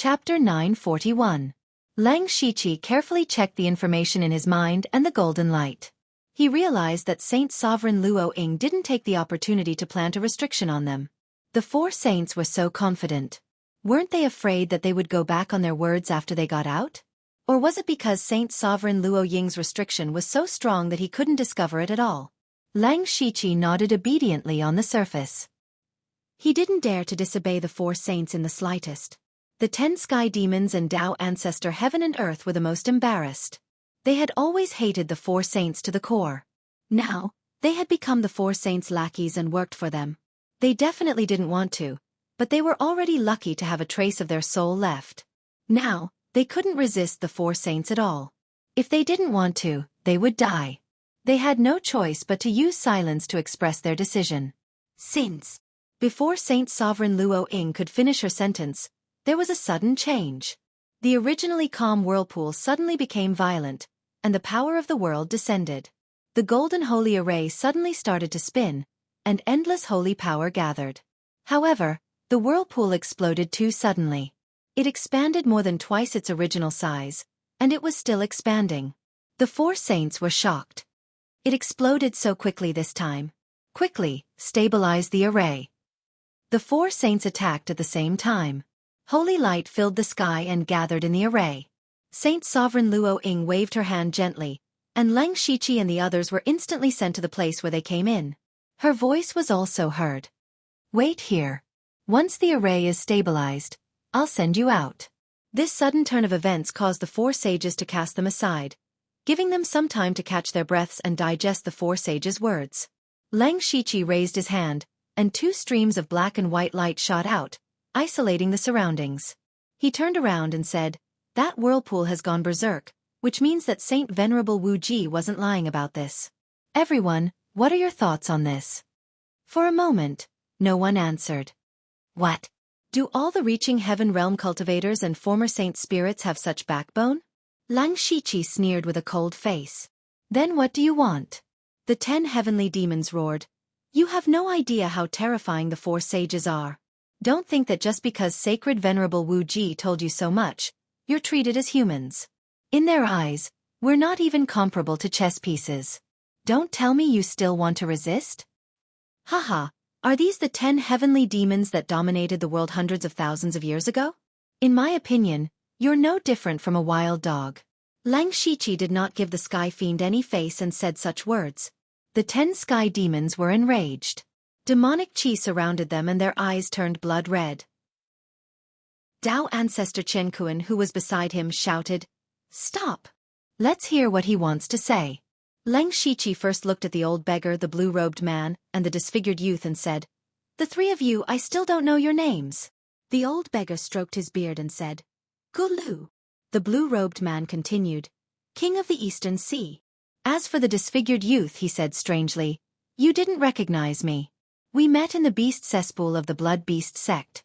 Chapter 941. Lang Shiqi carefully checked the information in his mind and the golden light. He realized that Saint Sovereign Luo Ying didn't take the opportunity to plant a restriction on them. The four saints were so confident. Weren't they afraid that they would go back on their words after they got out? Or was it because Saint Sovereign Luo Ying's restriction was so strong that he couldn't discover it at all? Lang Shiqi nodded obediently on the surface. He didn't dare to disobey the four saints in the slightest. The 10 sky demons and Tao ancestor heaven and earth were the most embarrassed. They had always hated the four saints to the core. Now, they had become the four saints' lackeys and worked for them. They definitely didn't want to, but they were already lucky to have a trace of their soul left. Now, they couldn't resist the four saints at all. If they didn't want to, they would die. They had no choice but to use silence to express their decision. Since, before Saint Sovereign Luo Ying could finish her sentence, there was a sudden change. The originally calm whirlpool suddenly became violent, and the power of the world descended. The golden holy array suddenly started to spin, and endless holy power gathered. However, the whirlpool exploded too suddenly. It expanded more than twice its original size, and it was still expanding. The four saints were shocked. It exploded so quickly this time. Quickly, stabilize the array. The four saints attacked at the same time. Holy light filled the sky and gathered in the array. Saint Sovereign Luo Ying waved her hand gently, and Lang Shiqi and the others were instantly sent to the place where they came in. Her voice was also heard. Wait here. Once the array is stabilized, I'll send you out. This sudden turn of events caused the four sages to cast them aside, giving them some time to catch their breaths and digest the four sages' words. Lang Shiqi raised his hand, and 2 streams of black and white light shot out, isolating the surroundings. He turned around and said, "That whirlpool has gone berserk, which means that Saint Venerable Wu Ji wasn't lying about this. Everyone, what are your thoughts on this?" For a moment, no one answered. What? Do all the reaching heaven realm cultivators and former saint spirits have such backbone? Lang Shiqi sneered with a cold face. Then what do you want? The 10 heavenly demons roared. You have no idea how terrifying the four sages are. Don't think that just because sacred Venerable Wu Ji told you so much, you're treated as humans. In their eyes, we're not even comparable to chess pieces. Don't tell me you still want to resist? Haha, are these the 10 heavenly demons that dominated the world hundreds of thousands of years ago? In my opinion, you're no different from a wild dog. Lang Shiqi did not give the sky fiend any face and said such words. The 10 sky demons were enraged. Demonic chi surrounded them and their eyes turned blood red. Tao ancestor Chen Kuan, who was beside him, shouted, "Stop! Let's hear what he wants to say." Lang Shiqi first looked at the old beggar, the blue-robed man, and the disfigured youth and said, "The 3 of you, I still don't know your names." The old beggar stroked his beard and said, "Gulu." The blue-robed man continued, "King of the Eastern Sea." As for the disfigured youth, he said strangely, "You didn't recognize me. We met in the beast cesspool of the blood beast sect."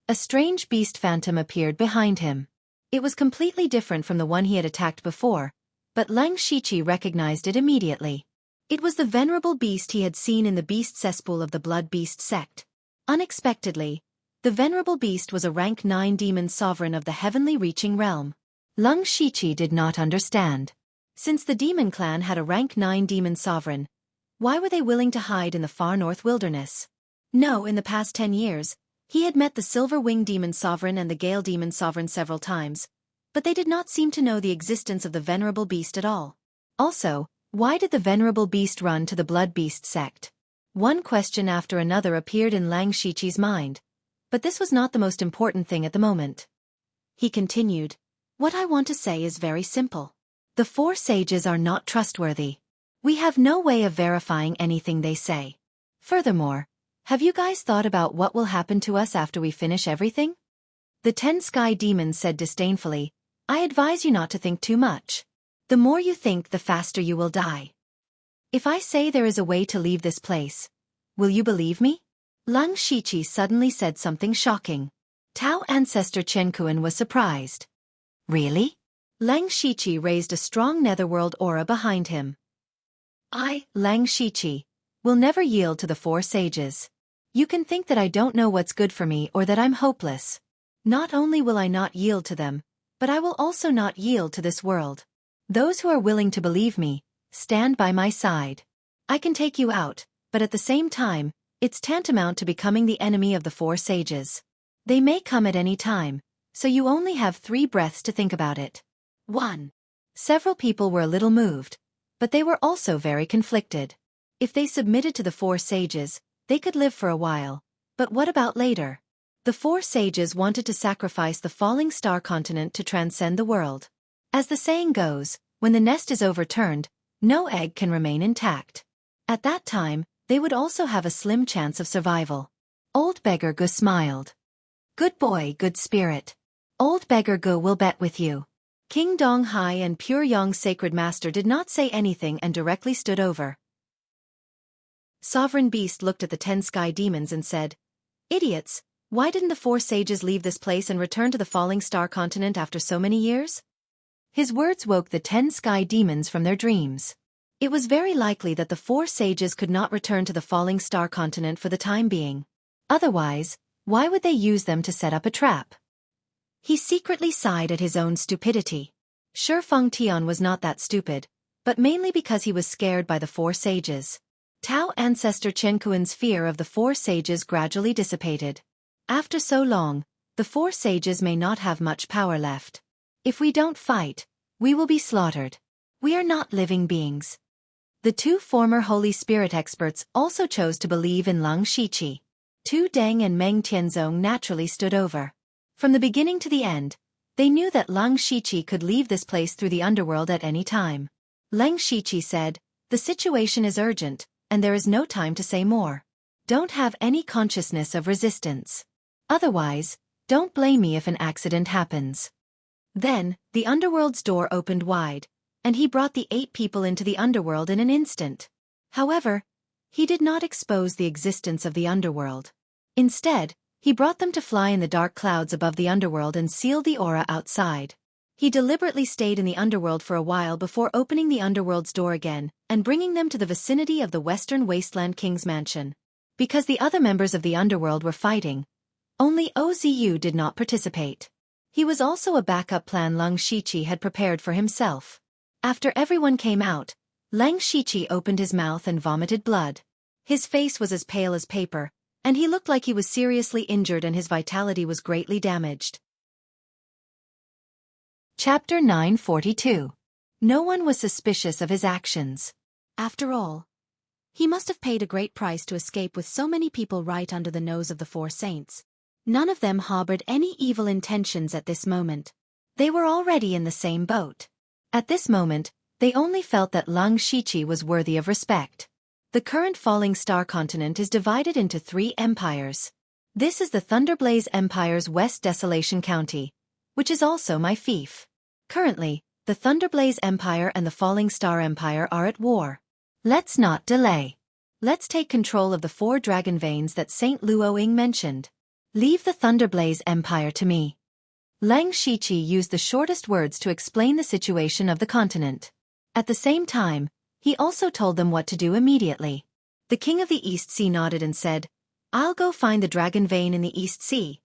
A strange beast phantom appeared behind him. It was completely different from the one he had attacked before, but Lang Shiqi recognized it immediately. It was the venerable beast he had seen in the beast cesspool of the blood beast sect. Unexpectedly, the venerable beast was a rank 9 demon sovereign of the heavenly reaching realm. Lang Shiqi did not understand. Since the demon clan had a rank 9 demon sovereign, why were they willing to hide in the far north wilderness? No, in the past 10 years, he had met the Silver Wing Demon Sovereign and the Gale Demon Sovereign several times, but they did not seem to know the existence of the Venerable Beast at all. Also, why did the Venerable Beast run to the Blood Beast sect? One question after another appeared in Lang Shiqi's mind, but this was not the most important thing at the moment. He continued, "What I want to say is very simple. The four sages are not trustworthy. We have no way of verifying anything they say. Furthermore, have you guys thought about what will happen to us after we finish everything?" The 10 sky demons said disdainfully, "I advise you not to think too much. The more you think, the faster you will die. If I say there is a way to leave this place, will you believe me?" Lang Shiqi suddenly said something shocking. Tao ancestor Chen Kuan was surprised. "Really?" Lang Shiqi raised a strong netherworld aura behind him. "I, Lang Shiqi, will never yield to the four sages. You can think that I don't know what's good for me or that I'm hopeless. Not only will I not yield to them, but I will also not yield to this world. Those who are willing to believe me, stand by my side. I can take you out, but at the same time, it's tantamount to becoming the enemy of the four sages. They may come at any time, so you only have 3 breaths to think about it. 1. Several people were a little moved, but they were also very conflicted. If they submitted to the 4 sages, they could live for a while, but what about later? The 4 sages wanted to sacrifice the falling star continent to transcend the world. As the saying goes, when the nest is overturned, no egg can remain intact. At that time, they would also have a slim chance of survival. Old Beggar Gu smiled. Good boy, good spirit. Old Beggar Gu will bet with you. King Dong Hai and Pure Yong's sacred master did not say anything and directly stood over. Sovereign Beast looked at the 10 sky demons and said, Idiots, why didn't the 4 sages leave this place and return to the falling star continent after so many years? His words woke the 10 sky demons from their dreams. It was very likely that the 4 sages could not return to the falling star continent for the time being. Otherwise, why would they use them to set up a trap? He secretly sighed at his own stupidity. Sure, Feng Tian was not that stupid, but mainly because he was scared by the 4 sages. Tao ancestor Chen Kuan's fear of the 4 sages gradually dissipated. After so long, the 4 sages may not have much power left. If we don't fight, we will be slaughtered. We are not living beings. The 2 former Holy Spirit experts also chose to believe in Lang Shiqi. Tu Deng and Meng Tianzong naturally stood over. From the beginning to the end, they knew that Lang Shiqi could leave this place through the underworld at any time. Lang Shiqi said, The situation is urgent, and there is no time to say more. Don't have any consciousness of resistance. Otherwise, don't blame me if an accident happens. Then, the underworld's door opened wide, and he brought the 8 people into the underworld in an instant. However, he did not expose the existence of the underworld. Instead, he brought them to fly in the dark clouds above the underworld and sealed the aura outside. He deliberately stayed in the underworld for a while before opening the underworld's door again and bringing them to the vicinity of the Western Wasteland King's mansion. Because the other members of the underworld were fighting, only Ozu did not participate. He was also a backup plan Lang Shiqi had prepared for himself. After everyone came out, Lang Shiqi opened his mouth and vomited blood. His face was as pale as paper, and he looked like he was seriously injured and his vitality was greatly damaged. Chapter 942. No one was suspicious of his actions. After all, he must have paid a great price to escape with so many people right under the nose of the 4 saints. None of them harbored any evil intentions at this moment. They were already in the same boat. At this moment, they only felt that Lang Shiqi was worthy of respect. The current falling star continent is divided into 3 empires. This is the Thunderblaze Empire's West Desolation County, which is also my fief. Currently, the Thunderblaze Empire and the Falling Star Empire are at war. Let's not delay. Let's take control of the 4 dragon veins that Saint Luoying mentioned. Leave the Thunderblaze Empire to me. Lang Shiqi used the shortest words to explain the situation of the continent. At the same time, he also told them what to do immediately. The King of the East Sea nodded and said, I'll go find the dragon vein in the East Sea.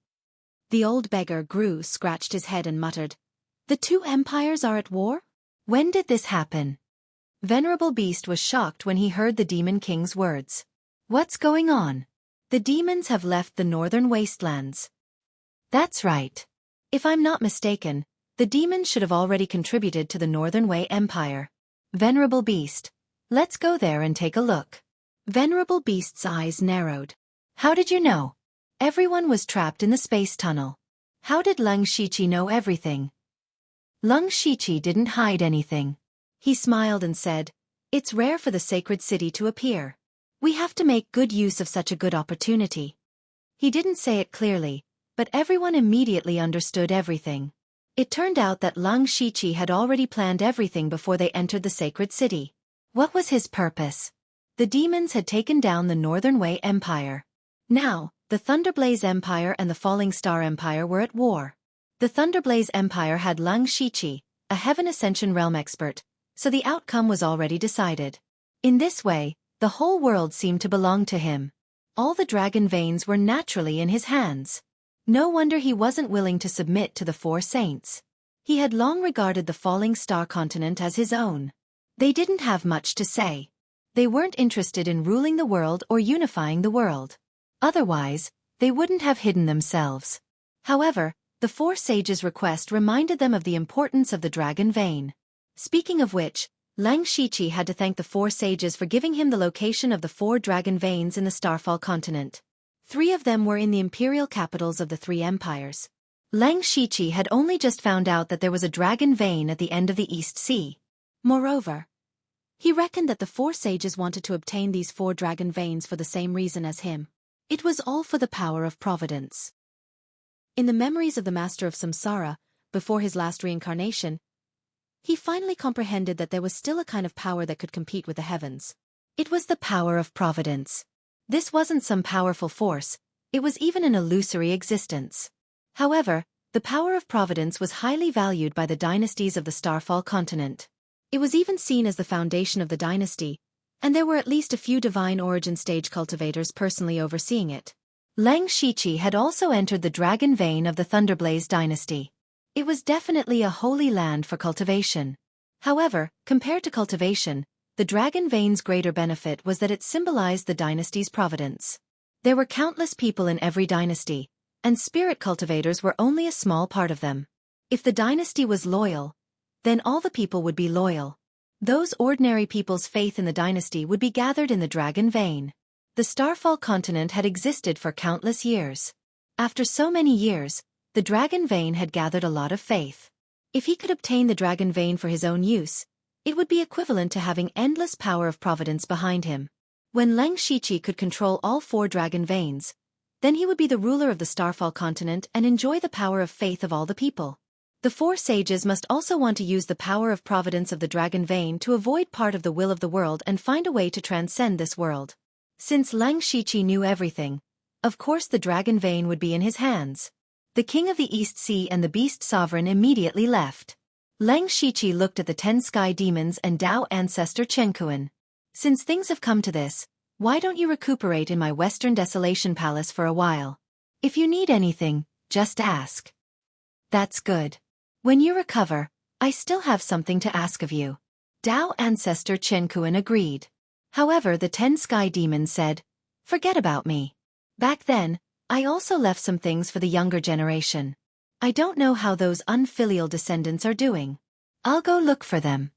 The old beggar Gru scratched his head and muttered, The 2 empires are at war? When did this happen? Venerable Beast was shocked when he heard the Demon King's words. What's going on? The demons have left the northern wastelands. That's right. If I'm not mistaken, the demons should have already contributed to the Northern Way Empire. Venerable Beast, let's go there and take a look. Venerable Beast's eyes narrowed. How did you know? Everyone was trapped in the space tunnel. How did Lang Shiqi know everything? Lang Shiqi didn't hide anything. He smiled and said, It's rare for the sacred city to appear. We have to make good use of such a good opportunity. He didn't say it clearly, but everyone immediately understood everything. It turned out that Lang Shiqi had already planned everything before they entered the sacred city. What was his purpose? The demons had taken down the Northern Way Empire. Now, the Thunderblaze Empire and the Falling Star Empire were at war. The Thunderblaze Empire had Lang Shiqi, a Heaven Ascension Realm expert, so the outcome was already decided. In this way, the whole world seemed to belong to him. All the dragon veins were naturally in his hands. No wonder he wasn't willing to submit to the four saints. He had long regarded the falling star continent as his own. They didn't have much to say. They weren't interested in ruling the world or unifying the world. Otherwise, they wouldn't have hidden themselves. However, the four sages' request reminded them of the importance of the dragon vein. Speaking of which, Lang Shiqi had to thank the four sages for giving him the location of the four dragon veins in the Starfall continent. 3 of them were in the imperial capitals of the 3 empires. Lang Shiqi had only just found out that there was a dragon vein at the end of the East Sea. Moreover, he reckoned that the 4 sages wanted to obtain these 4 dragon veins for the same reason as him. It was all for the power of providence. In the memories of the Master of Samsara, before his last reincarnation, he finally comprehended that there was still a kind of power that could compete with the heavens. It was the power of providence. This wasn't some powerful force, it was even an illusory existence. However, the power of providence was highly valued by the dynasties of the Starfall continent. It was even seen as the foundation of the dynasty, and there were at least a few divine origin stage cultivators personally overseeing it. Lang Shiqi had also entered the dragon vein of the Thunderblaze dynasty. It was definitely a holy land for cultivation. However, compared to cultivation, the dragon vein's greater benefit was that it symbolized the dynasty's providence. There were countless people in every dynasty, and spirit cultivators were only a small part of them. If the dynasty was loyal, then all the people would be loyal. Those ordinary people's faith in the dynasty would be gathered in the dragon vein. The Starfall continent had existed for countless years. After so many years, the dragon vein had gathered a lot of faith. If he could obtain the dragon vein for his own use, it would be equivalent to having endless power of providence behind him. When Lang Shiqi could control all 4 dragon veins, then he would be the ruler of the Starfall continent and enjoy the power of faith of all the people. The 4 sages must also want to use the power of providence of the dragon vein to avoid part of the will of the world and find a way to transcend this world. Since Lang Shiqi knew everything, of course the dragon vein would be in his hands. The king of the East Sea and the beast sovereign immediately left. Lang Shiqi looked at the 10 sky demons and Tao ancestor Chenkuan. Since things have come to this, why don't you recuperate in my Western Desolation Palace for a while? If you need anything, just ask. That's good. When you recover, I still have something to ask of you. Tao ancestor Chenkuan agreed. However, the 10 sky demons said, forget about me. Back then, I also left some things for the younger generation. I don't know how those unfilial descendants are doing. I'll go look for them.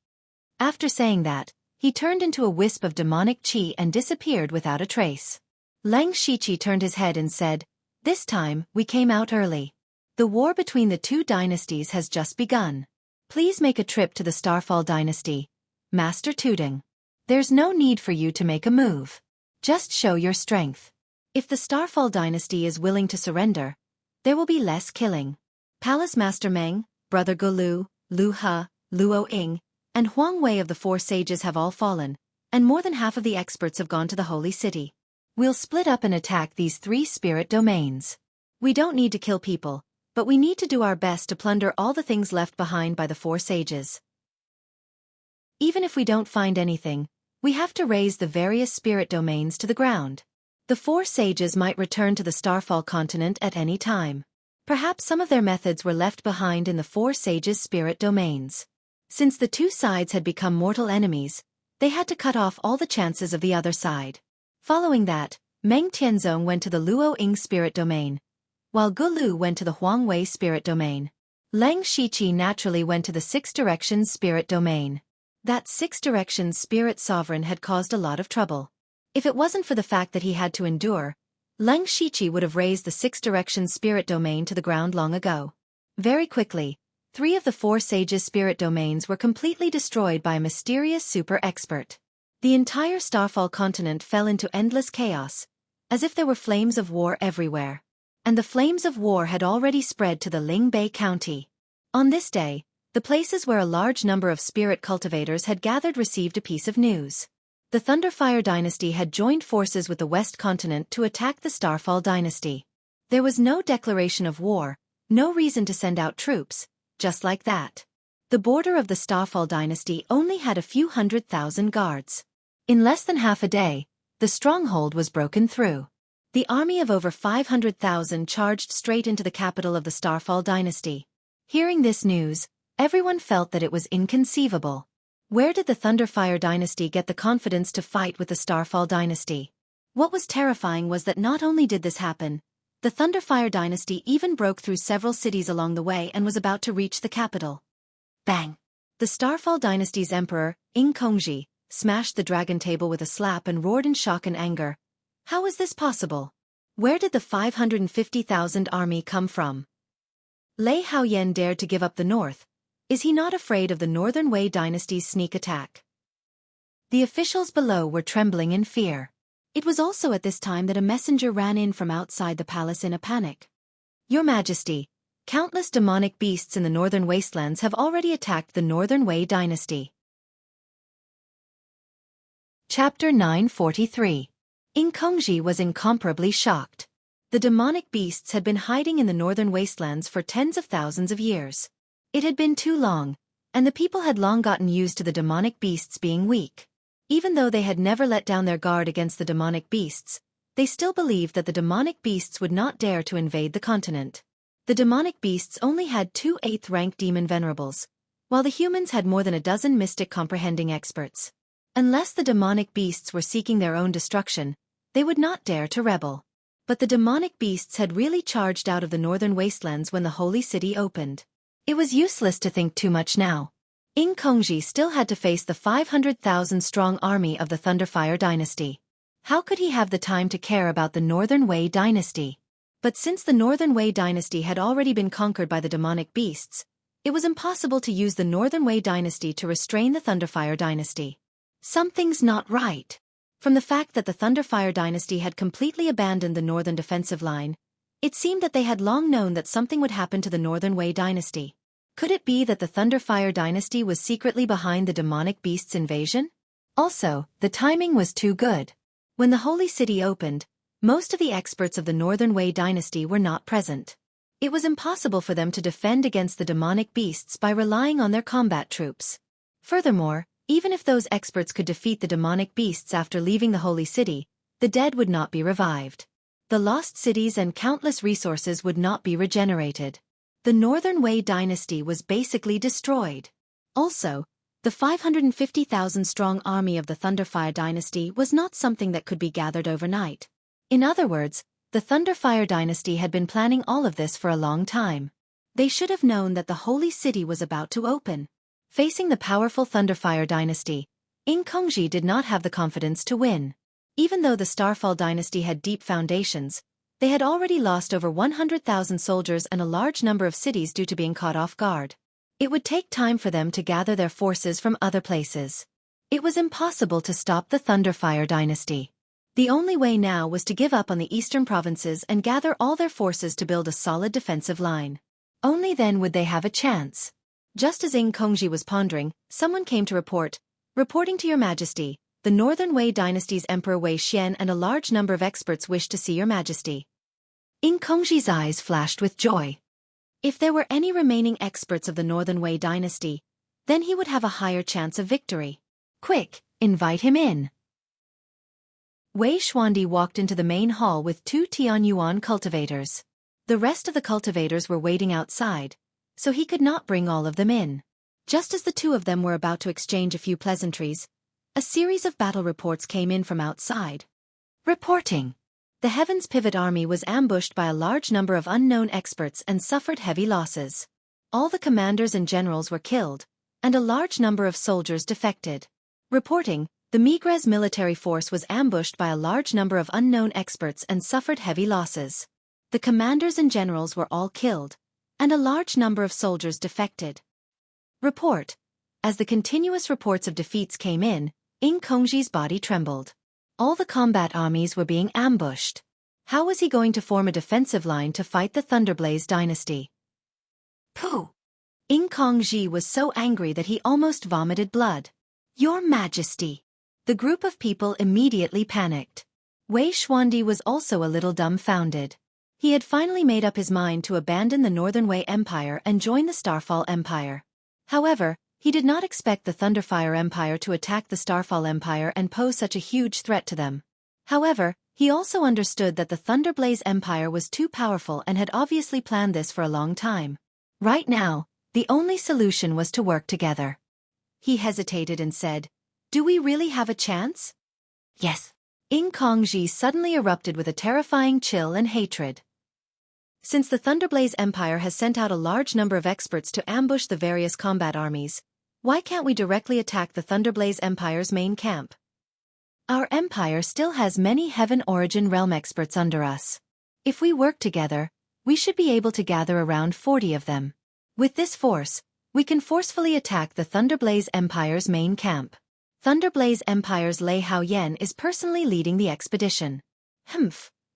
After saying that, he turned into a wisp of demonic chi and disappeared without a trace. Lang Shiqi turned his head and said, this time, we came out early. The war between the 2 dynasties has just begun. Please make a trip to the Starfall dynasty, Master Tudong. There's no need for you to make a move. Just show your strength. If the Starfall dynasty is willing to surrender, there will be less killing. Palace Master Meng, Brother Gulu, Lu He, Luo Ying, and Huang Wei of the 4 sages have all fallen, and more than half of the experts have gone to the Holy City. We'll split up and attack these 3 spirit domains. We don't need to kill people, but we need to do our best to plunder all the things left behind by the 4 sages. Even if we don't find anything, we have to raise the various spirit domains to the ground. The 4 sages might return to the Starfall continent at any time. Perhaps some of their methods were left behind in the 4 sages' spirit domains. Since the 2 sides had become mortal enemies, they had to cut off all the chances of the other side. Following that, Meng Tianzong went to the Luo Ying spirit domain, while Gulu went to the Huang Wei spirit domain. Lang Shiqi naturally went to the 6 Directions spirit domain. That 6 Directions spirit sovereign had caused a lot of trouble. If it wasn't for the fact that he had to endure, Lang Shiqi would have raised the 6 Directions spirit domain to the ground long ago. Very quickly, 3 of the 4 sages' spirit domains were completely destroyed by a mysterious super expert. The entire Starfall continent fell into endless chaos, as if there were flames of war everywhere. And the flames of war had already spread to the Ling Bei County. On this day, the places where a large number of spirit cultivators had gathered received a piece of news. The Thunderfire dynasty had joined forces with the West continent to attack the Starfall dynasty. There was no declaration of war, no reason to send out troops, just like that. The border of the Starfall dynasty only had a few 100,000 guards. In less than half a day, the stronghold was broken through. The army of over 500,000 charged straight into the capital of the Starfall dynasty. Hearing this news, everyone felt that it was inconceivable. Where did the Thunderfire dynasty get the confidence to fight with the Starfall dynasty? What was terrifying was that not only did this happen, the Thunderfire dynasty even broke through several cities along the way and was about to reach the capital. Bang! The Starfall dynasty's emperor, Ing Kongji, smashed the dragon table with a slap and roared in shock and anger. How is this possible? Where did the 550,000 army come from? Lei Haoyan dared to give up the north. Is he not afraid of the Northern Wei dynasty's sneak attack? The officials below were trembling in fear. It was also at this time that a messenger ran in from outside the palace in a panic. Your Majesty, countless demonic beasts in the northern wastelands have already attacked the Northern Wei dynasty. Chapter 943. Ing Kongji was incomparably shocked. The demonic beasts had been hiding in the northern wastelands for tens of thousands of years. It had been too long, and the people had long gotten used to the demonic beasts being weak. Even though they had never let down their guard against the demonic beasts, they still believed that the demonic beasts would not dare to invade the continent. The demonic beasts only had 2 8th-rank demon venerables, while the humans had more than a dozen mystic comprehending experts. Unless the demonic beasts were seeking their own destruction, they would not dare to rebel. But the demonic beasts had really charged out of the northern wastelands when the holy city opened. It was useless to think too much now. Ing Kongji still had to face the 500,000-strong army of the Thunderfire dynasty. How could he have the time to care about the Northern Wei dynasty? But since the Northern Wei dynasty had already been conquered by the demonic beasts, it was impossible to use the Northern Wei dynasty to restrain the Thunderfire dynasty. Something's not right. From the fact that the Thunderfire dynasty had completely abandoned the northern defensive line, it seemed that they had long known that something would happen to the Northern Wei dynasty. Could it be that the Thunderfire dynasty was secretly behind the demonic beasts' invasion? Also, the timing was too good. When the holy city opened, most of the experts of the Northern Wei dynasty were not present. It was impossible for them to defend against the demonic beasts by relying on their combat troops. Furthermore, even if those experts could defeat the demonic beasts after leaving the holy city, the dead would not be revived. The lost cities and countless resources would not be regenerated. The Northern Wei dynasty was basically destroyed. Also, the 550,000-strong army of the Thunderfire dynasty was not something that could be gathered overnight. In other words, the Thunderfire dynasty had been planning all of this for a long time. They should have known that the holy city was about to open. Facing the powerful Thunderfire dynasty, Ing Kongji did not have the confidence to win. Even though the Starfall dynasty had deep foundations, they had already lost over 100,000 soldiers and a large number of cities due to being caught off guard. It would take time for them to gather their forces from other places. It was impossible to stop the Thunderfire dynasty. The only way now was to give up on the eastern provinces and gather all their forces to build a solid defensive line. Only then would they have a chance. Just as Ing Kongji was pondering, someone came to report, "Reporting to your Majesty, the Northern Wei dynasty's Emperor Wei Xian and a large number of experts wish to see your Majesty." Ing Kongji's eyes flashed with joy. If there were any remaining experts of the Northern Wei dynasty, then he would have a higher chance of victory. Quick, invite him in. Wei Xuandi walked into the main hall with 2 Tianyuan cultivators. The rest of the cultivators were waiting outside, so he could not bring all of them in. Just as the 2 of them were about to exchange a few pleasantries, a series of battle reports came in from outside. Reporting. The Heaven's Pivot Army was ambushed by a large number of unknown experts and suffered heavy losses. All the commanders and generals were killed, and a large number of soldiers defected. Reporting. The Migres military force was ambushed by a large number of unknown experts and suffered heavy losses. The commanders and generals were all killed, and a large number of soldiers defected. Report. As the continuous reports of defeats came in, Ing Kongji's body trembled. All the combat armies were being ambushed. How was he going to form a defensive line to fight the Thunderblaze dynasty? Pooh! Ing Kongji was so angry that he almost vomited blood. Your Majesty! The group of people immediately panicked. Wei Xuandi was also a little dumbfounded. He had finally made up his mind to abandon the Northern Wei Empire and join the Starfall Empire. However, he did not expect the Thunderfire Empire to attack the Starfall Empire and pose such a huge threat to them. However, He also understood that the Thunderblaze Empire was too powerful and had obviously planned this for a long time. Right now, the only solution was to work together. He hesitated and said, "Do we really have a chance?" "Yes." Ing Kongji suddenly erupted with a terrifying chill and hatred. Since the Thunderblaze Empire has sent out a large number of experts to ambush the various combat armies, why can't we directly attack the Thunderblaze Empire's main camp? Our empire still has many Heaven Origin Realm experts under us. If we work together, we should be able to gather around 40 of them. With this force, we can forcefully attack the Thunderblaze Empire's main camp. Thunderblaze Empire's Lei Haoyan is personally leading the expedition.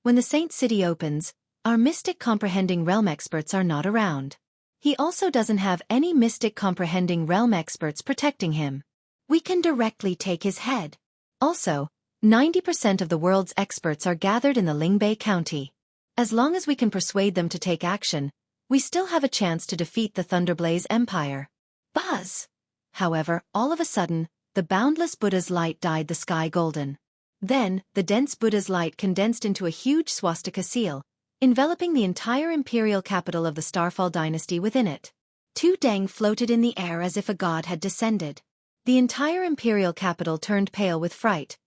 When the Saint City opens, our Mystic Comprehending Realm experts are not around. He also doesn't have any Mystic Comprehending Realm experts protecting him. We can directly take his head. Also, 90% of the world's experts are gathered in the Lingbei County. As long as we can persuade them to take action, we still have a chance to defeat the Thunderblaze Empire. Buzz! However, all of a sudden, the boundless Buddha's light dyed the sky golden. Then, the dense Buddha's light condensed into a huge swastika seal, enveloping the entire imperial capital of the Starfall dynasty within it. Tu Deng floated in the air as if a god had descended. The entire imperial capital turned pale with fright,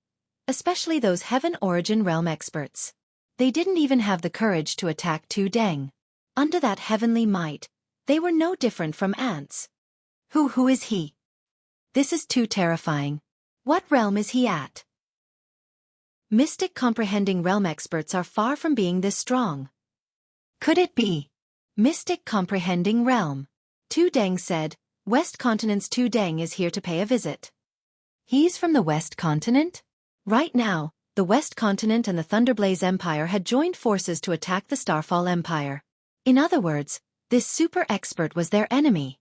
especially those Heaven Origin Realm experts. They didn't even have the courage to attack Tu Deng. Under that heavenly might, they were no different from ants. Who is he? This is too terrifying. What realm is he at? Mystic Comprehending Realm experts are far from being this strong. Could it be Mystic Comprehending Realm? Tu Deng said, West Continent's Tu Deng is here to pay a visit. He's from the West Continent? Right now, the West Continent and the Thunderblaze Empire had joined forces to attack the Starfall Empire. In other words, this super expert was their enemy.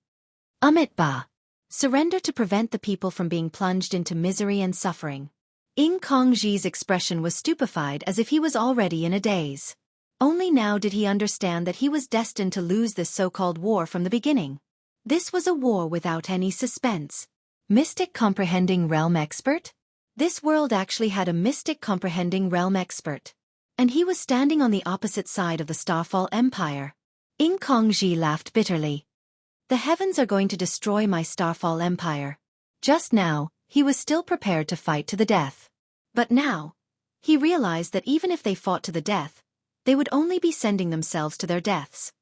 Ba. Surrender to prevent the people from being plunged into misery and suffering. Ing Kongji's expression was stupefied as if he was already in a daze. Only now did he understand that he was destined to lose this so-called war from the beginning. This was a war without any suspense. Mystic Comprehending Realm expert? This world actually had a Mystic Comprehending Realm expert. And he was standing on the opposite side of the Starfall Empire. Ing Kongji laughed bitterly. The heavens are going to destroy my Starfall Empire. Just now, he was still prepared to fight to the death. But now, he realized that even if they fought to the death, they would only be sending themselves to their deaths.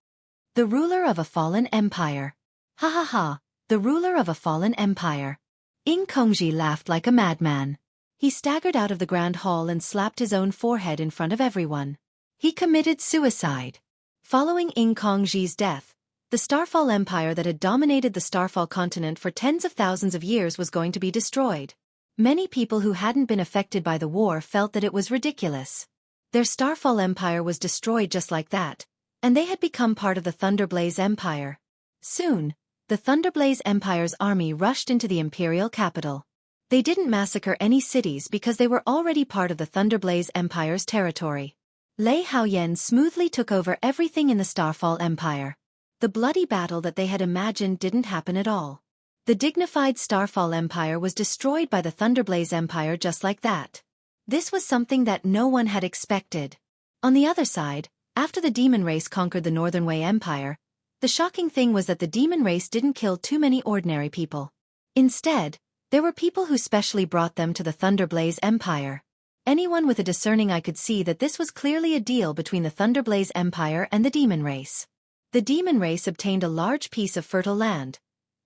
The ruler of a fallen empire. Ha ha ha, the ruler of a fallen empire. Ing Kongji laughed like a madman. He staggered out of the grand hall and slapped his own forehead in front of everyone. He committed suicide. Following Ing Kongji's death, the Starfall Empire that had dominated the Starfall continent for tens of thousands of years was going to be destroyed. Many people who hadn't been affected by the war felt that it was ridiculous. Their Starfall Empire was destroyed just like that, and they had become part of the Thunderblaze Empire. Soon, the Thunderblaze Empire's army rushed into the imperial capital. They didn't massacre any cities because they were already part of the Thunderblaze Empire's territory. Lei Haoyan smoothly took over everything in the Starfall Empire. The bloody battle that they had imagined didn't happen at all. The dignified Starfall Empire was destroyed by the Thunderblaze Empire just like that. This was something that no one had expected. On the other side, after the demon race conquered the Northern Wei Empire, the shocking thing was that the demon race didn't kill too many ordinary people. Instead, there were people who specially brought them to the Thunderblaze Empire. Anyone with a discerning eye could see that this was clearly a deal between the Thunderblaze Empire and the demon race. The demon race obtained a large piece of fertile land,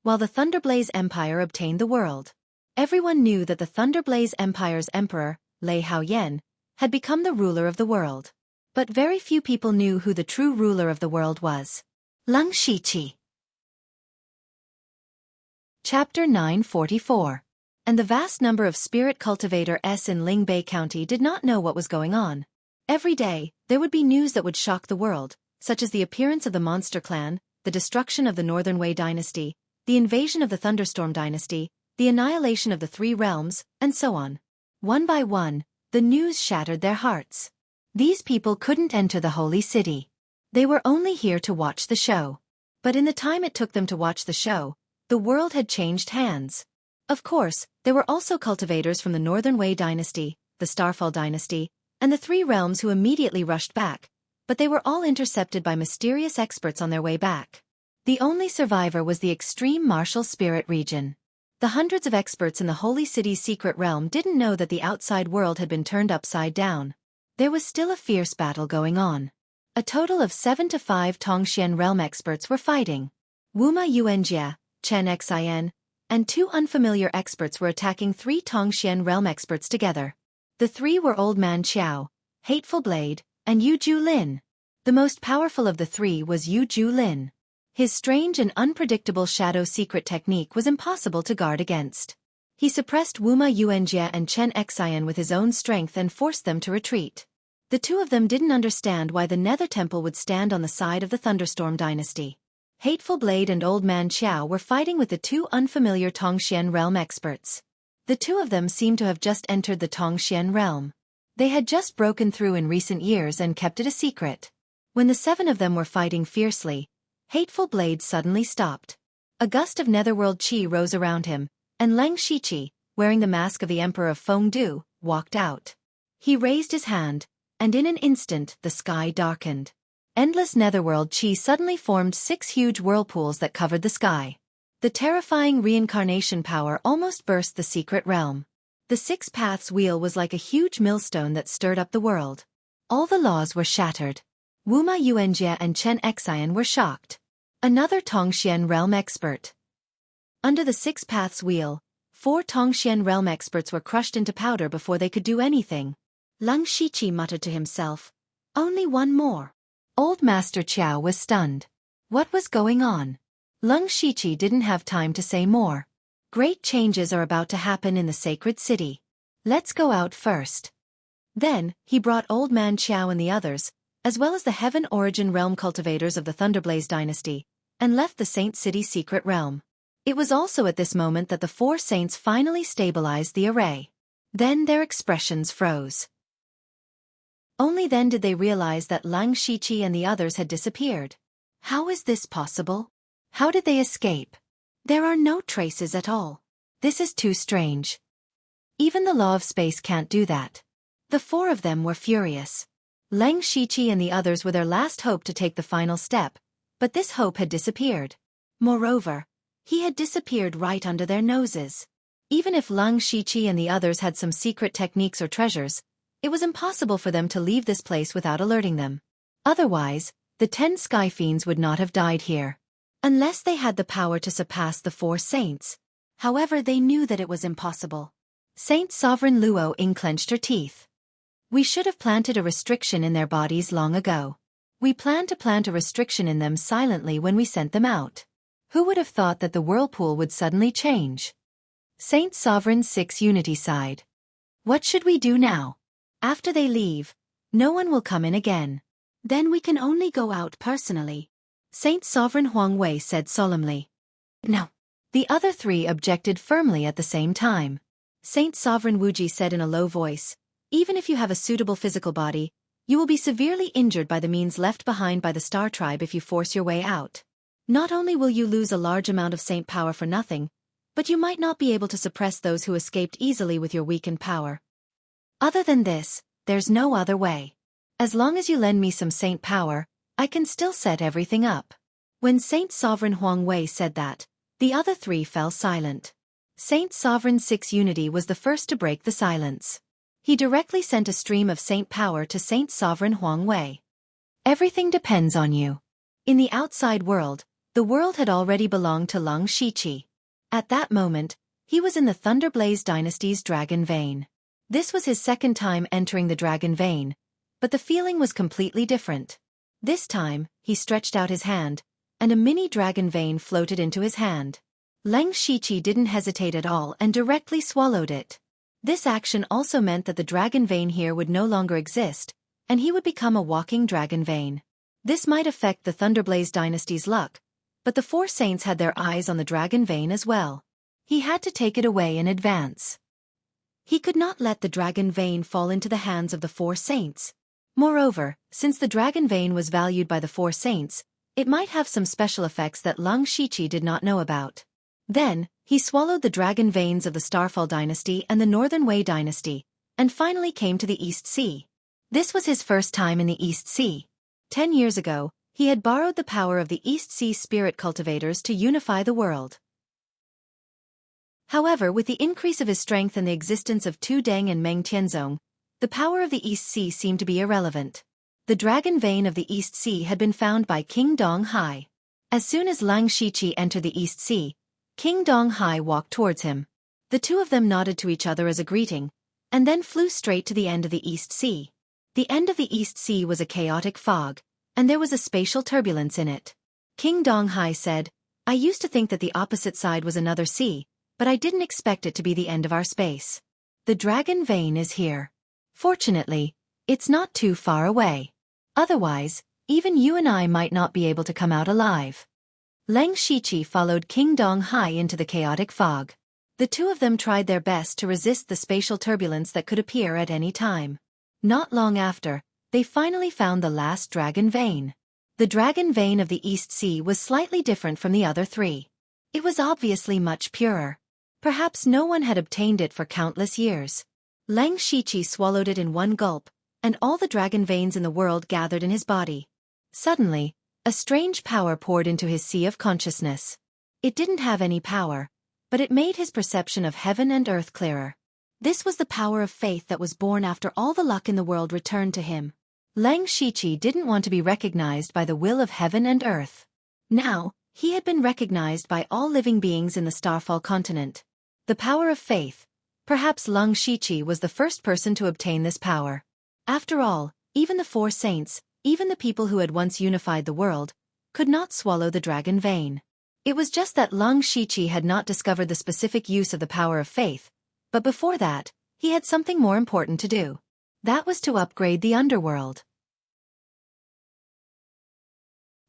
while the Thunderblaze Empire obtained the world. Everyone knew that the Thunderblaze Empire's emperor, Lei Haoyan, had become the ruler of the world. But very few people knew who the true ruler of the world was. Leng Shiqi. Chapter 944. And the vast number of spirit cultivators in Lingbei County did not know what was going on. Every day, there would be news that would shock the world, such as the appearance of the Monster Clan, the destruction of the Northern Wei dynasty, the invasion of the Thunderstorm dynasty, the annihilation of the Three Realms, and so on. One by one, the news shattered their hearts. These people couldn't enter the holy city. They were only here to watch the show. But in the time it took them to watch the show, the world had changed hands. Of course, there were also cultivators from the Northern Wei dynasty, the Starfall dynasty, and the 3 realms who immediately rushed back, but they were all intercepted by mysterious experts on their way back. The only survivor was the extreme martial spirit region. The hundreds of experts in the Holy City's secret realm didn't know that the outside world had been turned upside down. There was still a fierce battle going on. A total of 7 to 5 Tongxian realm experts were fighting. Wuma Yuanjia, Chen Xin, and 2 unfamiliar experts were attacking 3 Tongxian realm experts together. The 3 were Old Man Qiao, Hateful Blade, and Yu Ju Lin. The most powerful of the 3 was Yu Ju Lin. His strange and unpredictable shadow secret technique was impossible to guard against. He suppressed Wuma Yuanjia and Chen Xin with his own strength and forced them to retreat. The 2 of them didn't understand why the Nether Temple would stand on the side of the Thunderstorm dynasty. Hateful Blade and Old Man Qiao were fighting with the 2 unfamiliar Tongxian realm experts. The 2 of them seemed to have just entered the Tongxian realm. They had just broken through in recent years and kept it a secret. When the 7 of them were fighting fiercely, Hateful Blade suddenly stopped. A gust of netherworld qi rose around him, and Leng Shiqi, wearing the mask of the Emperor of Fengdu, walked out. He raised his hand, and in an instant the sky darkened. Endless netherworld qi suddenly formed 6 huge whirlpools that covered the sky. The terrifying reincarnation power almost burst the secret realm. The 6 Paths wheel was like a huge millstone that stirred up the world. All the laws were shattered. Wuma Yuanjia and Chen Xin were shocked. Another Tongxian realm expert. Under the 6 Paths wheel, 4 Tongxian realm experts were crushed into powder before they could do anything. Leng Shiqi muttered to himself, "Only one more." Old Master Qiao was stunned. What was going on? Leng Shiqi didn't have time to say more. Great changes are about to happen in the sacred city. Let's go out first. Then, he brought Old Man Qiao and the others, as well as the Heaven Origin realm cultivators of the Thunderblaze dynasty, and left the Saint City secret realm. It was also at this moment that the 4 saints finally stabilized the array. Then their expressions froze. Only then did they realize that Leng Shiqi and the others had disappeared. How is this possible? How did they escape? There are no traces at all. This is too strange. Even the law of space can't do that. The 4 of them were furious. Leng Shiqi and the others were their last hope to take the final step, but this hope had disappeared. Moreover, he had disappeared right under their noses. Even if Leng Shiqi and the others had some secret techniques or treasures, it was impossible for them to leave this place without alerting them. Otherwise, the 10 Sky Fiends would not have died here. Unless they had the power to surpass the 4 saints. However, they knew that it was impossible. Saint Sovereign Luo Ying clenched her teeth. We should have planted a restriction in their bodies long ago. We planned to plant a restriction in them silently when we sent them out. Who would have thought that the whirlpool would suddenly change? Saint Sovereign 6 Unity sighed. What should we do now? After they leave, no one will come in again. Then we can only go out personally. Saint Sovereign Huang Wei said solemnly. No. The other 3 objected firmly at the same time. Saint Sovereign Wuji said in a low voice, even if you have a suitable physical body, you will be severely injured by the means left behind by the Star Tribe if you force your way out. Not only will you lose a large amount of saint power for nothing, but you might not be able to suppress those who escaped easily with your weakened power. Other than this, there's no other way. As long as you lend me some saint power, I can still set everything up. When Saint Sovereign Huang Wei said that, the other 3 fell silent. Saint Sovereign 6 Unity was the first to break the silence. He directly sent a stream of saint power to Saint Sovereign Huang Wei. Everything depends on you. In the outside world, the world had already belonged to Leng Shiqi. At that moment, he was in the Thunderblaze dynasty's Dragon Vein. This was his 2nd time entering the Dragon Vein, but the feeling was completely different. This time, he stretched out his hand, and a mini dragon vein floated into his hand. Leng Shiqi didn't hesitate at all and directly swallowed it. This action also meant that the dragon vein here would no longer exist, and he would become a walking dragon vein. This might affect the Thunderblaze dynasty's luck, but the 4 saints had their eyes on the dragon vein as well. He had to take it away in advance. He could not let the dragon vein fall into the hands of the 4 saints. Moreover, since the dragon vein was valued by the 4 saints, it might have some special effects that Leng Shiqi did not know about. Then, he swallowed the dragon veins of the Starfall dynasty and the Northern Wei dynasty, and finally came to the East Sea. This was his first time in the East Sea. 10 years ago, he had borrowed the power of the East Sea spirit cultivators to unify the world. However, with the increase of his strength and the existence of Tu Deng and Meng Tianzong, the power of the East Sea seemed to be irrelevant. The dragon vein of the East Sea had been found by King Dong Hai. As soon as Lang Shiqi entered the East Sea, King Dong Hai walked towards him. The two of them nodded to each other as a greeting, and then flew straight to the end of the East Sea. The end of the East Sea was a chaotic fog, and there was a spatial turbulence in it. King Dong Hai said, "I used to think that the opposite side was another sea, but I didn't expect it to be the end of our space. The dragon vein is here. Fortunately, it's not too far away. Otherwise, even you and I might not be able to come out alive." Lang Shiqi followed King Dong Hai into the chaotic fog. The two of them tried their best to resist the spatial turbulence that could appear at any time. Not long after, they finally found the last dragon vein. The dragon vein of the East Sea was slightly different from the other three. It was obviously much purer. Perhaps no one had obtained it for countless years. Lang Shiqi swallowed it in one gulp, and all the dragon veins in the world gathered in his body. Suddenly, a strange power poured into his sea of consciousness. It didn't have any power, but it made his perception of heaven and earth clearer. This was the power of faith that was born after all the luck in the world returned to him. Lang Shiqi didn't want to be recognized by the will of heaven and earth. Now, he had been recognized by all living beings in the Starfall continent. The power of faith. Perhaps Lang Shiqi was the first person to obtain this power. After all, even the four saints, even the people who had once unified the world, could not swallow the dragon vein. It was just that Lang Shiqi had not discovered the specific use of the power of faith, but before that, he had something more important to do. That was to upgrade the underworld.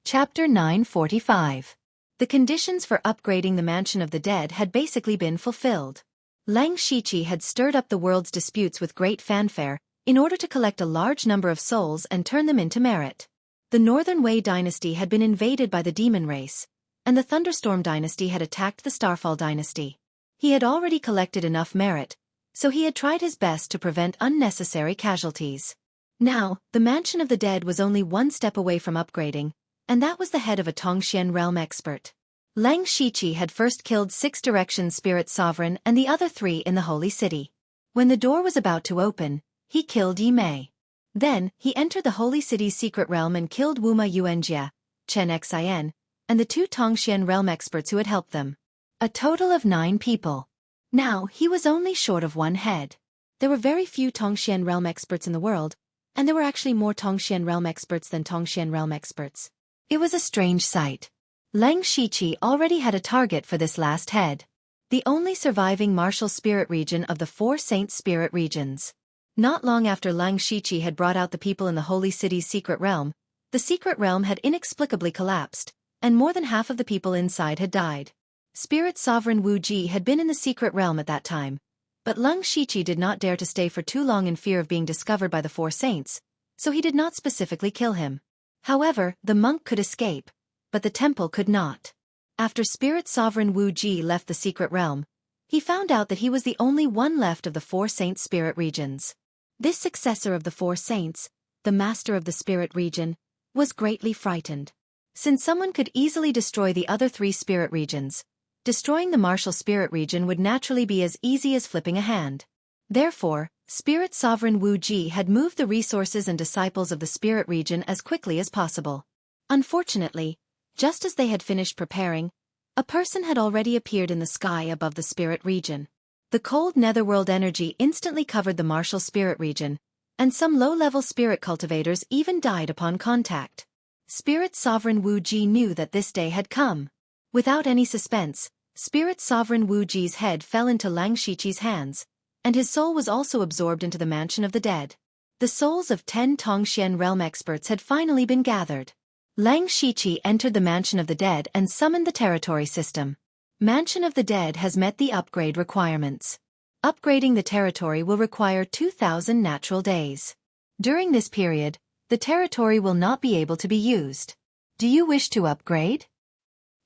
Chapter 945. The conditions for upgrading the Mansion of the Dead had basically been fulfilled. Lang Shiqi had stirred up the world's disputes with great fanfare, in order to collect a large number of souls and turn them into merit. The Northern Wei dynasty had been invaded by the demon race, and the Thunderstorm dynasty had attacked the Starfall dynasty. He had already collected enough merit, so he had tried his best to prevent unnecessary casualties. Now, the Mansion of the Dead was only one step away from upgrading, and that was the head of a Tongxian realm expert. Lang Shiqi had first killed 6 Direction Spirit Sovereign and the other 3 in the Holy City. When the door was about to open, he killed Yi Mei. Then, he entered the Holy City's secret realm and killed Wuma Yuanjia, Chen Xin, and the 2 Tongxian realm experts who had helped them. A total of 9 people. Now, he was only short of 1 head. There were very few Tongxian realm experts in the world, and there were actually more Tongxian realm experts than Tongxian realm experts. It was a strange sight. Lang Shiqi already had a target for this last head. The only surviving martial spirit region of the 4 saint spirit regions. Not long after Lang Shiqi had brought out the people in the Holy City's secret realm, the secret realm had inexplicably collapsed, and more than half of the people inside had died. Spirit Sovereign Wu Ji had been in the secret realm at that time, but Lang Shiqi did not dare to stay for too long in fear of being discovered by the 4 saints, so he did not specifically kill him. However, the monk could escape, but the temple could not. After Spirit Sovereign Wu Ji left the secret realm, he found out that he was the only one left of the 4 saint spirit regions. This successor of the 4 saints, the master of the spirit region, was greatly frightened. Since someone could easily destroy the other 3 spirit regions, destroying the martial spirit region would naturally be as easy as flipping a hand. Therefore, Spirit Sovereign Wu Ji had moved the resources and disciples of the spirit region as quickly as possible. Unfortunately, just as they had finished preparing, a person had already appeared in the sky above the spirit region. The cold netherworld energy instantly covered the martial spirit region, and some low-level spirit cultivators even died upon contact. Spirit Sovereign Wu Ji knew that this day had come. Without any suspense, Spirit Sovereign Wu Ji's head fell into Lang Shiqi's hands, and his soul was also absorbed into the Mansion of the Dead. The souls of 10 Tongxian realm experts had finally been gathered. Lang Shiqi entered the Mansion of the Dead and summoned the territory system. Mansion of the Dead has met the upgrade requirements. Upgrading the territory will require 2,000 natural days. During this period, the territory will not be able to be used. Do you wish to upgrade?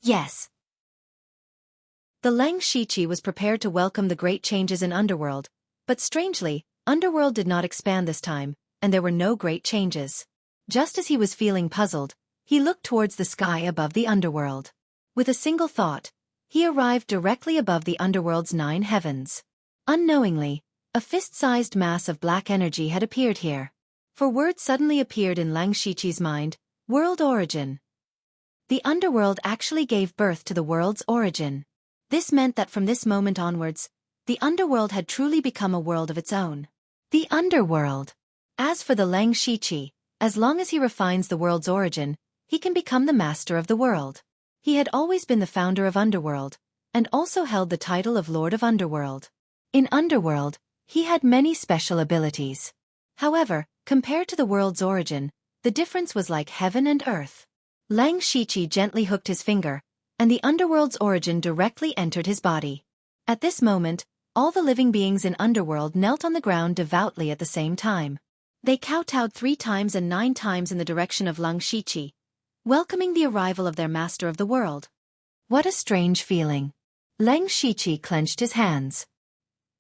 Yes. The Lang Shiqi was prepared to welcome the great changes in Underworld, but strangely, Underworld did not expand this time, and there were no great changes. Just as he was feeling puzzled, he looked towards the sky above the underworld. With a single thought, he arrived directly above the underworld's 9 heavens. Unknowingly, a fist-sized mass of black energy had appeared here. For words suddenly appeared in Lang Shiqi's mind: world origin. The underworld actually gave birth to the world's origin. This meant that from this moment onwards, the underworld had truly become a world of its own. The underworld. As for the Lang Shiqi, as long as he refines the world's origin, he can become the master of the world. He had always been the founder of Underworld, and also held the title of Lord of Underworld. In Underworld, he had many special abilities. However, compared to the world's origin, the difference was like heaven and earth. Lang Shiqi gently hooked his finger, and the underworld's origin directly entered his body. At this moment, all the living beings in Underworld knelt on the ground devoutly at the same time. They kowtowed 3 times and 9 times in the direction of Lang Shiqi, welcoming the arrival of their master of the world. What a strange feeling. Lang Shiqi clenched his hands.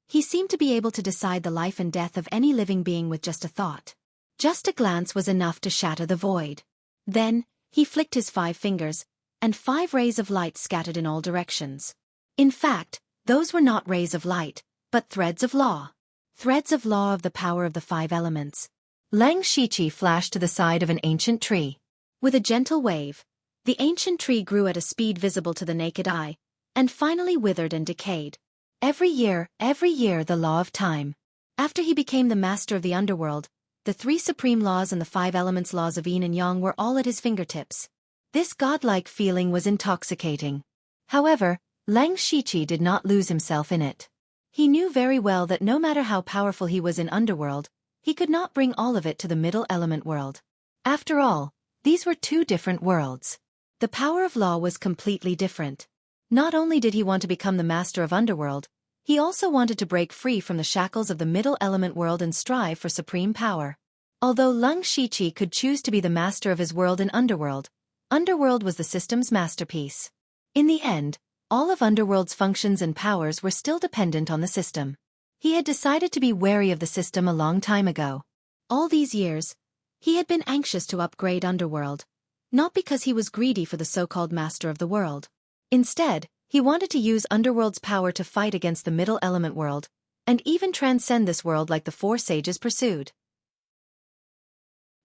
He seemed to be able to decide the life and death of any living being with just a thought. Just a glance was enough to shatter the void. Then, he flicked his 5 fingers, and 5 rays of light scattered in all directions. In fact, those were not rays of light, but threads of law. Threads of law of the power of the 5 elements. Lang Shiqi flashed to the side of an ancient tree. With a gentle wave, the ancient tree grew at a speed visible to the naked eye, and finally withered and decayed. Every year, the law of time. After he became the master of the underworld, the 3 supreme laws and the 5 elements laws of yin and yang were all at his fingertips. This godlike feeling was intoxicating. However, Lang Shiqi did not lose himself in it. He knew very well that no matter how powerful he was in Underworld, he could not bring all of it to the middle element world. After all, these were 2 different worlds. The power of law was completely different. Not only did he want to become the master of Underworld, he also wanted to break free from the shackles of the middle element world and strive for supreme power. Although Lang Shiqi could choose to be the master of his world in Underworld, Underworld was the system's masterpiece. In the end, all of Underworld's functions and powers were still dependent on the system. He had decided to be wary of the system a long time ago. All these years, he had been anxious to upgrade Underworld, not because he was greedy for the so-called master of the world. Instead, he wanted to use Underworld's power to fight against the middle element world, and even transcend this world like the 4 sages pursued.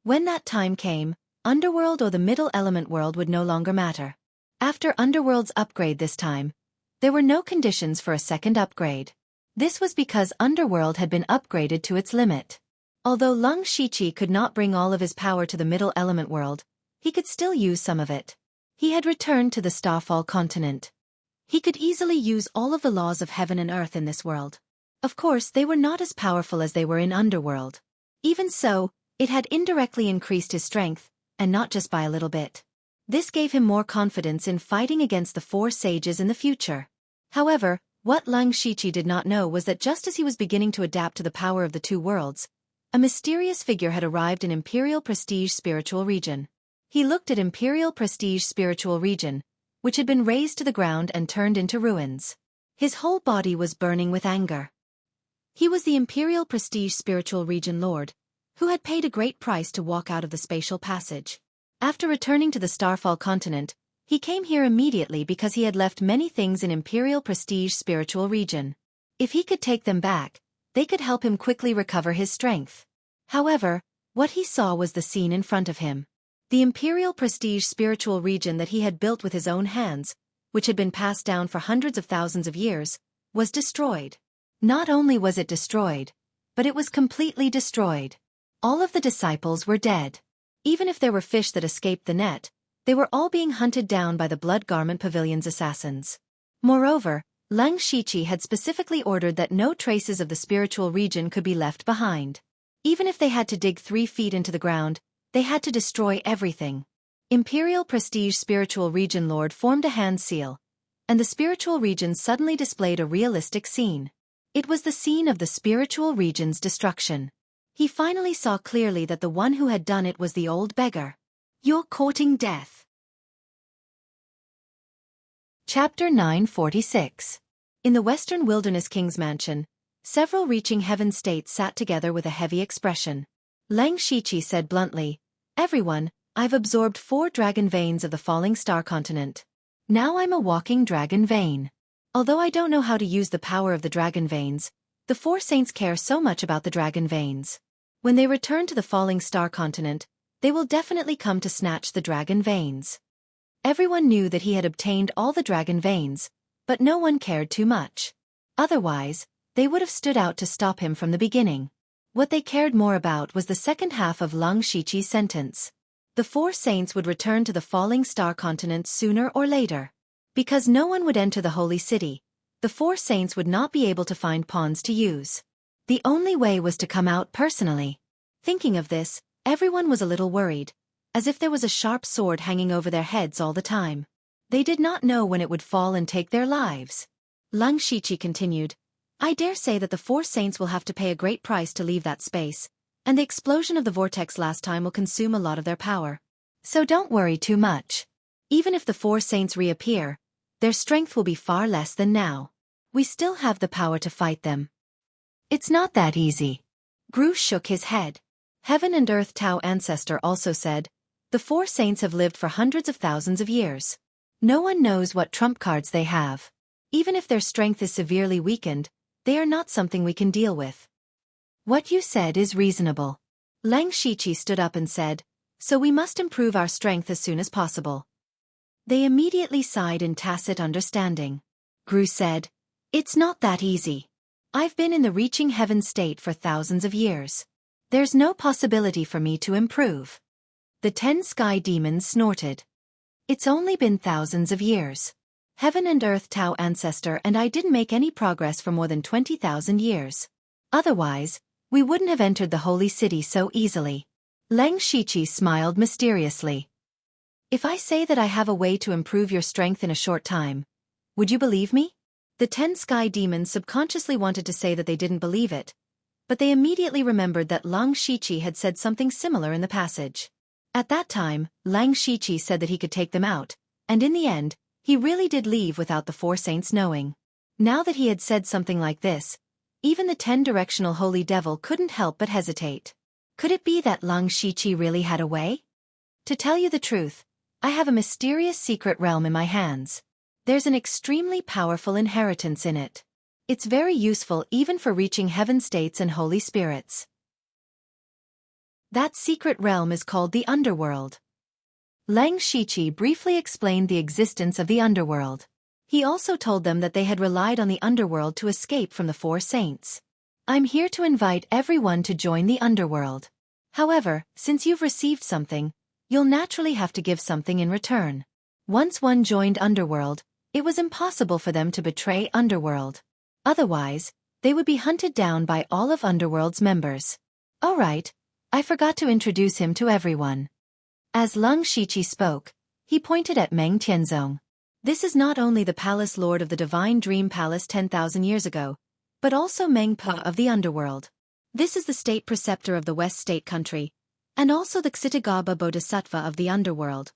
When that time came, Underworld or the middle element world would no longer matter. After Underworld's upgrade this time, there were no conditions for a second upgrade. This was because Underworld had been upgraded to its limit. Although Lang Shiqi could not bring all of his power to the middle element world, he could still use some of it. He had returned to the Starfall continent. He could easily use all of the laws of heaven and earth in this world. Of course, they were not as powerful as they were in Underworld. Even so, it had indirectly increased his strength, and not just by a little bit. This gave him more confidence in fighting against the 4 sages in the future. However, what Lang Shiqi did not know was that just as he was beginning to adapt to the power of the 2 worlds, a mysterious figure had arrived in Imperial Prestige Spiritual Region. He looked at Imperial Prestige Spiritual Region, which had been razed to the ground and turned into ruins. His whole body was burning with anger. He was the Imperial Prestige Spiritual Region Lord, who had paid a great price to walk out of the spatial passage. After returning to the Starfall continent, he came here immediately because he had left many things in Imperial Prestige Spiritual Region. If he could take them back, they could help him quickly recover his strength. However, what he saw was the scene in front of him. The Imperial Prestige Spiritual Region that he had built with his own hands, which had been passed down for hundreds of thousands of years, was destroyed. Not only was it destroyed, but it was completely destroyed. All of the disciples were dead. Even if there were fish that escaped the net, they were all being hunted down by the Blood Garment Pavilion's assassins. Moreover, Lang Shiqi had specifically ordered that no traces of the spiritual region could be left behind. Even if they had to dig 3 feet into the ground, they had to destroy everything. Imperial Prestige Spiritual Region Lord formed a hand seal, and the spiritual region suddenly displayed a realistic scene. It was the scene of the spiritual region's destruction. He finally saw clearly that the one who had done it was the old beggar. You're courting death. Chapter 946. In the Western Wilderness King's mansion, several reaching heaven states sat together with a heavy expression. Lang Shiqi said bluntly, "Everyone, I've absorbed 4 dragon veins of the falling star continent. Now I'm a walking dragon vein. Although I don't know how to use the power of the dragon veins, the 4 saints care so much about the dragon veins. When they return to the falling star continent, they will definitely come to snatch the dragon veins." Everyone knew that he had obtained all the dragon veins, but no one cared too much. Otherwise, they would have stood out to stop him from the beginning. What they cared more about was the second half of Lang Shiqi's sentence. The 4 saints would return to the falling star continent sooner or later. Because no one would enter the holy city, the 4 saints would not be able to find pawns to use. The only way was to come out personally. Thinking of this, everyone was a little worried, as if there was a sharp sword hanging over their heads all the time. They did not know when it would fall and take their lives. Lang Shiqi continued, "I dare say that the 4 saints will have to pay a great price to leave that space, and the explosion of the vortex last time will consume a lot of their power. So don't worry too much. Even if the 4 saints reappear, their strength will be far less than now. We still have the power to fight them." "It's not that easy." Gru shook his head. Heaven and Earth Tao Ancestor also said, "The 4 saints have lived for hundreds of thousands of years. No one knows what trump cards they have. Even if their strength is severely weakened, they are not something we can deal with." "What you said is reasonable." Lang Shiqi stood up and said, "So we must improve our strength as soon as possible." They immediately sighed in tacit understanding. Gru said, "It's not that easy. I've been in the reaching heaven state for thousands of years. There's no possibility for me to improve." The 10 sky demons snorted. "It's only been thousands of years. Heaven and Earth Tao Ancestor and I didn't make any progress for more than 20,000 years. Otherwise, we wouldn't have entered the holy city so easily." Lang Shiqi smiled mysteriously. "If I say that I have a way to improve your strength in a short time, would you believe me?" The 10 sky demons subconsciously wanted to say that they didn't believe it, but they immediately remembered that Lang Shiqi had said something similar in the passage. At that time, Lang Shiqi said that he could take them out, and in the end, he really did leave without the 4 saints knowing. Now that he had said something like this, even the 10-directional holy devil couldn't help but hesitate. Could it be that Lang Shiqi really had a way? "To tell you the truth, I have a mysterious secret realm in my hands. There's an extremely powerful inheritance in it. It's very useful even for reaching heaven states and holy spirits. That secret realm is called the underworld." Lang Shiqi briefly explained the existence of the underworld. He also told them that they had relied on the underworld to escape from the 4 saints. "I'm here to invite everyone to join the underworld. However, since you've received something, you'll naturally have to give something in return." Once one joined underworld, it was impossible for them to betray underworld. Otherwise, they would be hunted down by all of underworld's members. "All right, I forgot to introduce him to everyone." As Lang Shiqi spoke, he pointed at Meng Tianzong. This is not only the palace lord of the Divine Dream Palace 10,000 years ago, but also Meng Pa of the underworld. This is the state preceptor of the West State Country, and also the Xitigaba Bodhisattva of the underworld.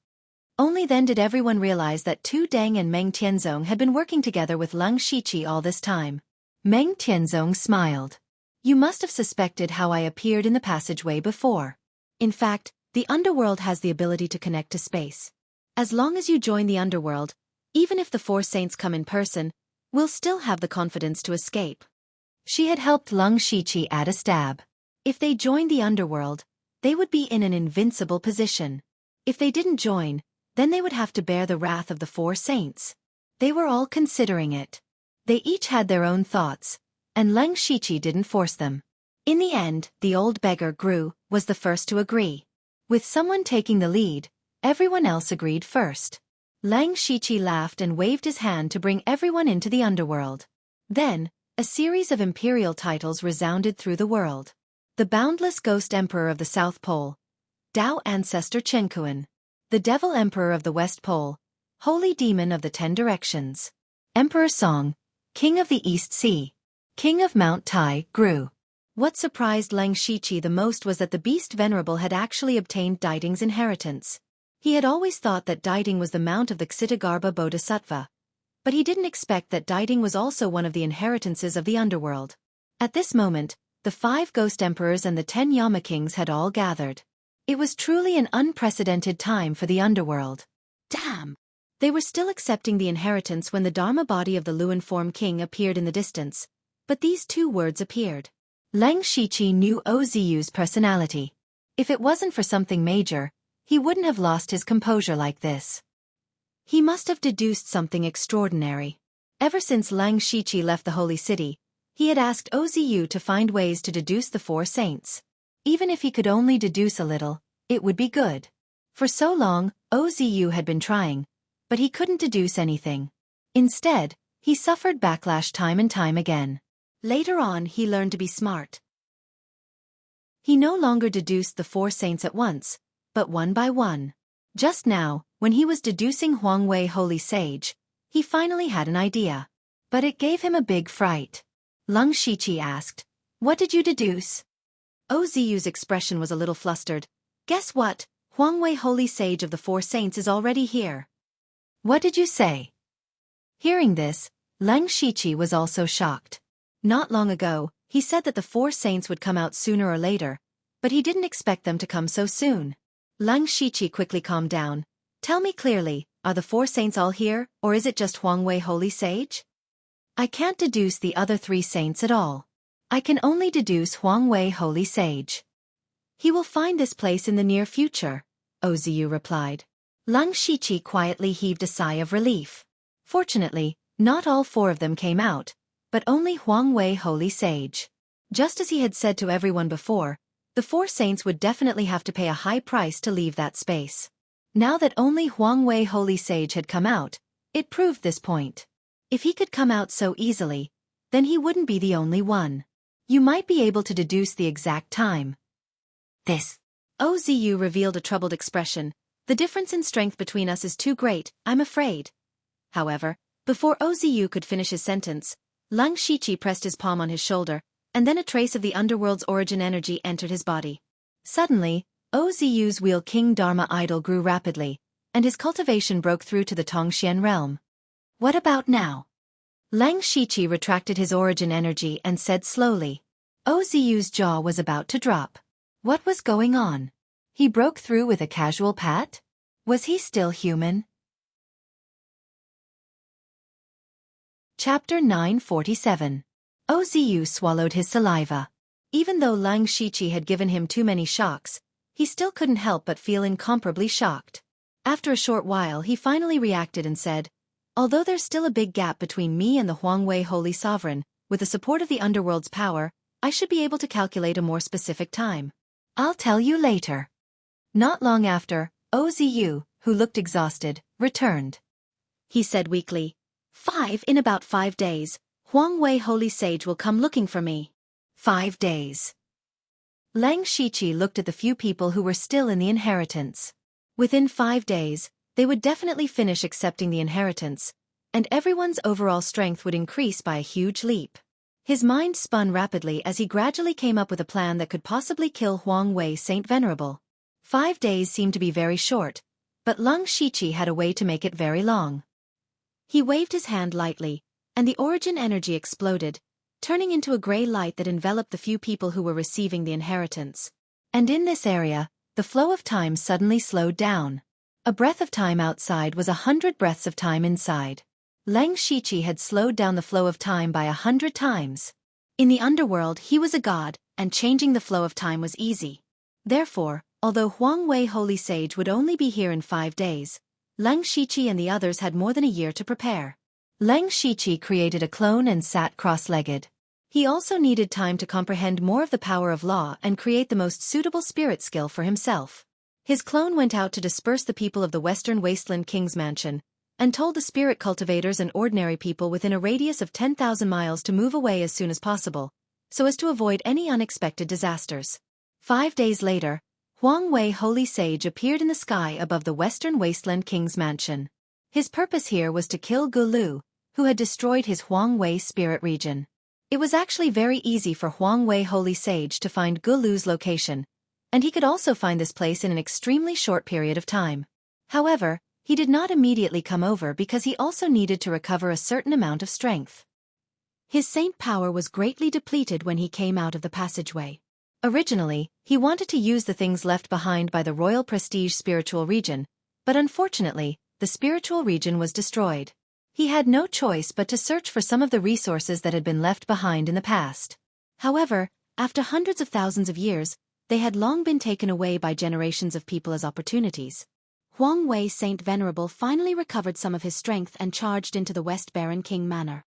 Only then did everyone realize that Tu Deng and Meng Tianzong had been working together with Lang Shiqi all this time. Meng Tianzong smiled. "You must have suspected how I appeared in the passageway before. In fact, the underworld has the ability to connect to space. As long as you join the underworld, even if the 4 saints come in person, we'll still have the confidence to escape." She had helped Lang Shiqi add a stab. If they joined the underworld, they would be in an invincible position. If they didn't join, then they would have to bear the wrath of the 4 saints. They were all considering it. They each had their own thoughts, and Lang Shiqi didn't force them. In the end, the old beggar Gru was the first to agree. With someone taking the lead, everyone else agreed first. Lang Shiqi laughed and waved his hand to bring everyone into the underworld. Then, a series of imperial titles resounded through the world. The Boundless Ghost Emperor of the South Pole, Tao Ancestor Chenkuan. The Devil Emperor of the West Pole, Holy Demon of the 10 Directions. Emperor Song, King of the East Sea. King of Mount Tai, Gru. What surprised Lang Shiqi the most was that the Beast Venerable had actually obtained Daiding's inheritance. He had always thought that Daiding was the mount of the Xitigaba Bodhisattva, but he didn't expect that Daiding was also one of the inheritances of the underworld. At this moment, the 5 ghost emperors and the 10 Yama kings had all gathered. It was truly an unprecedented time for the underworld. Damn! They were still accepting the inheritance when the Dharma body of the Luan form king appeared in the distance. But these 2 words appeared. Leng Shiqi knew Ozu's personality. If it wasn't for something major, he wouldn't have lost his composure like this. He must have deduced something extraordinary. Ever since Leng Shiqi left the holy city, he had asked Ozu to find ways to deduce the 4 saints. Even if he could only deduce a little, it would be good. For so long, Ozu had been trying, but he couldn't deduce anything. Instead, he suffered backlash time and time again. Later on, he learned to be smart. He no longer deduced the 4 saints at once, but one by one. Just now, when he was deducing Huangwei Holy Sage, he finally had an idea. But it gave him a big fright. Leng Shiqi asked, "What did you deduce?" Ozu's expression was a little flustered. "Guess what? Huangwei Holy Sage of the 4 saints is already here." "What did you say?" Hearing this, Leng Shiqi was also shocked. Not long ago, he said that the 4 saints would come out sooner or later, but he didn't expect them to come so soon. Leng Shiqi quickly calmed down. "Tell me clearly, are the 4 saints all here, or is it just Huangwei Holy Sage?" "I can't deduce the other 3 saints at all. I can only deduce Huangwei Holy Sage." "He will find this place in the near future," Ozu replied. Leng Shiqi quietly heaved a sigh of relief. Fortunately, not all 4 of them came out, but only Huangwei Holy Sage. Just as he had said to everyone before, the 4 saints would definitely have to pay a high price to leave that space. Now that only Huangwei Holy Sage had come out, it proved this point. If he could come out so easily, then he wouldn't be the only one. You might be able to deduce the exact time. This. Ozu revealed a troubled expression. "The difference in strength between us is too great, I'm afraid." However, before Ozu could finish his sentence, Leng Shiqi pressed his palm on his shoulder, and then a trace of the underworld's origin energy entered his body. Suddenly, Ozu's Wheel King Dharma idol grew rapidly, and his cultivation broke through to the Tongxian realm. "What about now?" Leng Shiqi retracted his origin energy and said slowly. Ozu's jaw was about to drop. What was going on? He broke through with a casual pat? Was he still human? Chapter 947. Ozu swallowed his saliva. Even though Leng Shiqi had given him too many shocks, he still couldn't help but feel incomparably shocked. After a short while he finally reacted and said, "Although there's still a big gap between me and the Huangwei Holy Sovereign, with the support of the underworld's power, I should be able to calculate a more specific time. I'll tell you later." Not long after, Ozu, who looked exhausted, returned. He said weakly, In about 5 days, Huangwei Holy Sage will come looking for me." 5 days. Leng Shiqi looked at the few people who were still in the inheritance. Within 5 days, they would definitely finish accepting the inheritance, and everyone's overall strength would increase by a huge leap. His mind spun rapidly as he gradually came up with a plan that could possibly kill Huangwei Saint Venerable. 5 days seemed to be very short, but Leng Shiqi had a way to make it very long. He waved his hand lightly, and the origin energy exploded, turning into a gray light that enveloped the few people who were receiving the inheritance. And in this area, the flow of time suddenly slowed down. A breath of time outside was 100 breaths of time inside. Leng Shiqi had slowed down the flow of time by 100 times. In the underworld he was a god, and changing the flow of time was easy. Therefore, although Huangwei Holy Sage would only be here in 5 days, Leng Shiqi and the others had more than a year to prepare. Leng Shiqi created a clone and sat cross-legged. He also needed time to comprehend more of the power of law and create the most suitable spirit skill for himself. His clone went out to disperse the people of the Western Wasteland King's Mansion, and told the spirit cultivators and ordinary people within a radius of 10,000 miles to move away as soon as possible, so as to avoid any unexpected disasters. 5 days later, Huangwei Holy Sage appeared in the sky above the Western Wasteland King's Mansion. His purpose here was to kill Gulu, who had destroyed his Huangwei spirit region. It was actually very easy for Huangwei Holy Sage to find Gulu's location, and he could also find this place in an extremely short period of time. However, he did not immediately come over because he also needed to recover a certain amount of strength. His saint power was greatly depleted when he came out of the passageway. Originally, he wanted to use the things left behind by the royal prestige spiritual region, but unfortunately, the spiritual region was destroyed. He had no choice but to search for some of the resources that had been left behind in the past. However, after hundreds of thousands of years, they had long been taken away by generations of people as opportunities. Huang Wei Saint Venerable finally recovered some of his strength and charged into the West Baron King Manor.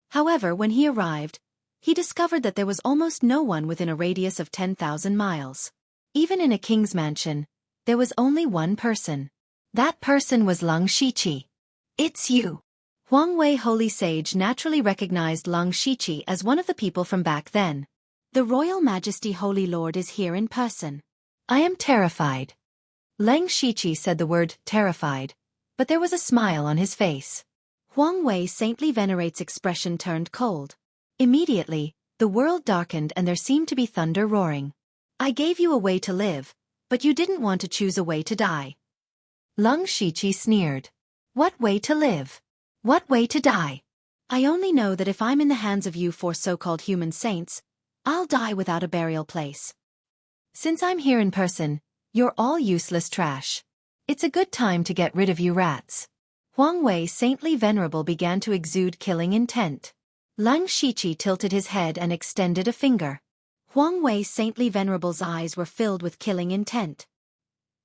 However, when he arrived, he discovered that there was almost no one within a radius of 10,000 miles. Even in a king's mansion, there was only one person. That person was Lang Shiqi. "It's you." Huang Wei Holy Sage naturally recognized Lang Shiqi as one of the people from back then. "The Royal Majesty Holy Lord is here in person." "I am terrified." Lang Shiqi said the word terrified, but there was a smile on his face. Huang Wei Saintly Venerate's expression turned cold. Immediately, the world darkened and there seemed to be thunder roaring. "I gave you a way to live, but you didn't want to choose a way to die." Lang Shiqi sneered. "What way to live? What way to die? I only know that if I'm in the hands of you four so-called human saints, I'll die without a burial place. Since I'm here in person, you're all useless trash. It's a good time to get rid of you rats." Huang Wei Saintly Venerable began to exude killing intent. Lang Shiqi tilted his head and extended a finger. Huang Wei Saintly Venerable's eyes were filled with killing intent.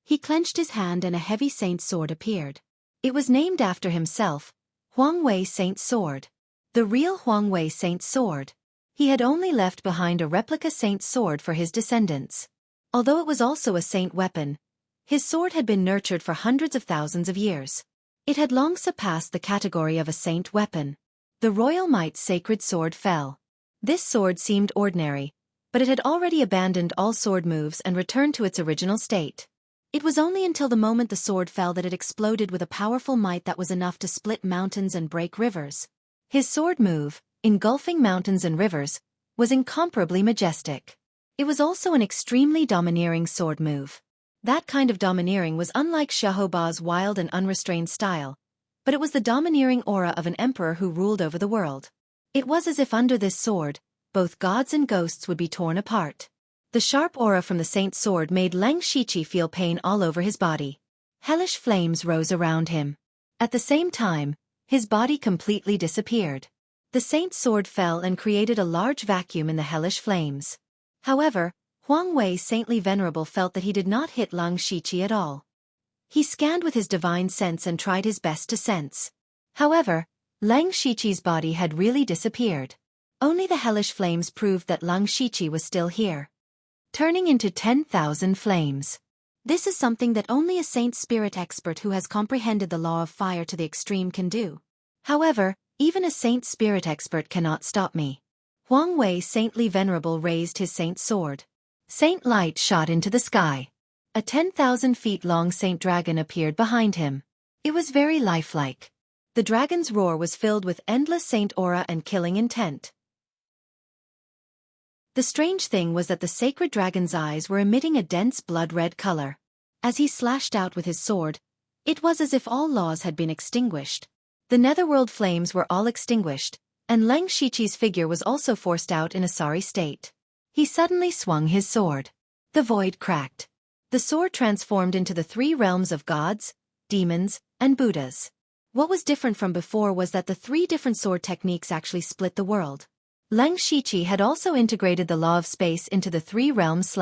He clenched his hand and a heavy saint sword appeared. It was named after himself, Huang Wei Saint Sword. The real Huang Wei Saint Sword. He had only left behind a replica saint sword for his descendants. Although it was also a saint weapon, his sword had been nurtured for hundreds of thousands of years. It had long surpassed the category of a saint weapon. The Royal Might's sacred sword fell. This sword seemed ordinary, but it had already abandoned all sword moves and returned to its original state. It was only until the moment the sword fell that it exploded with a powerful might that was enough to split mountains and break rivers. His sword move, engulfing mountains and rivers, was incomparably majestic. It was also an extremely domineering sword move. That kind of domineering was unlike Xiaofan's wild and unrestrained style, but it was the domineering aura of an emperor who ruled over the world. It was as if under this sword, both gods and ghosts would be torn apart. The sharp aura from the saint's sword made Lang Shiqi feel pain all over his body. Hellish flames rose around him. At the same time, his body completely disappeared. The saint's sword fell and created a large vacuum in the hellish flames. However, Huang Wei Saintly Venerable felt that he did not hit Lang Shiqi at all. He scanned with his divine sense and tried his best to sense. However, Lang Shiqi's body had really disappeared. Only the hellish flames proved that Lang Shiqi was still here, turning into 10,000 flames. This is something that only a saint spirit expert who has comprehended the law of fire to the extreme can do. However, even a saint spirit expert cannot stop me. Huang Wei Saintly Venerable raised his saint sword. Saint Light shot into the sky. A 10,000 feet long saint dragon appeared behind him. It was very lifelike. The dragon's roar was filled with endless saint aura and killing intent. The strange thing was that the sacred dragon's eyes were emitting a dense blood-red color. As he slashed out with his sword, it was as if all laws had been extinguished. The netherworld flames were all extinguished, and Lang Shiqi's figure was also forced out in a sorry state. He suddenly swung his sword. The void cracked. The sword transformed into the three realms of gods, demons, and Buddhas. What was different from before was that the three different sword techniques actually split the world. Lang Shiqi had also integrated the law of space into the three realms.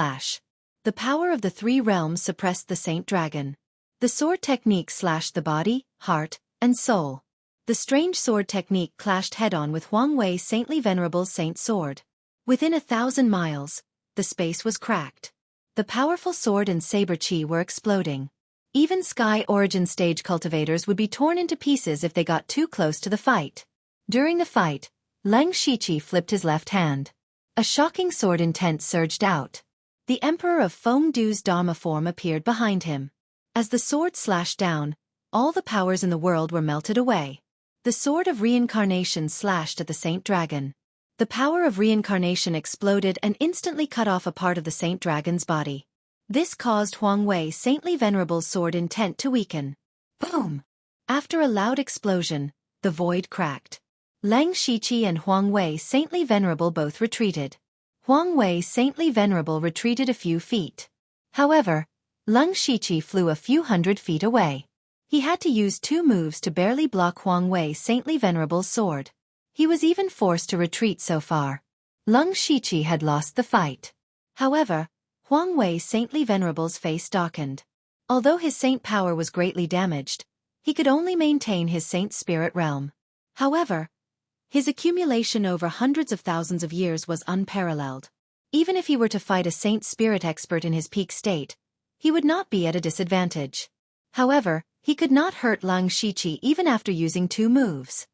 The power of the three realms suppressed the saint dragon. The sword technique slashed the body, heart, and soul. The strange sword technique clashed head-on with Huang Wei Saintly Venerable's saint sword. Within 1,000 miles, the space was cracked. The powerful sword and saber chi were exploding. Even Sky Origin stage cultivators would be torn into pieces if they got too close to the fight. During the fight, Lang Shiqi flipped his left hand. A shocking sword intent surged out. The Emperor of Fengdu's Dharma form appeared behind him. As the sword slashed down, all the powers in the world were melted away. The sword of reincarnation slashed at the saint dragon. The power of reincarnation exploded and instantly cut off a part of the saint dragon's body. This caused Huang Wei Saintly Venerable's sword intent to weaken. Boom! After a loud explosion, the void cracked. Lang Shiqi and Huang Wei Saintly Venerable both retreated. Huang Wei Saintly Venerable retreated a few feet. However, Lang Shiqi flew a few hundred feet away. He had to use 2 moves to barely block Huang Wei Saintly Venerable's sword. He was even forced to retreat so far. Lang Shiqi had lost the fight. However, Huang Wei Saintly Venerable's face darkened. Although his saint power was greatly damaged, he could only maintain his saint spirit realm. However, his accumulation over hundreds of thousands of years was unparalleled. Even if he were to fight a saint spirit expert in his peak state, he would not be at a disadvantage. However, he could not hurt Lang Shiqi even after using 2 moves.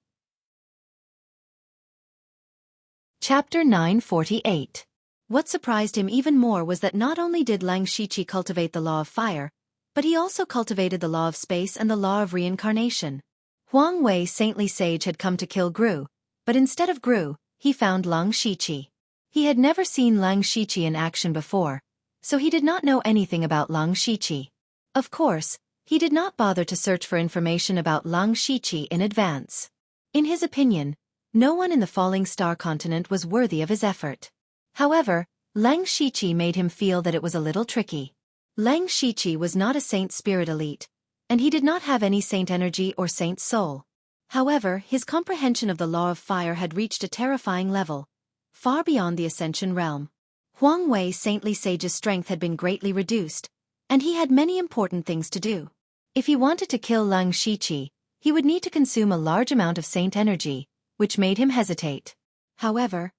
Chapter 948. What surprised him even more was that not only did Lang Shiqi cultivate the law of fire, but he also cultivated the law of space and the law of reincarnation. Huang Wei Saintly Sage had come to kill Gru, but instead of Gru, he found Lang Shiqi. He had never seen Lang Shiqi in action before, so he did not know anything about Lang Shiqi. Of course, he did not bother to search for information about Lang Shiqi in advance. In his opinion, no one in the Falling Star continent was worthy of his effort. However, Lang Shiqi made him feel that it was a little tricky. Lang Shiqi was not a saint spirit elite, and he did not have any saint energy or saint soul. However, his comprehension of the law of fire had reached a terrifying level, far beyond the ascension realm. Huang Wei Saintly Sage's strength had been greatly reduced, and he had many important things to do. If he wanted to kill Lang Shiqi, he would need to consume a large amount of saint energy, which made him hesitate. However,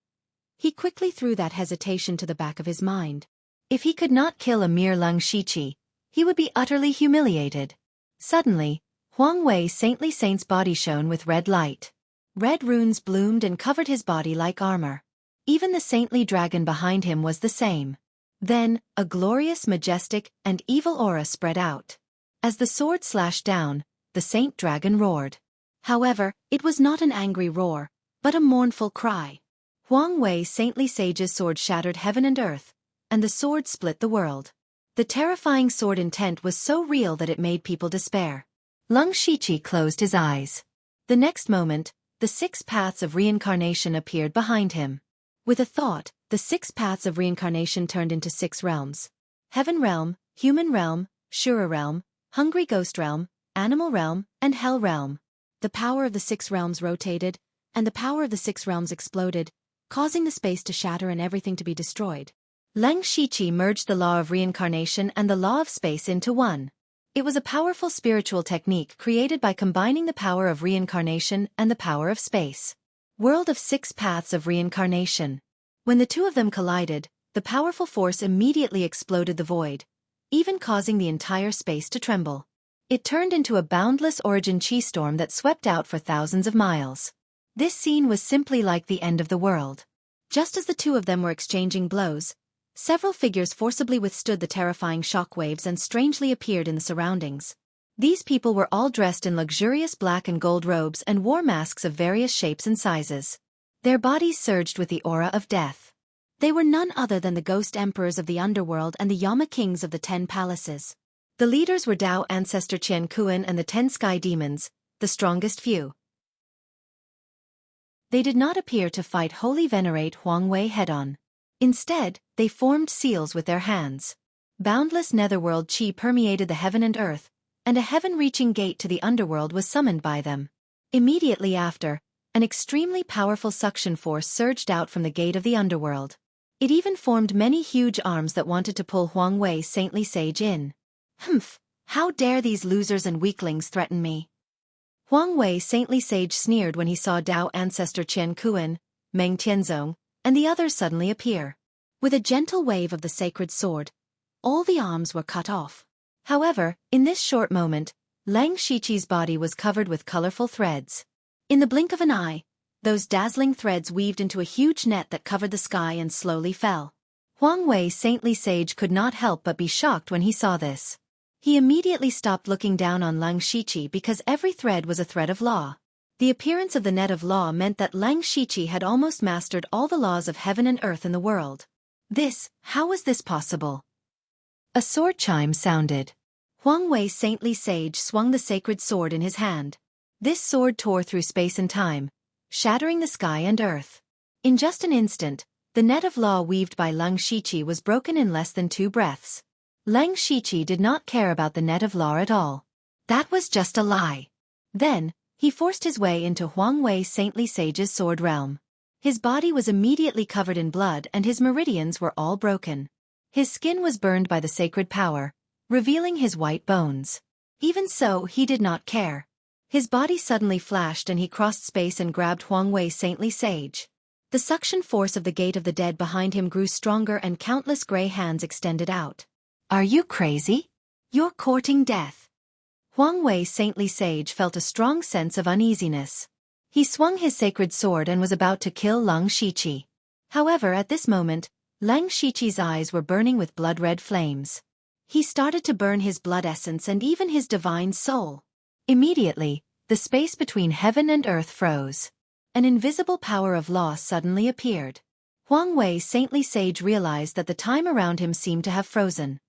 he quickly threw that hesitation to the back of his mind. If he could not kill a mere Lang Shiqi, he would be utterly humiliated. Suddenly, Huang Wei Saintly Saint's body shone with red light. Red runes bloomed and covered his body like armor. Even the saintly dragon behind him was the same. Then, a glorious, majestic, and evil aura spread out. As the sword slashed down, the saint dragon roared. However, it was not an angry roar, but a mournful cry. Huang Wei Saintly Sage's sword shattered heaven and earth, and the sword split the world. The terrifying sword intent was so real that it made people despair. Lang Shiqi closed his eyes. The next moment, the 6 paths of reincarnation appeared behind him. With a thought, the 6 paths of reincarnation turned into 6 realms. Heaven realm, human realm, Shura realm, hungry ghost realm, animal realm, and hell realm. The power of the 6 realms rotated, and the power of the 6 realms exploded, causing the space to shatter and everything to be destroyed. Lang Shiqi merged the law of reincarnation and the law of space into one. It was a powerful spiritual technique created by combining the power of reincarnation and the power of space. World of 6 paths of reincarnation. When the 2 of them collided, the powerful force immediately exploded the void, even causing the entire space to tremble. It turned into a boundless origin chi storm that swept out for thousands of miles. This scene was simply like the end of the world. Just as the 2 of them were exchanging blows, several figures forcibly withstood the terrifying shockwaves and strangely appeared in the surroundings. These people were all dressed in luxurious black and gold robes and wore masks of various shapes and sizes. Their bodies surged with the aura of death. They were none other than the ghost emperors of the underworld and the Yama kings of the 10 palaces. The leaders were Tao ancestor Qian Kuan and the 10 sky demons, the strongest few. They did not appear to fight Holy Venerate Huang Wei head-on. Instead, they formed seals with their hands. Boundless netherworld chi permeated the heaven and earth, and a heaven-reaching gate to the underworld was summoned by them. Immediately after, an extremely powerful suction force surged out from the gate of the underworld. It even formed many huge arms that wanted to pull Huang Wei Saintly Sage in. Humph! How dare these losers and weaklings threaten me? Huang Wei Saintly Sage sneered when he saw Tao ancestor Qian Kuan, Meng Tianzong, and the others suddenly appear. With a gentle wave of the sacred sword, all the arms were cut off. However, in this short moment, Lang Shiqi's body was covered with colorful threads. In the blink of an eye, those dazzling threads weaved into a huge net that covered the sky and slowly fell. Huang Wei Saintly Sage could not help but be shocked when he saw this. He immediately stopped looking down on Lang Shiqi because every thread was a thread of law. The appearance of the net of law meant that Lang Shiqi had almost mastered all the laws of heaven and earth in the world. How was this possible? A sword chime sounded. Huang Wei Saintly Sage swung the sacred sword in his hand. This sword tore through space and time, shattering the sky and earth. In just an instant, the net of law weaved by Leng Shiqi was broken in less than 2 breaths. Leng Shiqi did not care about the net of law at all. That was just a lie. Then, he forced his way into Huang Wei's saintly sage's sword realm. His body was immediately covered in blood and his meridians were all broken. His skin was burned by the sacred power, revealing his white bones. Even so, he did not care. His body suddenly flashed and he crossed space and grabbed Huang Wei's saintly sage. The suction force of the gate of the dead behind him grew stronger and countless gray hands extended out. Are you crazy? You're courting death. Huang Wei's saintly sage felt a strong sense of uneasiness. He swung his sacred sword and was about to kill Leng Shiqi. However, at this moment, Leng Shiqi's eyes were burning with blood-red flames. He started to burn his blood essence and even his divine soul. Immediately, the space between heaven and earth froze. An invisible power of law suddenly appeared. Huang Wei's saintly sage realized that the time around him seemed to have frozen.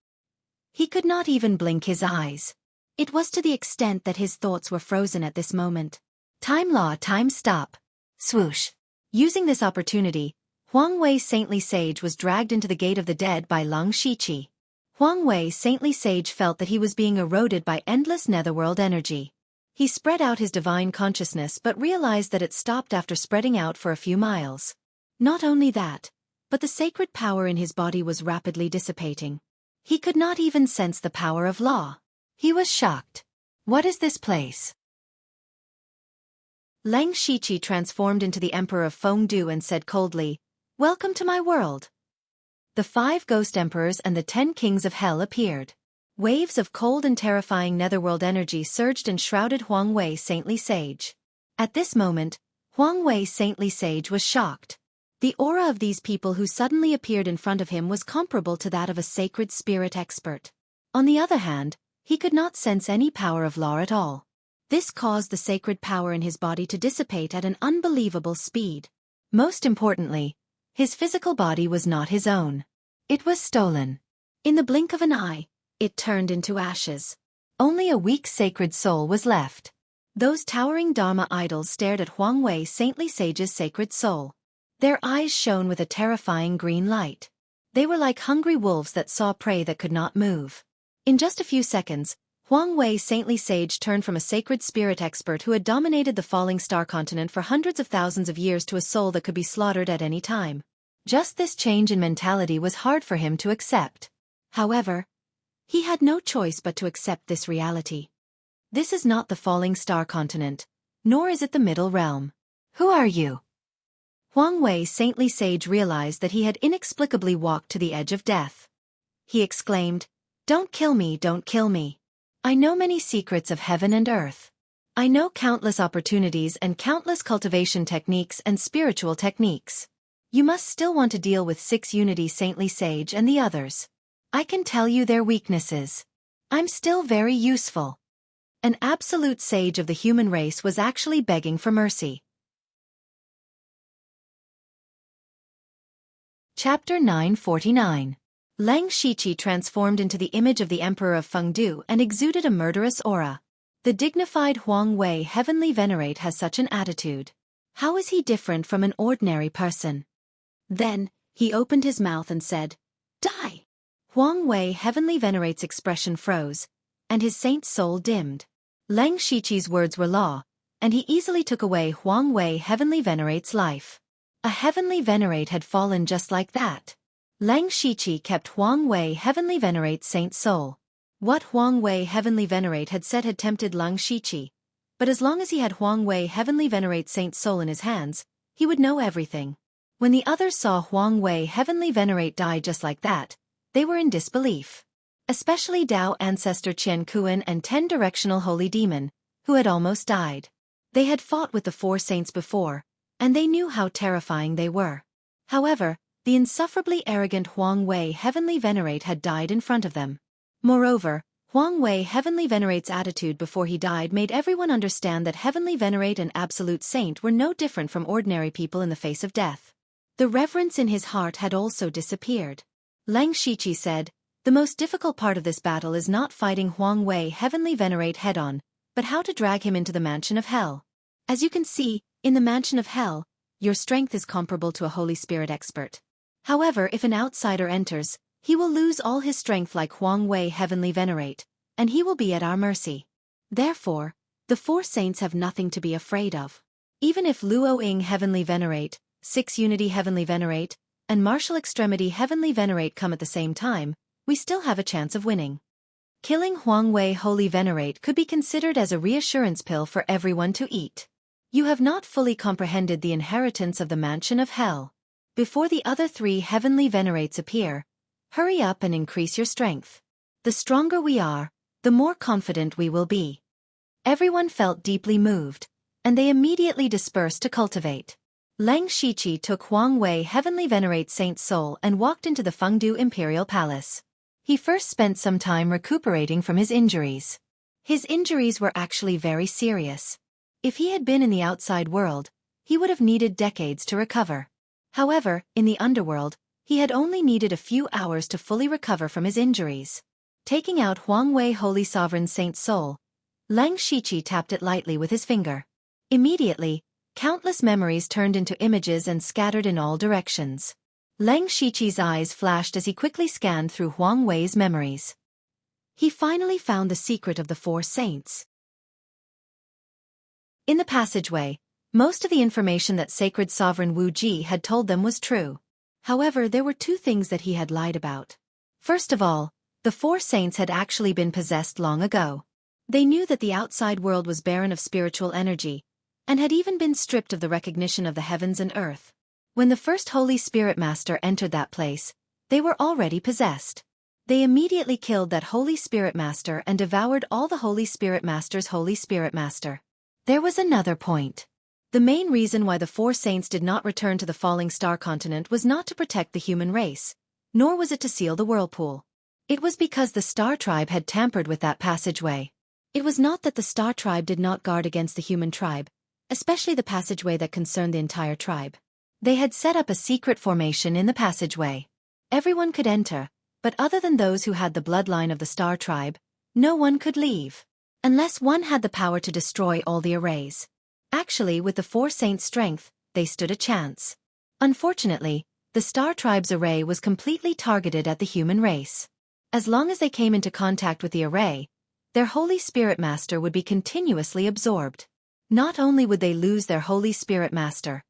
He could not even blink his eyes. It was to the extent that his thoughts were frozen at this moment. Time law, time stop. Swoosh. Using this opportunity, Huang Wei's saintly sage was dragged into the gate of the dead by Leng Shiqi. Huang Wei's saintly sage felt that he was being eroded by endless netherworld energy. He spread out his divine consciousness but realized that it stopped after spreading out for a few miles. Not only that, but the sacred power in his body was rapidly dissipating. He could not even sense the power of law. He was shocked. What is this place? Leng Shiqi transformed into the Emperor of Fengdu and said coldly, "Welcome to my world." The 5 ghost emperors and the 10 kings of hell appeared. Waves of cold and terrifying netherworld energy surged and shrouded Huang Wei's saintly sage. At this moment, Huang Wei's saintly sage was shocked. The aura of these people who suddenly appeared in front of him was comparable to that of a sacred spirit expert. On the other hand, he could not sense any power of law at all. This caused the sacred power in his body to dissipate at an unbelievable speed. Most importantly, his physical body was not his own. It was stolen. In the blink of an eye, it turned into ashes. Only a weak sacred soul was left. Those towering Dharma idols stared at Huang Wei's saintly sage's sacred soul. Their eyes shone with a terrifying green light. They were like hungry wolves that saw prey that could not move. In just a few seconds, Huang Wei's saintly sage turned from a sacred spirit expert who had dominated the falling star continent for hundreds of thousands of years to a soul that could be slaughtered at any time. Just this change in mentality was hard for him to accept. However, he had no choice but to accept this reality. This is not the falling star continent, nor is it the middle realm. Who are you? Huang Wei's saintly sage realized that he had inexplicably walked to the edge of death. He exclaimed, "Don't kill me, don't kill me. I know many secrets of heaven and earth. I know countless opportunities and countless cultivation techniques and spiritual techniques. You must still want to deal with 6 Unity Saintly Sage and the others. I can tell you their weaknesses. I'm still very useful." An absolute sage of the human race was actually begging for mercy. Chapter 949. Leng Shiqi transformed into the image of the Emperor of Fengdu and exuded a murderous aura. The dignified Huang Wei Heavenly Venerate has such an attitude. How is he different from an ordinary person? Then, he opened his mouth and said, "Die!" Huang Wei Heavenly Venerate's expression froze, and his saint's soul dimmed. Leng Shiqi's words were law, and he easily took away Huang Wei Heavenly Venerate's life. A Heavenly Venerate had fallen just like that. Leng Shiqi kept Huang Wei Heavenly Venerate's saint's soul. What Huang Wei Heavenly Venerate had said had tempted Leng Shiqi, but as long as he had Huang Wei Heavenly Venerate's saint's soul in his hands, he would know everything. When the others saw Huang Wei Heavenly Venerate die just like that, they were in disbelief. Especially Tao Ancestor Qian Kuan and 10 Directional Holy Demon, who had almost died. They had fought with the 4 saints before, and they knew how terrifying they were. However, the insufferably arrogant Huang Wei Heavenly Venerate had died in front of them. Moreover, Huang Wei Heavenly Venerate's attitude before he died made everyone understand that Heavenly Venerate and Absolute Saint were no different from ordinary people in the face of death. The reverence in his heart had also disappeared. Leng Shiqi said, "The most difficult part of this battle is not fighting Huang Wei Heavenly Venerate head-on, but how to drag him into the mansion of hell. As you can see, In the mansion of hell, your strength is comparable to a Holy Spirit expert. However, if an outsider enters, he will lose all his strength like Huang Wei Heavenly Venerate, and he will be at our mercy. Therefore, the four saints have nothing to be afraid of. Even if Luo Ying Heavenly Venerate, Six Unity Heavenly Venerate, and Martial Extremity Heavenly Venerate come at the same time, we still have a chance of winning. Killing Huang Wei Holy Venerate could be considered as a reassurance pill for everyone to eat. You have not fully comprehended the inheritance of the mansion of hell. Before the other three Heavenly Venerates appear, hurry up and increase your strength. The stronger we are, the more confident we will be. Everyone felt deeply moved, and they immediately dispersed to cultivate. Leng Shiqi took Huang Wei Heavenly Venerate Saint's soul and walked into the Fengdu Imperial Palace. He first spent some time recuperating from his injuries. His injuries were actually very serious. If he had been in the outside world, he would have needed decades to recover. However, in the underworld, he had only needed a few hours to fully recover from his injuries. Taking out Huang Wei Holy Sovereign Saint's soul, Leng Shiqi tapped it lightly with his finger. Immediately, countless memories turned into images and scattered in all directions. Leng Shiqi's eyes flashed as he quickly scanned through Huang Wei's memories. He finally found the secret of the four saints. In the passageway, most of the information that Sacred Sovereign Wu Ji had told them was true. However, there were two things that he had lied about. First of all, the four saints had actually been possessed long ago. They knew that the outside world was barren of spiritual energy, and had even been stripped of the recognition of the heavens and earth. When the first Holy Spirit Master entered that place, they were already possessed. They immediately killed that Holy Spirit Master and devoured all the Holy Spirit Master's Holy Spirit Master. There was another point. The main reason why the four saints did not return to the falling star continent was not to protect the human race, nor was it to seal the whirlpool. It was because the Star Tribe had tampered with that passageway. It was not that the Star Tribe did not guard against the human tribe, especially the passageway that concerned the entire tribe. They had set up a secret formation in the passageway. Everyone could enter, but other than those who had the bloodline of the Star Tribe, no one could leave. Unless one had the power to destroy all the arrays. Actually, with the four saints' strength, they stood a chance. Unfortunately, the Star Tribe's array was completely targeted at the human race. As long as they came into contact with the array, their Holy Spirit Master would be continuously absorbed. Not only would they lose their Holy Spirit Master,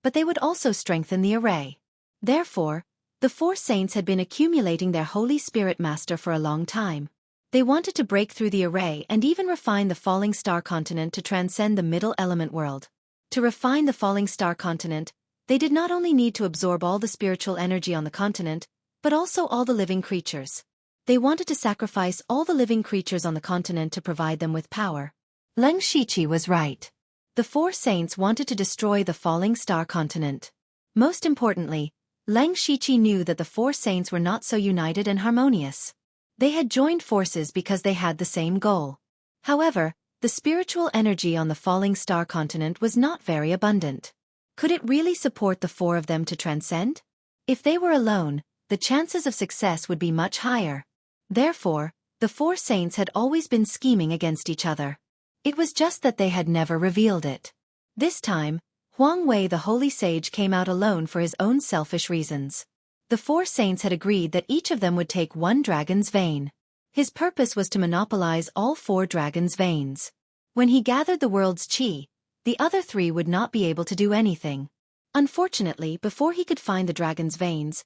but they would also strengthen the array. Therefore, the four saints had been accumulating their Holy Spirit Master for a long time. They wanted to break through the array and even refine the falling star continent to transcend the middle element world. To refine the falling star continent, they did not only need to absorb all the spiritual energy on the continent, but also all the living creatures. They wanted to sacrifice all the living creatures on the continent to provide them with power. Leng Shiqi was right. The four saints wanted to destroy the falling star continent. Most importantly, Leng Shiqi knew that the four saints were not so united and harmonious. They had joined forces because they had the same goal. However, the spiritual energy on the falling star continent was not very abundant. Could it really support the four of them to transcend? If they were alone, the chances of success would be much higher. Therefore, the four saints had always been scheming against each other. It was just that they had never revealed it. This time, Huang Wei the Holy Sage came out alone for his own selfish reasons. The four saints had agreed that each of them would take one dragon's vein. His purpose was to monopolize all four dragons' veins. When he gathered the world's qi, the other three would not be able to do anything. Unfortunately, before he could find the dragon's veins,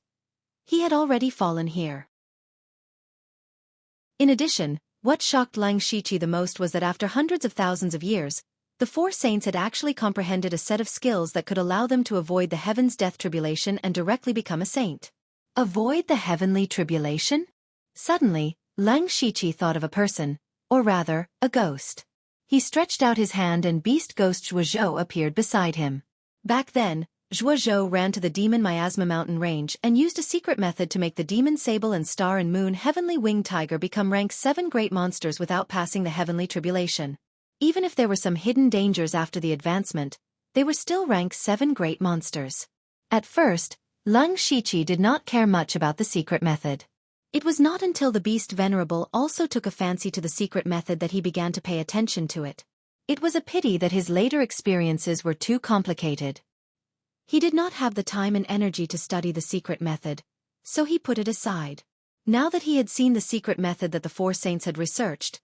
he had already fallen here. In addition, what shocked Leng Shiqi the most was that after hundreds of thousands of years, the four saints had actually comprehended a set of skills that could allow them to avoid the heaven's death tribulation and directly become a saint. Avoid the heavenly tribulation? Suddenly, Leng Shiqi thought of a person, or rather, a ghost. He stretched out his hand and beast ghost Zhuozhou appeared beside him. Back then, Zhuozhou ran to the demon miasma mountain range and used a secret method to make the demon sable and star and moon heavenly winged tiger become rank 7 great monsters without passing the heavenly tribulation. Even if there were some hidden dangers after the advancement, they were still rank 7 great monsters. At first, Leng Shiqi did not care much about the secret method. It was not until the beast venerable also took a fancy to the secret method that he began to pay attention to it. It was a pity that his later experiences were too complicated. He did not have the time and energy to study the secret method, so he put it aside. Now that he had seen the secret method that the four saints had researched,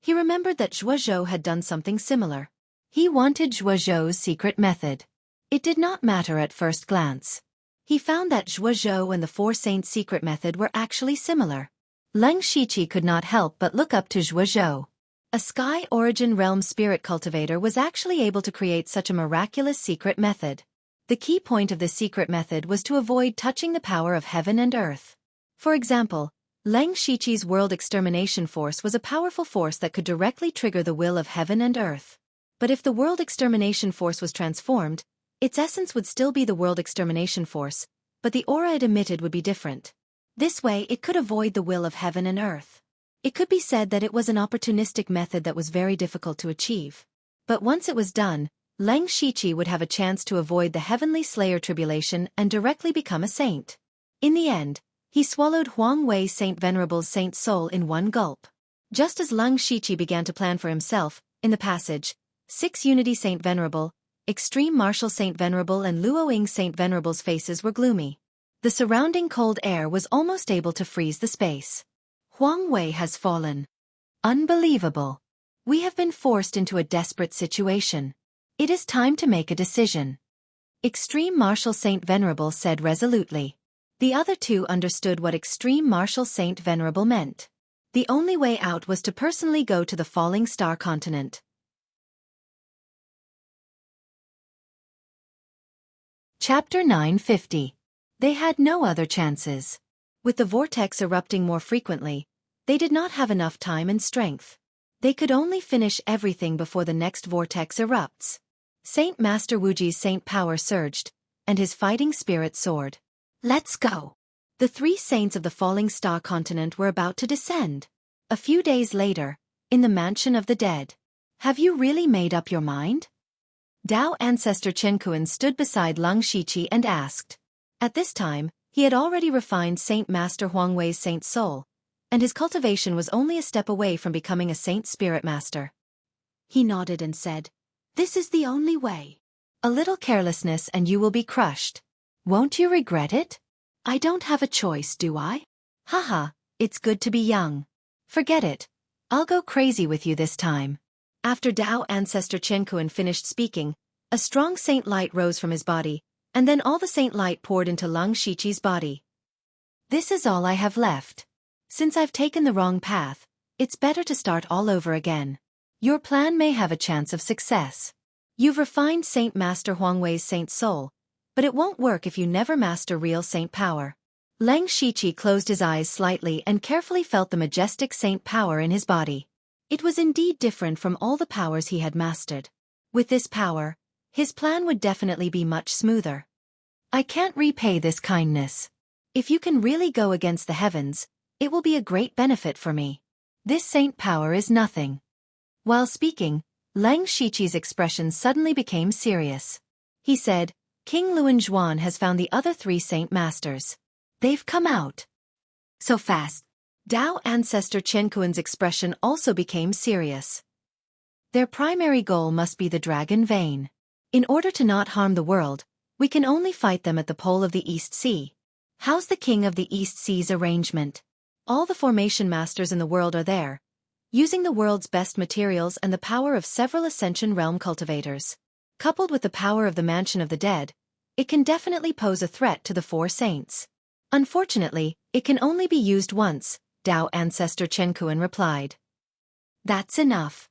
he remembered that Zhuozhou had done something similar. He wanted Zhuozhou's secret method. It did not matter at first glance. He found that Zhuozhou and the four saints' secret method were actually similar. Leng Shiqi could not help but look up to Zhuozhou. A Sky Origin Realm spirit cultivator was actually able to create such a miraculous secret method. The key point of this secret method was to avoid touching the power of heaven and earth. For example, Leng Shiqi's world extermination force was a powerful force that could directly trigger the will of heaven and earth. But if the world extermination force was transformed, its essence would still be the world extermination force, but the aura it emitted would be different. This way it could avoid the will of heaven and earth. It could be said that it was an opportunistic method that was very difficult to achieve. But once it was done, Leng Shiqi would have a chance to avoid the heavenly slayer tribulation and directly become a saint. In the end, he swallowed Huang Wei Saint Venerable's saint soul in one gulp. Just as Leng Shiqi began to plan for himself, in the passage, 6 Unity Saint Venerable, Extreme Martial Saint Venerable and Luo Ying Saint Venerable's faces were gloomy. The surrounding cold air was almost able to freeze the space. Huang Wei has fallen. Unbelievable. We have been forced into a desperate situation. It is time to make a decision. Extreme Martial Saint Venerable said resolutely. The other two understood what Extreme Martial Saint Venerable meant. The only way out was to personally go to the Falling Star continent. Chapter 950. They had no other chances. With the vortex erupting more frequently, they did not have enough time and strength. They could only finish everything before the next vortex erupts. Saint Master Wuji's saint power surged, and his fighting spirit soared. Let's go! The 3 saints of the Falling Star continent were about to descend. A few days later, in the Mansion of the Dead. Have you really made up your mind? Dao ancestor Chen Kuan stood beside Leng Shiqi and asked. At this time, he had already refined Saint Master Huang Wei's saint soul, and his cultivation was only a step away from becoming a saint spirit master. He nodded and said, "This is the only way. A little carelessness and you will be crushed. Won't you regret it? I don't have a choice, do I? Haha, it's good to be young. Forget it. I'll go crazy with you this time." After Dao ancestor Chen Kuan finished speaking, a strong saint light rose from his body, and then all the saint light poured into Leng Shiqi's body. This is all I have left. Since I've taken the wrong path, it's better to start all over again. Your plan may have a chance of success. You've refined Saint Master Huang Wei's saint soul, but it won't work if you never master real saint power. Leng Shiqi closed his eyes slightly and carefully felt the majestic saint power in his body. It was indeed different from all the powers he had mastered. With this power, his plan would definitely be much smoother. I can't repay this kindness. If you can really go against the heavens, it will be a great benefit for me. This saint power is nothing. While speaking, Leng Shiqi's expression suddenly became serious. He said, King Luan Zhuan has found the other 3 saint masters. They've come out. So fast. Dao ancestor Chen Kuan's expression also became serious. Their primary goal must be the dragon vein. In order to not harm the world, we can only fight them at the pole of the East Sea. How's the King of the East Sea's arrangement? All the formation masters in the world are there, using the world's best materials and the power of several Ascension Realm cultivators. Coupled with the power of the Mansion of the Dead, it can definitely pose a threat to the 4 saints. Unfortunately, it can only be used once, Dao ancestor Chen Kuan replied. That's enough.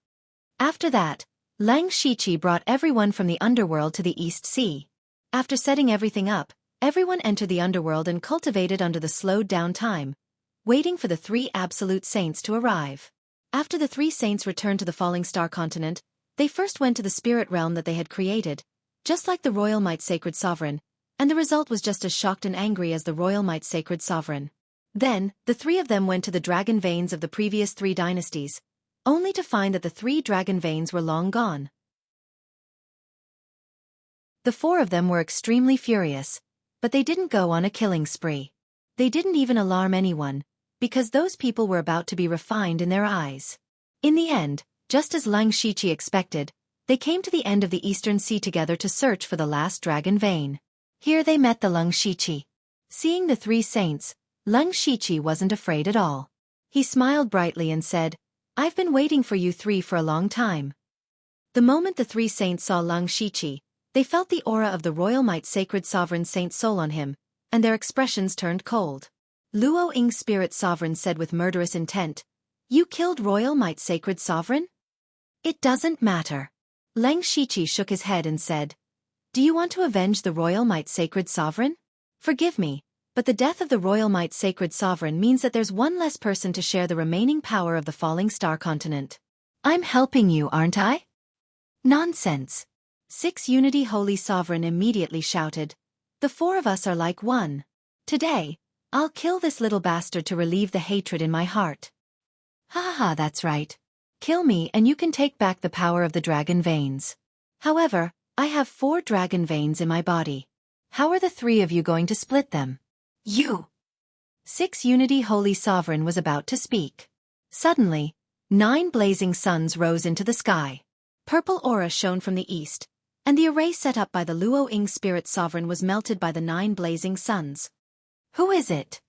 After that, Leng Shiqi brought everyone from the underworld to the East Sea. After setting everything up, everyone entered the underworld and cultivated under the slowed-down time, waiting for the 3 absolute saints to arrive. After the 3 saints returned to the Falling Star continent, they first went to the spirit realm that they had created, just like the Royal Might Sacred Sovereign, and the result was just as shocked and angry as the Royal Might Sacred Sovereign. Then, the 3 of them went to the dragon veins of the previous 3 dynasties, only to find that the 3 dragon veins were long gone. The 4 of them were extremely furious, but they didn't go on a killing spree. They didn't even alarm anyone, because those people were about to be refined in their eyes. In the end, Just as Lang Shiqi expected, they came to the end of the Eastern Sea together to search for the last dragon vein. Here they met the Lang Shiqi. Seeing the three saints, Lang Shiqi wasn't afraid at all. He smiled brightly and said, "I've been waiting for you three for a long time." The moment the three saints saw Lang Shiqi, they felt the aura of the royal might sacred sovereign saint soul on him, and their expressions turned cold. Luo Ying's spirit sovereign said with murderous intent, "You killed royal might sacred sovereign?" "It doesn't matter." Lang Shiqi shook his head and said, "Do you want to avenge the royal might sacred sovereign? Forgive me, but the death of the royal might sacred sovereign means that there's one less person to share the remaining power of the falling star continent. I'm helping you, aren't I?" "Nonsense." Six Unity Holy Sovereign immediately shouted, "The four of us are like one. Today, I'll kill this little bastard to relieve the hatred in my heart." "Ha ha, that's right. Kill me and you can take back the power of the dragon veins. However, I have 4 dragon veins in my body. How are the 3 of you going to split them?" "You!" Six Unity Holy Sovereign was about to speak. Suddenly, 9 blazing suns rose into the sky. Purple aura shone from the east, and the array set up by the Luo Ying Spirit Sovereign was melted by the 9 blazing suns. "Who is it?"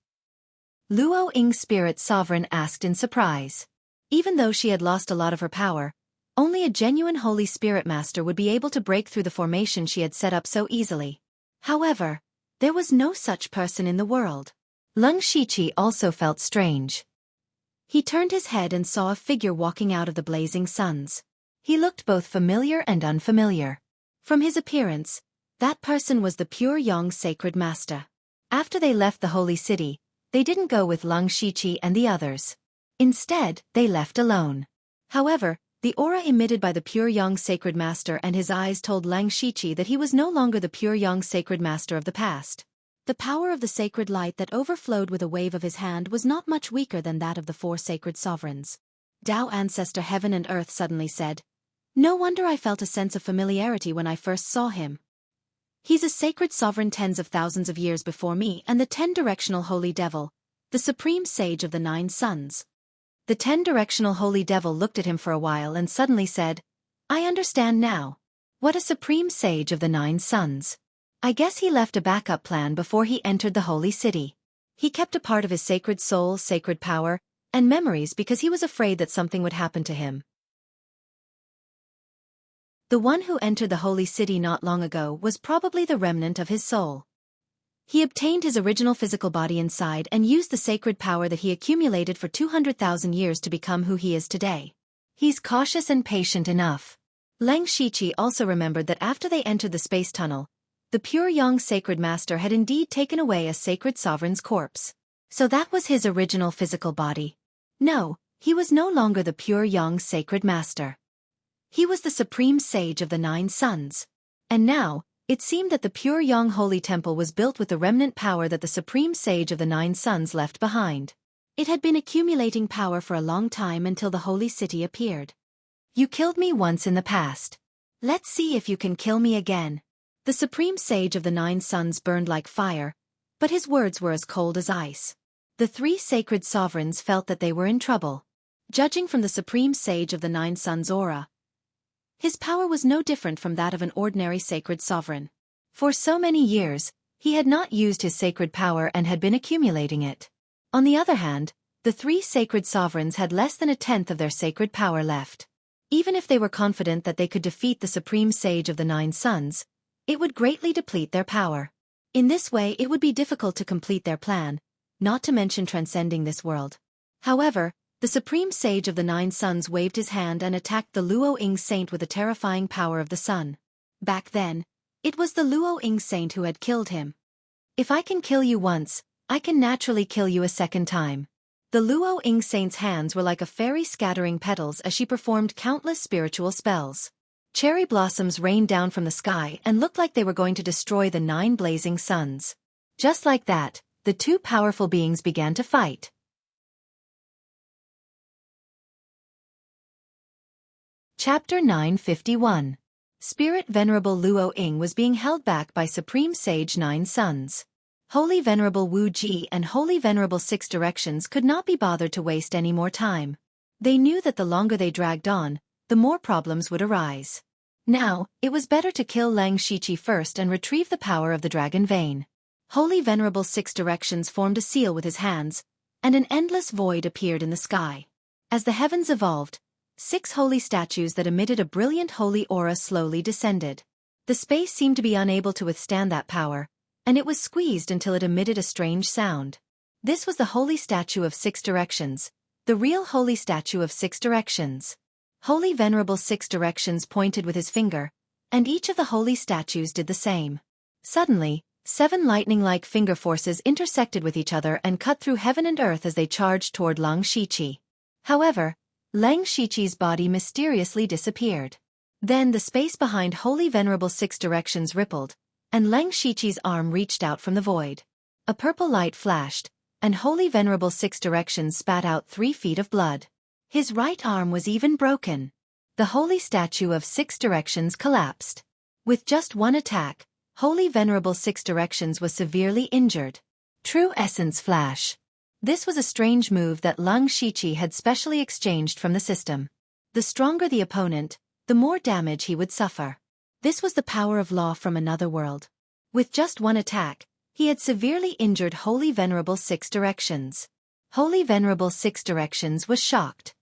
Luo Ying Spirit Sovereign asked in surprise. Even though she had lost a lot of her power, only a genuine Holy Spirit Master would be able to break through the formation she had set up so easily. However, there was no such person in the world. Lang Shiqi also felt strange. He turned his head and saw a figure walking out of the blazing suns. He looked both familiar and unfamiliar. From his appearance, that person was the pure Yang Sacred Master. After they left the Holy City, they didn't go with Lang Shiqi and the others. Instead, they left alone. However, the aura emitted by the pure Yang Sacred Master and his eyes told Lang Shiqi that he was no longer the pure Yang Sacred Master of the past. The power of the sacred light that overflowed with a wave of his hand was not much weaker than that of the 4 sacred sovereigns. Tao Ancestor Heaven and Earth suddenly said, "No wonder I felt a sense of familiarity when I first saw him. He's a sacred sovereign tens of thousands of years before me and the 10-directional Holy Devil, the supreme sage of the 9 suns." The 10-directional Holy Devil looked at him for a while and suddenly said, "I understand now. What a supreme sage of the 9 suns. I guess he left a backup plan before he entered the Holy City. He kept a part of his sacred soul, sacred power, and memories because he was afraid that something would happen to him." The one who entered the Holy City not long ago was probably the remnant of his soul. He obtained his original physical body inside and used the sacred power that he accumulated for 200,000 years to become who he is today. He's cautious and patient enough. Lang Shiqi also remembered that after they entered the space tunnel, the pure Yang Sacred Master had indeed taken away a sacred sovereign's corpse. So that was his original physical body. No, he was no longer the pure Yang Sacred Master. He was the supreme sage of the 9 suns. And now, it seemed that the pure Yang Holy Temple was built with the remnant power that the supreme sage of the 9 suns left behind. It had been accumulating power for a long time until the Holy City appeared. "You killed me once in the past. Let's see if you can kill me again." The supreme sage of the 9 suns burned like fire, but his words were as cold as ice. The 3 sacred sovereigns felt that they were in trouble. Judging from the supreme sage of the 9 suns aura, his power was no different from that of an ordinary sacred sovereign. For so many years, he had not used his sacred power and had been accumulating it. On the other hand, the 3 sacred sovereigns had less than a tenth of their sacred power left. Even if they were confident that they could defeat the supreme sage of the 9 suns, it would greatly deplete their power. In this way it would be difficult to complete their plan, not to mention transcending this world. However, the supreme sage of the 9 suns waved his hand and attacked the Luo Ying saint with the terrifying power of the sun. Back then, it was the Luo Ying saint who had killed him. "If I can kill you once, I can naturally kill you a second time." The Luo Ying saint's hands were like a fairy scattering petals as she performed countless spiritual spells. Cherry blossoms rained down from the sky and looked like they were going to destroy the 9 blazing suns. Just like that, the 2 powerful beings began to fight. Chapter 951. Spirit Venerable Luo Ying was being held back by Supreme Sage 9 Suns. Holy Venerable Wu Ji and Holy Venerable 6 Directions could not be bothered to waste any more time. They knew that the longer they dragged on, the more problems would arise. Now, it was better to kill Lang Shiqi first and retrieve the power of the dragon vein. Holy Venerable Six Directions formed a seal with his hands, and an endless void appeared in the sky. As the heavens evolved, 6 holy statues that emitted a brilliant holy aura slowly descended. The space seemed to be unable to withstand that power, and it was squeezed until it emitted a strange sound. This was the Holy Statue of 6 Directions, the real Holy Statue of 6 Directions. Holy Venerable 6 Directions pointed with his finger, and each of the holy statues did the same. Suddenly, 7 lightning-like finger forces intersected with each other and cut through heaven and earth as they charged toward Lang Shiqi. However, Lang Shiqi's body mysteriously disappeared. Then the space behind Holy Venerable 6 Directions rippled, and Lang Shiqi's arm reached out from the void. A purple light flashed, and Holy Venerable 6 Directions spat out 3 feet of blood. His right arm was even broken. The holy statue of 6 Directions collapsed. With just one attack, Holy Venerable 6 Directions was severely injured. True Essence Flash. This was a strange move that Lang Shiqi had specially exchanged from the system. The stronger the opponent, the more damage he would suffer. This was the power of law from another world. With just one attack, he had severely injured Holy Venerable 6 Directions. Holy Venerable 6 Directions was shocked.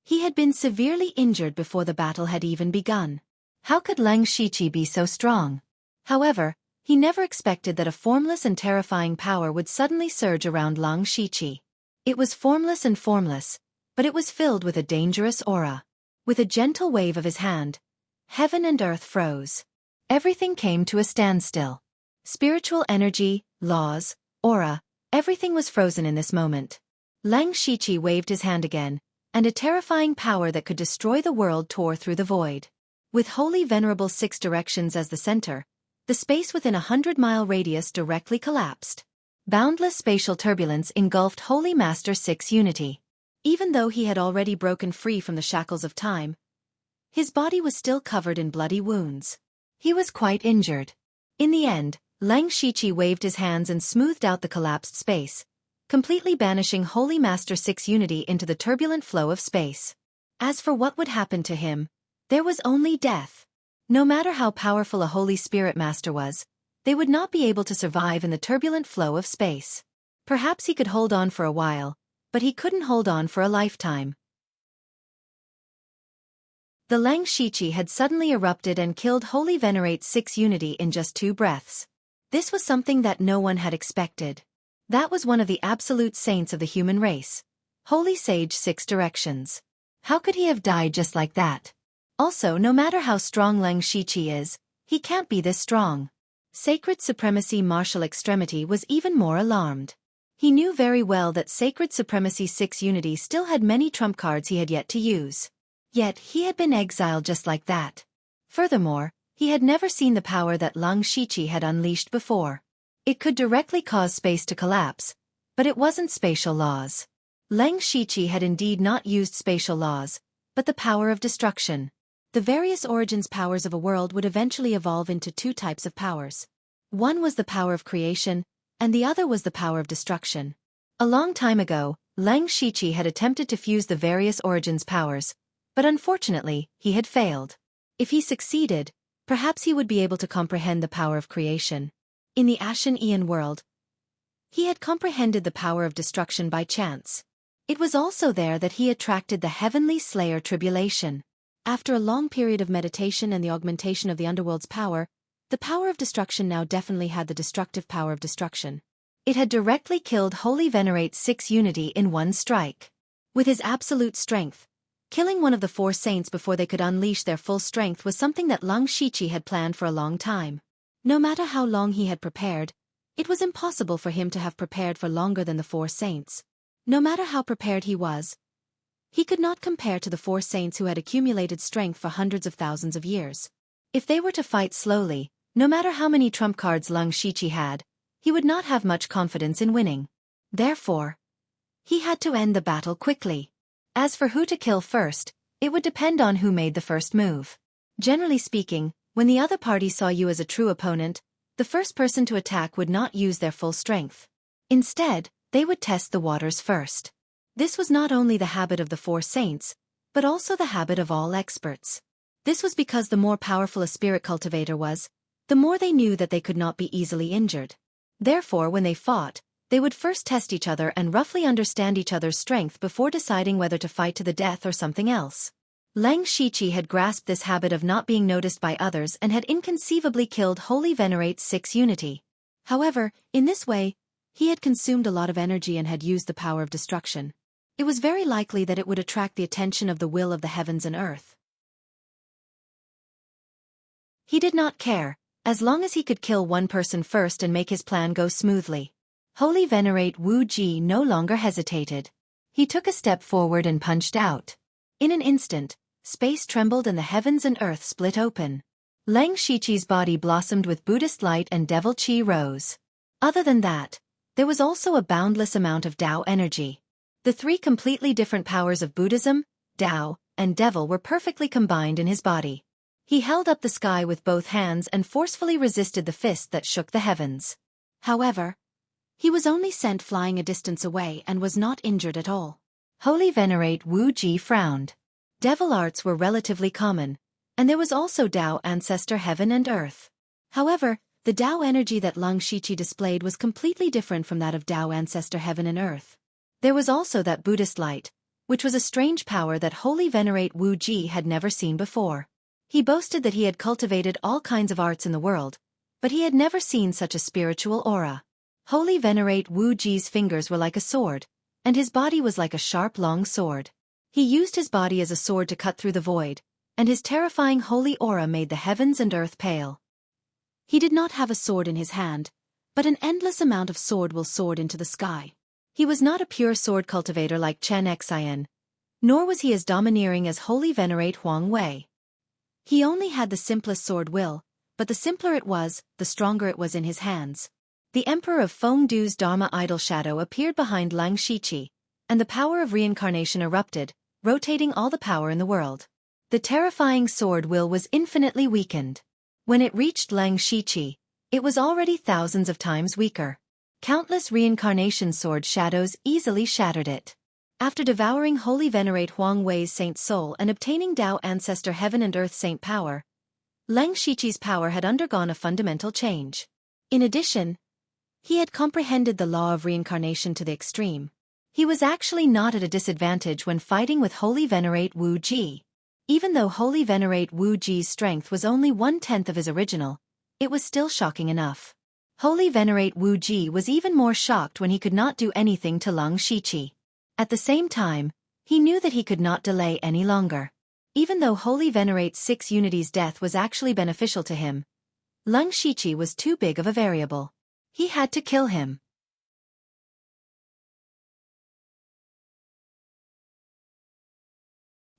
He had been severely injured before the battle had even begun. How could Lang Shiqi be so strong? However, he never expected that a formless and terrifying power would suddenly surge around Lang Shiqi. It was formless and formless, but it was filled with a dangerous aura. With a gentle wave of his hand, heaven and earth froze. Everything came to a standstill. Spiritual energy, laws, aura, everything was frozen in this moment. Lang Shiqi waved his hand again, and a terrifying power that could destroy the world tore through the void. With Holy Venerable 6 Directions as the center, the space within a 100-mile radius directly collapsed. Boundless spatial turbulence engulfed Holy Master 6 Unity. Even though he had already broken free from the shackles of time, his body was still covered in bloody wounds. He was quite injured. In the end, Lang Shiqi waved his hands and smoothed out the collapsed space, completely banishing Holy Master 6 Unity into the turbulent flow of space. As for what would happen to him, there was only death. No matter how powerful a Holy Spirit Master was, they would not be able to survive in the turbulent flow of space. Perhaps he could hold on for a while, but he couldn't hold on for a lifetime. The Lang Shiqi had suddenly erupted and killed Holy Venerate 6 Unity in just 2 breaths. This was something that no one had expected. That was one of the absolute saints of the human race, Holy Sage 6 Directions. How could he have died just like that? Also, no matter how strong Lang Shiqi is, he can't be this strong. Sacred Supremacy Martial Extremity was even more alarmed. He knew very well that Sacred Supremacy 6 Unity still had many trump cards he had yet to use. Yet, he had been exiled just like that. Furthermore, he had never seen the power that Lang Shiqi had unleashed before. It could directly cause space to collapse, but it wasn't spatial laws. Lang Shiqi had indeed not used spatial laws, but the power of destruction. The various origins powers of a world would eventually evolve into 2 types of powers. One was the power of creation, and the other was the power of destruction. A long time ago, Lang Shiqi had attempted to fuse the various origins powers, but unfortunately, he had failed. If he succeeded, perhaps he would be able to comprehend the power of creation. In the Ashen Aeon world, he had comprehended the power of destruction by chance. It was also there that he attracted the Heavenly Slayer Tribulation. After a long period of meditation and the augmentation of the underworld's power, the power of destruction now definitely had the destructive power of destruction. It had directly killed Holy Venerate 6 Unity in one strike. With his absolute strength, killing one of the 4 saints before they could unleash their full strength was something that Lang Shiqi had planned for a long time. No matter how long he had prepared, it was impossible for him to have prepared for longer than the 4 saints. No matter how prepared he was, he could not compare to the 4 saints who had accumulated strength for hundreds of thousands of years. If they were to fight slowly, no matter how many trump cards Lang Shiqi had, he would not have much confidence in winning. Therefore, he had to end the battle quickly. As for who to kill first, it would depend on who made the first move. Generally speaking, when the other party saw you as a true opponent, the first person to attack would not use their full strength. Instead, they would test the waters first. This was not only the habit of the 4 saints, but also the habit of all experts. This was because the more powerful a spirit cultivator was, the more they knew that they could not be easily injured. Therefore, when they fought, they would first test each other and roughly understand each other's strength before deciding whether to fight to the death or something else. Lang Shiqi had grasped this habit of not being noticed by others and had inconceivably killed Holy Venerate's 6 unity. However, in this way, he had consumed a lot of energy and had used the power of destruction. It was very likely that it would attract the attention of the will of the heavens and earth. He did not care, as long as he could kill one person first and make his plan go smoothly. Holy Venerate Wu Ji no longer hesitated. He took a step forward and punched out. In an instant, space trembled and the heavens and earth split open. Lang Shiqi's body blossomed with Buddhist light and devil qi rose. Other than that, there was also a boundless amount of Tao energy. The 3 completely different powers of Buddhism, Tao, and devil were perfectly combined in his body. He held up the sky with both hands and forcefully resisted the fist that shook the heavens. However, he was only sent flying a distance away and was not injured at all. Holy Venerate Wu Ji frowned. Devil arts were relatively common, and there was also Tao ancestor heaven and earth. However, the Tao energy that Lang Shiqi displayed was completely different from that of Tao ancestor heaven and earth. There was also that Buddhist light, which was a strange power that Holy Venerate Wu Ji had never seen before. He boasted that he had cultivated all kinds of arts in the world, but he had never seen such a spiritual aura. Holy Venerate Wu Ji's fingers were like a sword, and his body was like a sharp long sword. He used his body as a sword to cut through the void, and his terrifying holy aura made the heavens and earth pale. He did not have a sword in his hand, but an endless amount of sword will soared into the sky. He was not a pure sword cultivator like Chen Xian, nor was he as domineering as Holy Venerate Huang Wei. He only had the simplest sword will, but the simpler it was, the stronger it was in his hands. The Emperor of Fengdu's Dharma idol shadow appeared behind Lang Shiqi, and the power of reincarnation erupted, rotating all the power in the world. The terrifying sword will was infinitely weakened. When it reached Lang Shiqi, it was already thousands of times weaker. Countless reincarnation sword shadows easily shattered it. After devouring Holy Venerate Huang Wei's saint soul and obtaining Tao ancestor heaven and earth saint power, Lang Shiqi's power had undergone a fundamental change. In addition, he had comprehended the law of reincarnation to the extreme. He was actually not at a disadvantage when fighting with Holy Venerate Wu Ji. Even though Holy Venerate Wu Ji's strength was only 1/10 of his original, it was still shocking enough. Holy Venerate Wu Ji was even more shocked when he could not do anything to Lang Shiqi. At the same time, he knew that he could not delay any longer. Even though Holy Venerate's 6 unity's death was actually beneficial to him, Lang Shiqi was too big of a variable. He had to kill him.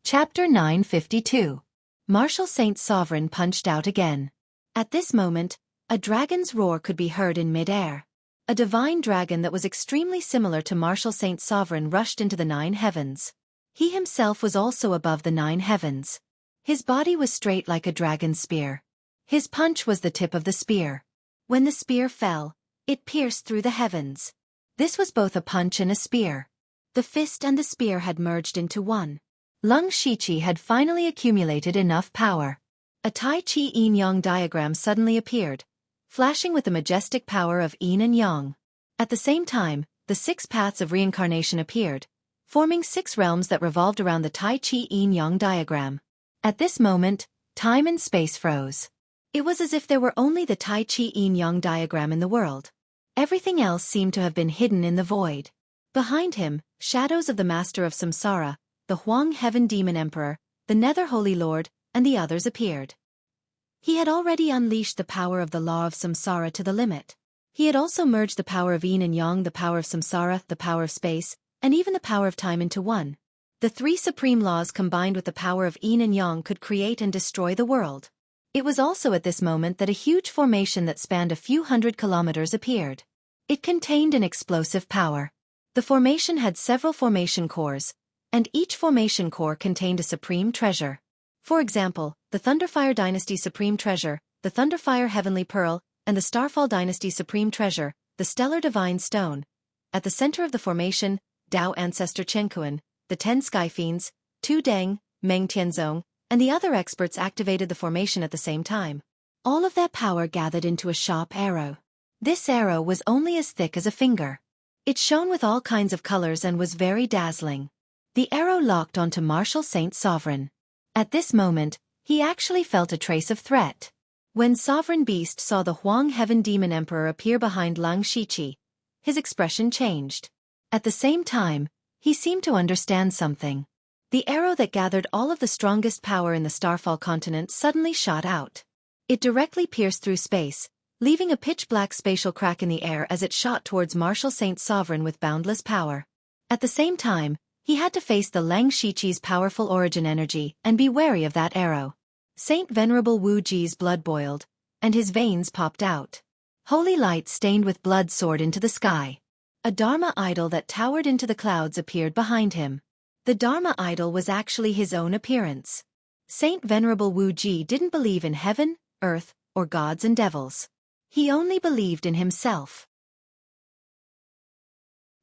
Chapter 952. Martial Saint Sovereign punched out again. At this moment, a dragon's roar could be heard in mid-air. A divine dragon that was extremely similar to Martial Saint Sovereign rushed into the 9 heavens. He himself was also above the 9 heavens. His body was straight like a dragon's spear. His punch was the tip of the spear. When the spear fell, it pierced through the heavens. This was both a punch and a spear. The fist and the spear had merged into one. Lang Shiqi had finally accumulated enough power. A Tai Chi Yin-Yang diagram suddenly appeared, flashing with the majestic power of Yin and Yang. At the same time, the 6 paths of reincarnation appeared, forming 6 realms that revolved around the Tai Chi Yin-Yang diagram. At this moment, time and space froze. It was as if there were only the Tai Chi Yin-Yang diagram in the world. Everything else seemed to have been hidden in the void. Behind him, shadows of the Master of Samsara, the Huang Heaven Demon Emperor, the Nether Holy Lord, and the others appeared. He had already unleashed the power of the law of Samsara to the limit. He had also merged the power of Yin and Yang, the power of Samsara, the power of space, and even the power of time into one. The 3 supreme laws combined with the power of Yin and Yang could create and destroy the world. It was also at this moment that a huge formation that spanned a few hundred kilometers appeared. It contained an explosive power. The formation had several formation cores, and each formation core contained a supreme treasure. For example, the Thunderfire Dynasty Supreme Treasure, the Thunderfire Heavenly Pearl, and the Starfall Dynasty Supreme Treasure, the Stellar Divine Stone. At the center of the formation, Tao Ancestor Chenkuan, the 10 Sky Fiends, Tu Deng, Meng Tianzong, and the other experts activated the formation at the same time. All of that power gathered into a sharp arrow. This arrow was only as thick as a finger. It shone with all kinds of colors and was very dazzling. The arrow locked onto Martial Saint Sovereign. At this moment, he actually felt a trace of threat. When Sovereign Beast saw the Huang Heaven Demon Emperor appear behind Lang Shiqi, his expression changed. At the same time, he seemed to understand something. The arrow that gathered all of the strongest power in the Starfall continent suddenly shot out. It directly pierced through space, leaving a pitch-black spatial crack in the air as it shot towards Martial Saint Sovereign with boundless power. At the same time, he had to face the Lang Shiqi's powerful origin energy and be wary of that arrow. Saint Venerable Wu Ji's blood boiled, and his veins popped out. Holy light stained with blood soared into the sky. A Dharma idol that towered into the clouds appeared behind him. The Dharma idol was actually his own appearance. Saint Venerable Wu Ji didn't believe in heaven, earth, or gods and devils. He only believed in himself.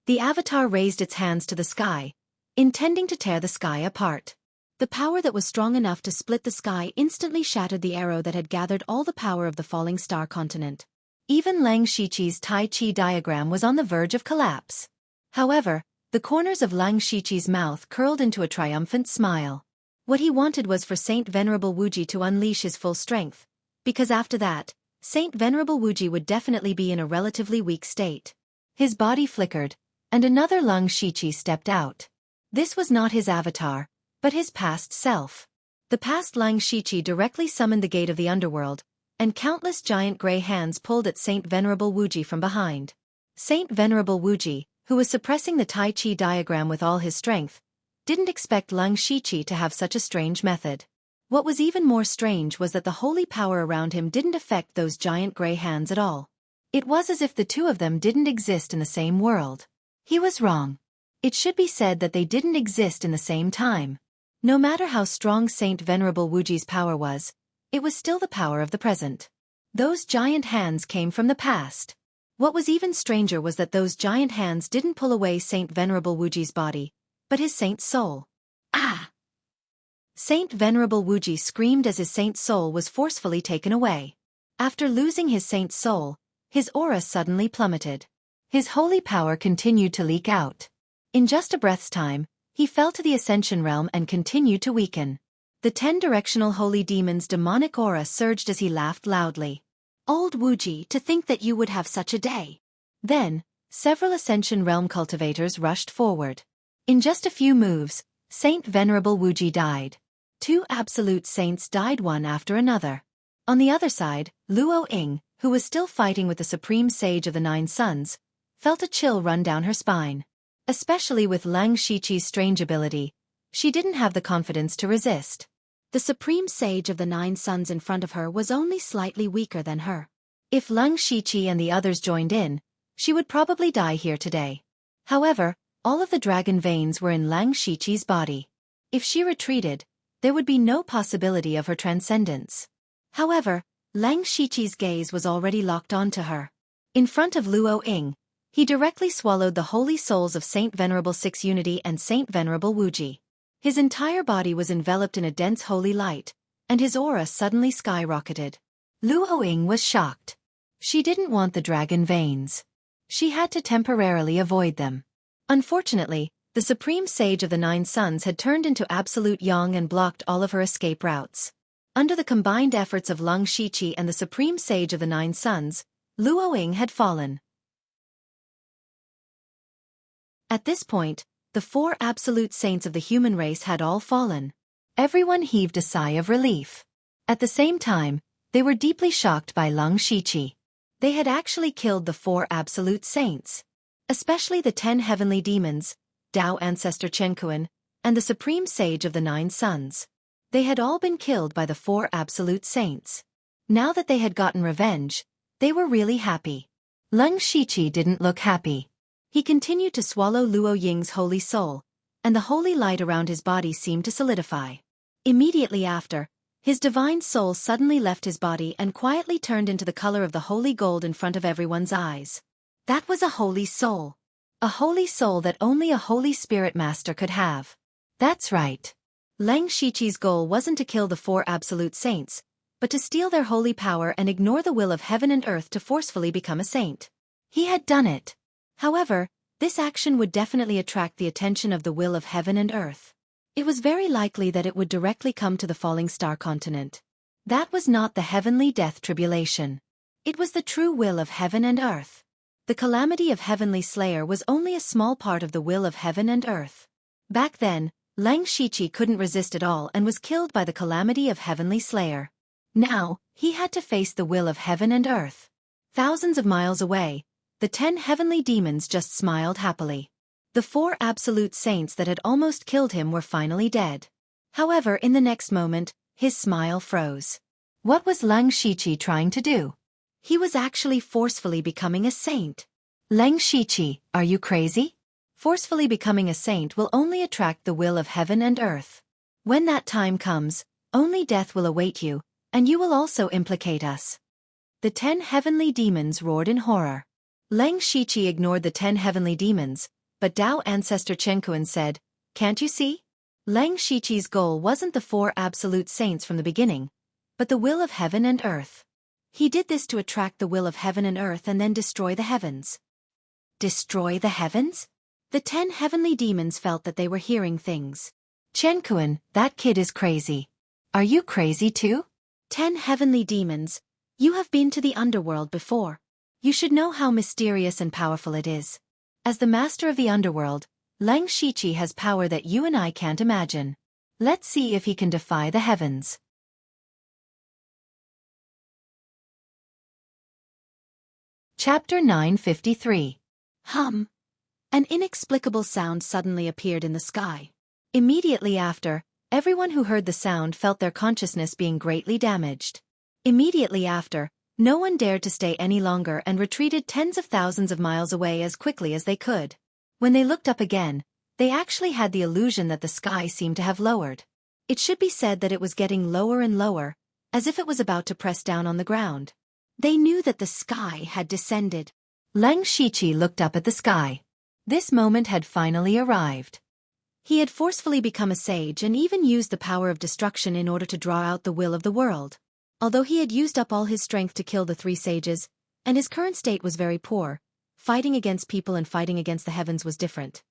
The avatar raised its hands to the sky, intending to tear the sky apart. The power that was strong enough to split the sky instantly shattered the arrow that had gathered all the power of the falling star continent. Even Lang Shiqi's Tai Chi diagram was on the verge of collapse. However, the corners of Lang Shiqi's mouth curled into a triumphant smile. What he wanted was for Saint Venerable Wuji to unleash his full strength, because after that, Saint Venerable Wuji would definitely be in a relatively weak state. His body flickered, and another Lang Shiqi stepped out. This was not his avatar, but his past self. The past Lang Shiqi directly summoned the gate of the underworld, and countless giant gray hands pulled at Saint Venerable Wuji from behind. Saint Venerable Wuji, who was suppressing the Tai Chi diagram with all his strength, didn't expect Lang Shiqi to have such a strange method. What was even more strange was that the holy power around him didn't affect those giant gray hands at all. It was as if the two of them didn't exist in the same world. He was wrong. It should be said that they didn't exist in the same time. No matter how strong Saint Venerable Wuji's power was, it was still the power of the present. Those giant hands came from the past. What was even stranger was that those giant hands didn't pull away Saint Venerable Wuji's body, but his saint's soul. Ah! Saint Venerable Wuji screamed as his saint's soul was forcefully taken away. After losing his saint's soul, his aura suddenly plummeted. His holy power continued to leak out. In just a breath's time, he fell to the Ascension realm and continued to weaken. The 10-directional holy demon's demonic aura surged as he laughed loudly. Old Wuji, to think that you would have such a day. Then, several Ascension realm cultivators rushed forward. In just a few moves, Saint Venerable Wuji died. 2 absolute saints died one after another. On the other side, Luo Ying, who was still fighting with the Supreme Sage of the Nine Suns, felt a chill run down her spine. Especially with Lang Shiqi's strange ability, she didn't have the confidence to resist. The Supreme Sage of the Nine Suns in front of her was only slightly weaker than her. If Lang Shiqi and the others joined in, she would probably die here today. However, all of the dragon veins were in Lang Shiqi's body. If she retreated, there would be no possibility of her transcendence. However, Lang Shiqi's gaze was already locked onto her. In front of Luo Ying, he directly swallowed the holy souls of Saint Venerable Six Unity and Saint Venerable Wuji. His entire body was enveloped in a dense holy light, and his aura suddenly skyrocketed. Luo Ying was shocked. She didn't want the dragon veins. She had to temporarily avoid them. Unfortunately, the Supreme Sage of the Nine Suns had turned into absolute yang and blocked all of her escape routes. Under the combined efforts of Lang Shiqi and the Supreme Sage of the Nine Suns, Luo Ying had fallen. At this point, the 4 absolute saints of the human race had all fallen. Everyone heaved a sigh of relief. At the same time, they were deeply shocked by Lang Shiqi. They had actually killed the 4 absolute saints. Especially the 10 heavenly demons, Tao Ancestor Chenkuan, and the Supreme Sage of the Nine Suns. They had all been killed by the 4 absolute saints. Now that they had gotten revenge, they were really happy. Lang Shiqi didn't look happy. He continued to swallow Luo Ying's holy soul, and the holy light around his body seemed to solidify. Immediately after, his divine soul suddenly left his body and quietly turned into the color of the holy gold in front of everyone's eyes. That was a holy soul. A holy soul that only a Holy Spirit Master could have. That's right. Lang Shiqi's goal wasn't to kill the four absolute saints, but to steal their holy power and ignore the will of heaven and earth to forcefully become a saint. He had done it. However, this action would definitely attract the attention of the will of heaven and earth. It was very likely that it would directly come to the falling star continent. That was not the heavenly death tribulation. It was the true will of heaven and earth. The calamity of Heavenly Slayer was only a small part of the will of heaven and earth. Back then, Lang Shiqi couldn't resist at all and was killed by the calamity of Heavenly Slayer. Now, he had to face the will of heaven and earth. Thousands of miles away, the 10 heavenly demons just smiled happily. The 4 absolute saints that had almost killed him were finally dead. However, in the next moment, his smile froze. What was Lang Shiqi trying to do? He was actually forcefully becoming a saint. Lang Shiqi, are you crazy? Forcefully becoming a saint will only attract the will of heaven and earth. When that time comes, only death will await you, and you will also implicate us. The 10 heavenly demons roared in horror. Lang Shiqi ignored the 10 heavenly demons, but Tao ancestor Chenkuan said, "Can't you see? Lang Shiqi's goal wasn't the 4 absolute saints from the beginning, but the will of heaven and earth. He did this to attract the will of heaven and earth and then destroy the heavens." Destroy the heavens? The 10 heavenly demons felt that they were hearing things. Chenkuan, that kid is crazy. Are you crazy too? 10 heavenly demons, you have been to the underworld before. You should know how mysterious and powerful it is. As the master of the underworld, Lang Shiqi has power that you and I can't imagine. Let's see if he can defy the heavens. Chapter 953. Hum. An inexplicable sound suddenly appeared in the sky. Immediately after, everyone who heard the sound felt their consciousness being greatly damaged. Immediately after, no one dared to stay any longer and retreated tens of thousands of miles away as quickly as they could. When they looked up again, they actually had the illusion that the sky seemed to have lowered. It should be said that it was getting lower and lower, as if it was about to press down on the ground. They knew that the sky had descended. Lang Shiqi looked up at the sky. This moment had finally arrived. He had forcefully become a sage and even used the power of destruction in order to draw out the will of the world. Although he had used up all his strength to kill the 3 sages, and his current state was very poor, fighting against people and fighting against the heavens was different.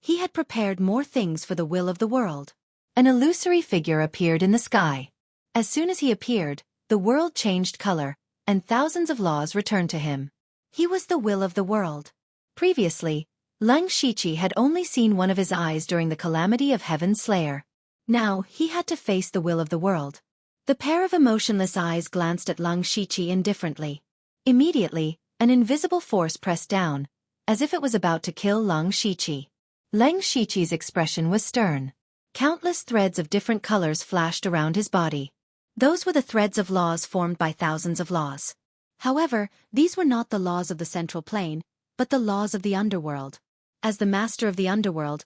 He had prepared more things for the will of the world. An illusory figure appeared in the sky. As soon as he appeared, the world changed color, and thousands of laws returned to him. He was the will of the world. Previously, Lang Shiqi had only seen one of his eyes during the calamity of Heaven's Slayer. Now, he had to face the will of the world. The pair of emotionless eyes glanced at Lang Shiqi indifferently. Immediately, an invisible force pressed down, as if it was about to kill Lang Shiqi. Lang Shiqi's expression was stern. Countless threads of different colors flashed around his body. Those were the threads of laws formed by thousands of laws. However, these were not the laws of the central plane, but the laws of the underworld. As the master of the underworld,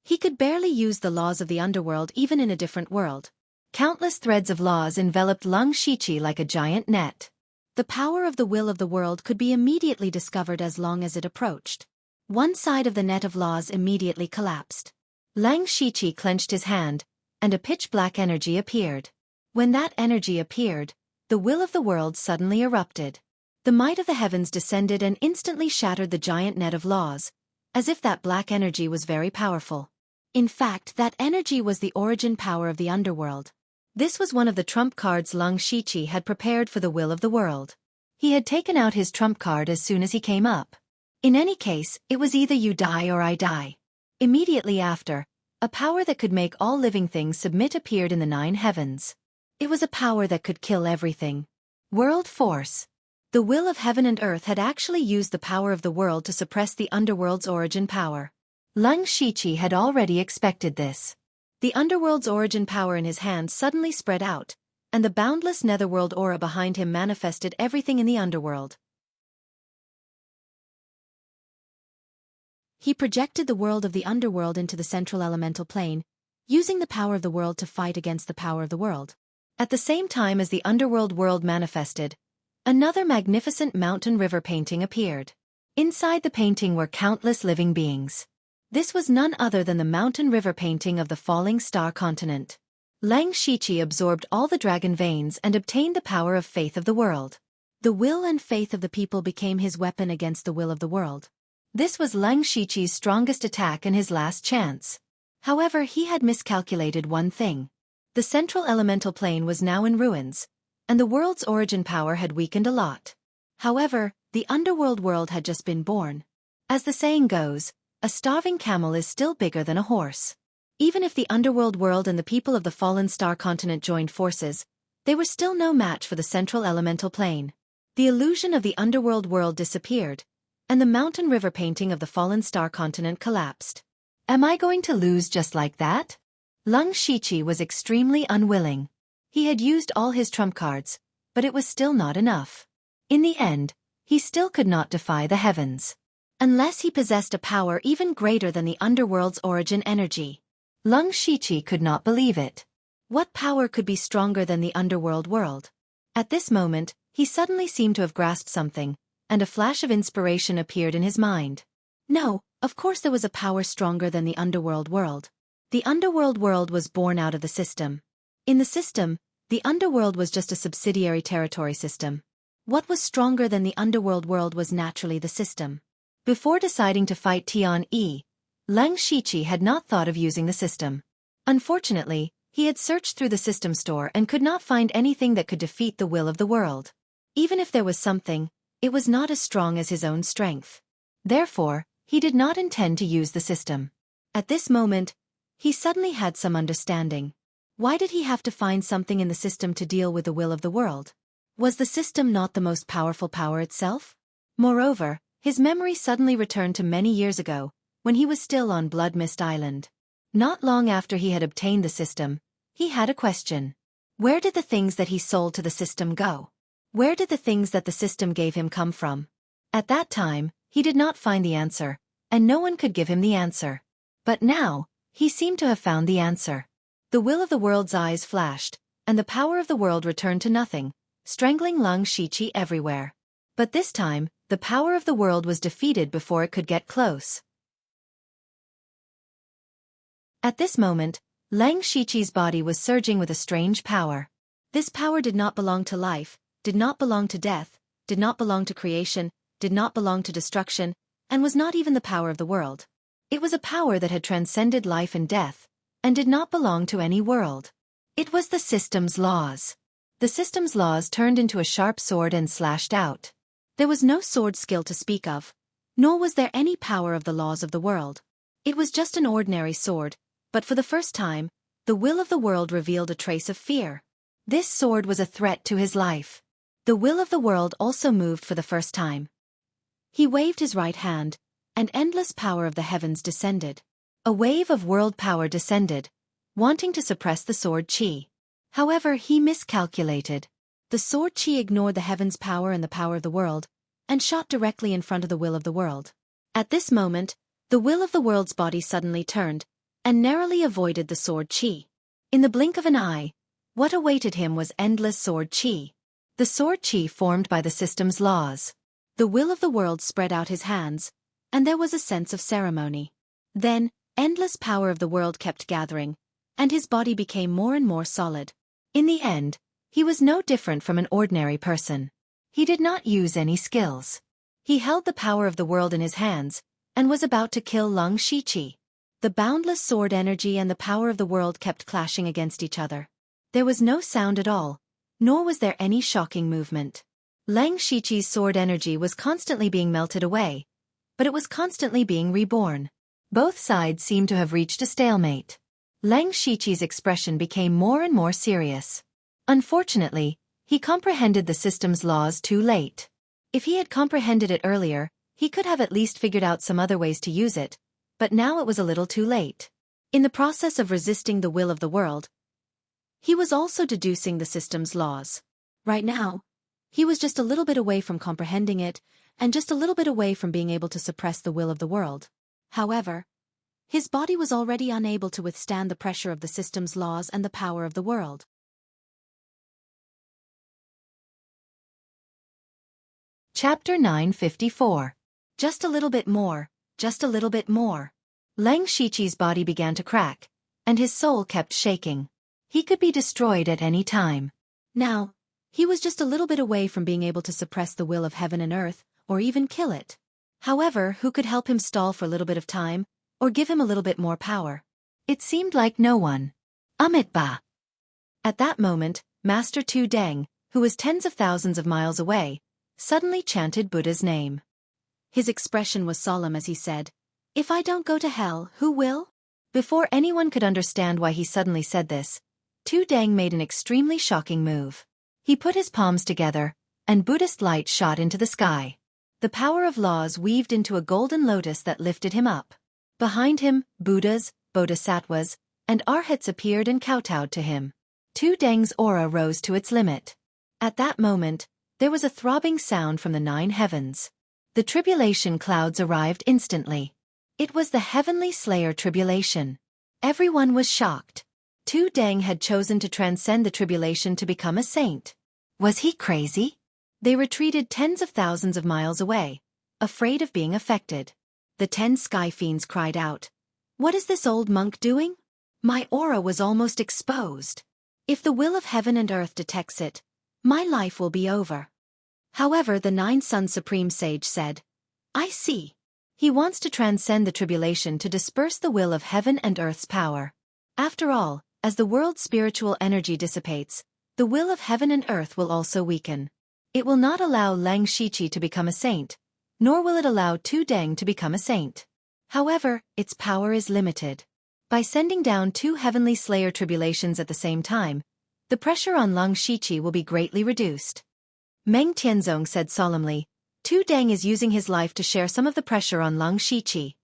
he could barely use the laws of the underworld even in a different world. Countless threads of laws enveloped Lang Shiqi like a giant net. The power of the will of the world could be immediately discovered as long as it approached. One side of the net of laws immediately collapsed. Lang Shiqi clenched his hand, and a pitch-black energy appeared. When that energy appeared, the will of the world suddenly erupted. The might of the heavens descended and instantly shattered the giant net of laws, as if that black energy was very powerful. In fact, that energy was the origin power of the underworld. This was one of the trump cards Lang Shiqi had prepared for the will of the world. He had taken out his trump card as soon as he came up. In any case, it was either you die or I die. Immediately after, a power that could make all living things submit appeared in the 9 heavens. It was a power that could kill everything. World Force. The will of heaven and earth had actually used the power of the world to suppress the underworld's origin power. Lang Shiqi had already expected this. The underworld's origin power in his hand suddenly spread out, and the boundless netherworld aura behind him manifested everything in the underworld. He projected the world of the underworld into the central elemental plane, using the power of the world to fight against the power of the world. At the same time as the underworld world manifested, another magnificent mountain river painting appeared. Inside the painting were countless living beings. This was none other than the mountain river painting of the falling star continent. Lang Shiqi absorbed all the dragon veins and obtained the power of faith of the world. The will and faith of the people became his weapon against the will of the world. This was Lang Shiqi's strongest attack and his last chance. However, he had miscalculated one thing. The central elemental plane was now in ruins, and the world's origin power had weakened a lot. However, the underworld world had just been born. As the saying goes, a starving camel is still bigger than a horse. Even if the underworld world and the people of the fallen star continent joined forces, they were still no match for the central elemental plane. The illusion of the underworld world disappeared, and the mountain river painting of the fallen star continent collapsed. Am I going to lose just like that? Lang Shiqi was extremely unwilling. He had used all his trump cards, but it was still not enough. In the end, he still could not defy the heavens. Unless he possessed a power even greater than the underworld's origin energy. Lang Shiqi could not believe it. What power could be stronger than the underworld world? At this moment, he suddenly seemed to have grasped something, and a flash of inspiration appeared in his mind. No, of course there was a power stronger than the underworld world. The underworld world was born out of the system. In the system, the underworld was just a subsidiary territory system. What was stronger than the underworld world was naturally the system. Before deciding to fight Tian-Yi, Lang Shiqi had not thought of using the system. Unfortunately, he had searched through the system store and could not find anything that could defeat the will of the world. Even if there was something, it was not as strong as his own strength. Therefore, he did not intend to use the system. At this moment, he suddenly had some understanding. Why did he have to find something in the system to deal with the will of the world? Was the system not the most powerful power itself? Moreover, his memory suddenly returned to many years ago, when he was still on Blood Mist Island. Not long after he had obtained the system, he had a question. Where did the things that he sold to the system go? Where did the things that the system gave him come from? At that time, he did not find the answer, and no one could give him the answer. But now, he seemed to have found the answer. The will of the world's eyes flashed, and the power of the world returned to nothing, strangling Lang Shiqi everywhere. But this time, the power of the world was defeated before it could get close. At this moment, Lang Shiqi's body was surging with a strange power. This power did not belong to life, did not belong to death, did not belong to creation, did not belong to destruction, and was not even the power of the world. It was a power that had transcended life and death, and did not belong to any world. It was the system's laws. The system's laws turned into a sharp sword and slashed out. There was no sword skill to speak of, nor was there any power of the laws of the world. It was just an ordinary sword, but for the first time, the will of the world revealed a trace of fear. This sword was a threat to his life. The will of the world also moved for the first time. He waved his right hand, and endless power of the heavens descended. A wave of world power descended, wanting to suppress the sword chi. However, he miscalculated. The sword chi ignored the heavens' power and the power of the world, and shot directly in front of the will of the world. At this moment, the will of the world's body suddenly turned, and narrowly avoided the sword chi. In the blink of an eye, what awaited him was endless sword chi. The sword chi formed by the system's laws. The will of the world spread out his hands, and there was a sense of ceremony. Then, endless power of the world kept gathering, and his body became more and more solid. In the end, he was no different from an ordinary person. He did not use any skills. He held the power of the world in his hands, and was about to kill Lang Shiqi. The boundless sword energy and the power of the world kept clashing against each other. There was no sound at all, nor was there any shocking movement. Lang Shiqi's sword energy was constantly being melted away, but it was constantly being reborn. Both sides seemed to have reached a stalemate. Lang Shiqi's expression became more and more serious. Unfortunately, he comprehended the system's laws too late. If he had comprehended it earlier, he could have at least figured out some other ways to use it, but now it was a little too late. In the process of resisting the will of the world, he was also deducing the system's laws. Right now, he was just a little bit away from comprehending it, and just a little bit away from being able to suppress the will of the world. However, his body was already unable to withstand the pressure of the system's laws and the power of the world. Chapter 954. Just a little bit more, just a little bit more. Lang Shiqi's body began to crack, and his soul kept shaking. He could be destroyed at any time. Now, he was just a little bit away from being able to suppress the will of heaven and earth, or even kill it. However, who could help him stall for a little bit of time, or give him a little bit more power? It seemed like no one. Amitba. At that moment, Master Tu Deng, who was tens of thousands of miles away, suddenly chanted Buddha's name. His expression was solemn as he said, "If I don't go to hell, who will?" Before anyone could understand why he suddenly said this, Tu Deng made an extremely shocking move. He put his palms together, and Buddhist light shot into the sky. The power of laws weaved into a golden lotus that lifted him up. Behind him, Buddhas, Bodhisattvas, and Arhats appeared and kowtowed to him. Tu Deng's aura rose to its limit. At that moment, there was a throbbing sound from the 9 heavens. The tribulation clouds arrived instantly. It was the heavenly slayer tribulation. Everyone was shocked. Tu Deng had chosen to transcend the tribulation to become a saint. Was he crazy? They retreated tens of thousands of miles away, afraid of being affected. The 10 sky fiends cried out, "What is this old monk doing? My aura was almost exposed. If the will of heaven and earth detects it, my life will be over." However, the 9 Sun Supreme Sage said, "I see. He wants to transcend the tribulation to disperse the will of heaven and earth's power. After all, as the world's spiritual energy dissipates, the will of heaven and earth will also weaken. It will not allow Lang Shiqi to become a saint, nor will it allow Tu Deng to become a saint. However, its power is limited. By sending down 2 heavenly slayer tribulations at the same time, the pressure on Lang Shiqi will be greatly reduced." Meng Tianzong said solemnly, "Tu Deng is using his life to share some of the pressure on Lang Shiqi."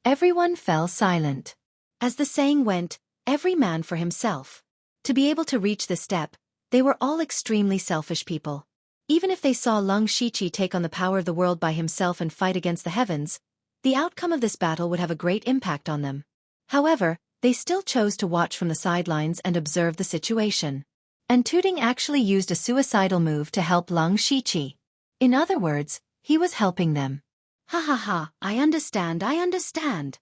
Everyone fell silent. As the saying went, every man for himself. To be able to reach this step, they were all extremely selfish people. Even if they saw Lang Shiqi take on the power of the world by himself and fight against the heavens, the outcome of this battle would have a great impact on them. However, they still chose to watch from the sidelines and observe the situation. And Tu Deng actually used a suicidal move to help Lang Shiqi. In other words, he was helping them. "Ha ha ha, I understand, I understand."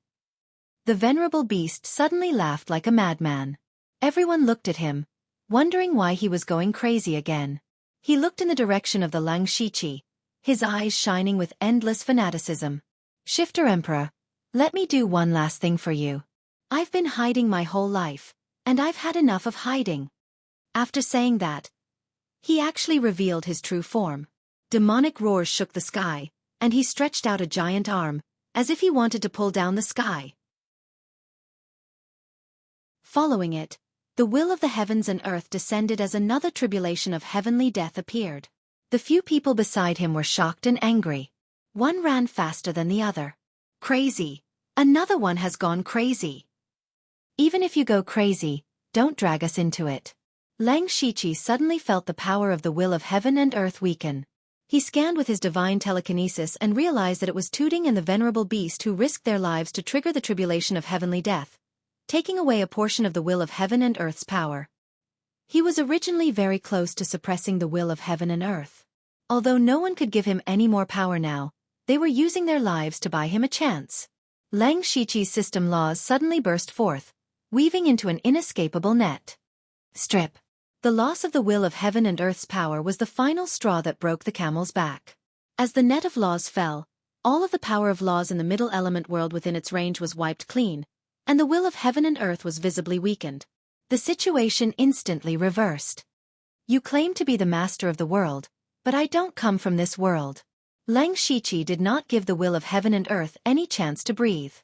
The venerable beast suddenly laughed like a madman. Everyone looked at him, wondering why he was going crazy again. He looked in the direction of the Lang Shiqi, his eyes shining with endless fanaticism. "Shifter Emperor, let me do one last thing for you. I've been hiding my whole life, and I've had enough of hiding." After saying that, he actually revealed his true form. Demonic roars shook the sky, and he stretched out a giant arm, as if he wanted to pull down the sky. Following it, the will of the heavens and earth descended as another tribulation of heavenly death appeared. The few people beside him were shocked and angry. One ran faster than the other. "Crazy! Another one has gone crazy!" "Even if you go crazy, don't drag us into it." Lang Shiqi suddenly felt the power of the will of heaven and earth weaken. He scanned with his divine telekinesis and realized that it was Tu Deng and the venerable beast who risked their lives to trigger the tribulation of heavenly death, taking away a portion of the will of heaven and earth's power. He was originally very close to suppressing the will of heaven and earth. Although no one could give him any more power now, they were using their lives to buy him a chance. Lang Shiqi's system laws suddenly burst forth, weaving into an inescapable net. Strip. The loss of the will of heaven and earth's power was the final straw that broke the camel's back. As the net of laws fell, all of the power of laws in the middle element world within its range was wiped clean, and the will of heaven and earth was visibly weakened. The situation instantly reversed. "You claim to be the master of the world, but I don't come from this world." Lang Shiqi did not give the will of heaven and earth any chance to breathe.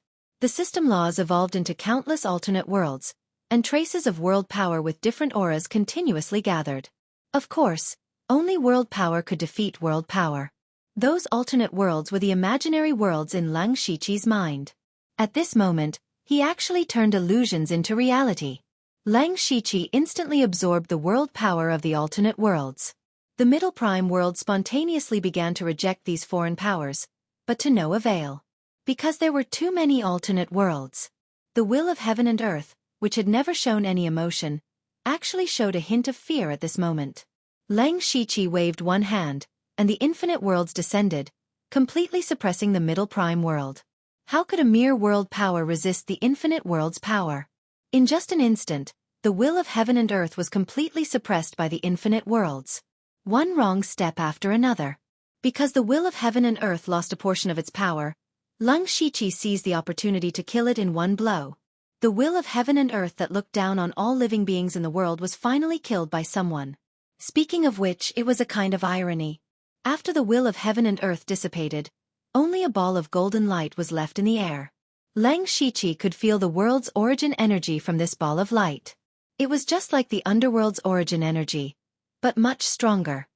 The system laws evolved into countless alternate worlds, and traces of world power with different auras continuously gathered. Of course, only world power could defeat world power. Those alternate worlds were the imaginary worlds in Lang Shiqi's mind. At this moment, he actually turned illusions into reality. Lang Shiqi instantly absorbed the world power of the alternate worlds. The Middle Prime world spontaneously began to reject these foreign powers, but to no avail. Because there were too many alternate worlds. The will of heaven and earth, which had never shown any emotion, actually showed a hint of fear at this moment. Lang Shiqi waved one hand, and the infinite worlds descended, completely suppressing the Middle Prime world. How could a mere world power resist the infinite world's power? In just an instant, the will of heaven and earth was completely suppressed by the infinite worlds. One wrong step after another. Because the will of heaven and earth lost a portion of its power, Leng Shiqi seized the opportunity to kill it in one blow. The will of heaven and earth that looked down on all living beings in the world was finally killed by someone. Speaking of which, it was a kind of irony. After the will of heaven and earth dissipated, only a ball of golden light was left in the air. Leng Shiqi could feel the world's origin energy from this ball of light. It was just like the underworld's origin energy, but much stronger.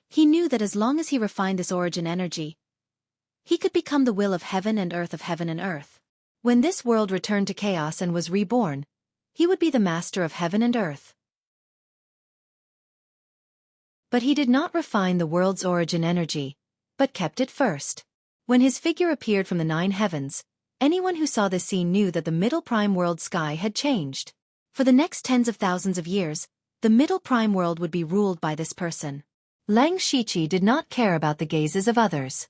He knew that as long as he refined this origin energy, he could become the will of heaven and earth of heaven and earth. When this world returned to chaos and was reborn, he would be the master of heaven and earth. But he did not refine the world's origin energy, but kept it first. When his figure appeared from the 9 heavens, anyone who saw this scene knew that the middle prime world sky had changed. For the next tens of thousands of years, the middle prime world would be ruled by this person. Leng Shiqi did not care about the gazes of others.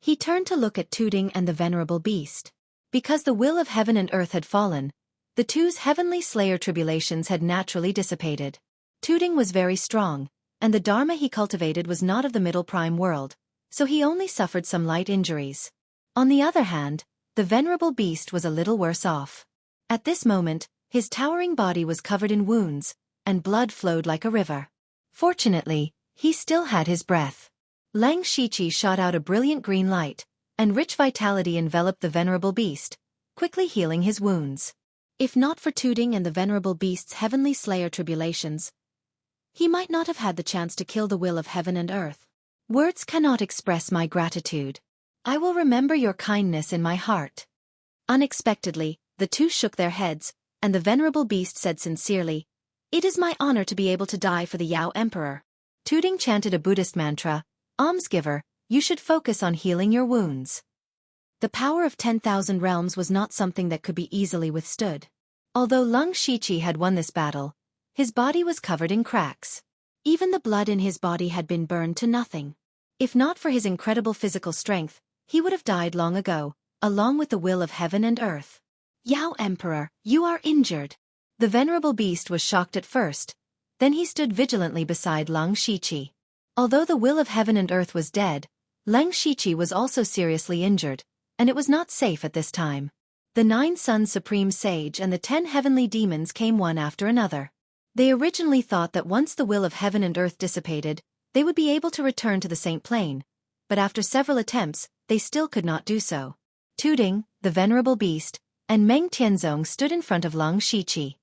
He turned to look at Tuding and the venerable beast. Because the will of heaven and earth had fallen, the two's heavenly slayer tribulations had naturally dissipated. Tuding was very strong, and the dharma he cultivated was not of the middle prime world, so he only suffered some light injuries. On the other hand, the venerable beast was a little worse off. At this moment, his towering body was covered in wounds, and blood flowed like a river. Fortunately, he still had his breath. Leng Shiqi shot out a brilliant green light, and rich vitality enveloped the venerable beast, quickly healing his wounds. If not for Tuding and the venerable beast's heavenly slayer tribulations, he might not have had the chance to kill the will of heaven and earth. Words cannot express my gratitude. I will remember your kindness in my heart. Unexpectedly, the two shook their heads, and the venerable beast said sincerely, "It is my honor to be able to die for the Yao Emperor." Tuding chanted a Buddhist mantra, "Almsgiver, you should focus on healing your wounds." The power of 10,000 realms was not something that could be easily withstood. Although Leng Shiqi had won this battle, his body was covered in cracks. Even the blood in his body had been burned to nothing. If not for his incredible physical strength, he would have died long ago, along with the will of heaven and earth. "Yao Emperor, you are injured." The venerable beast was shocked at first, then he stood vigilantly beside Leng Shiqi. Although the will of heaven and earth was dead, Leng Shiqi was also seriously injured, and it was not safe at this time. The 9 Suns Supreme Sage and the 10 heavenly demons came one after another. They originally thought that once the will of heaven and earth dissipated, they would be able to return to the Saint Plane, but after several attempts, they still could not do so. Tuding, the venerable beast, and Meng Tianzong stood in front of Leng Shiqi.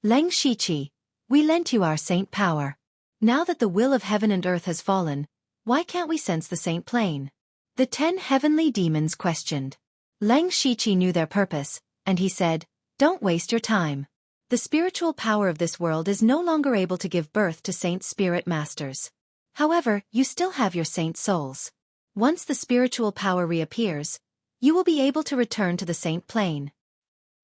"Leng Shiqi, we lent you our saint power. Now that the will of heaven and earth has fallen, why can't we sense the Saint Plane?" The 10 heavenly demons questioned. Leng Shiqi knew their purpose, and he said, "Don't waste your time. The spiritual power of this world is no longer able to give birth to saint spirit masters. However, you still have your saint souls. Once the spiritual power reappears, you will be able to return to the Saint Plane."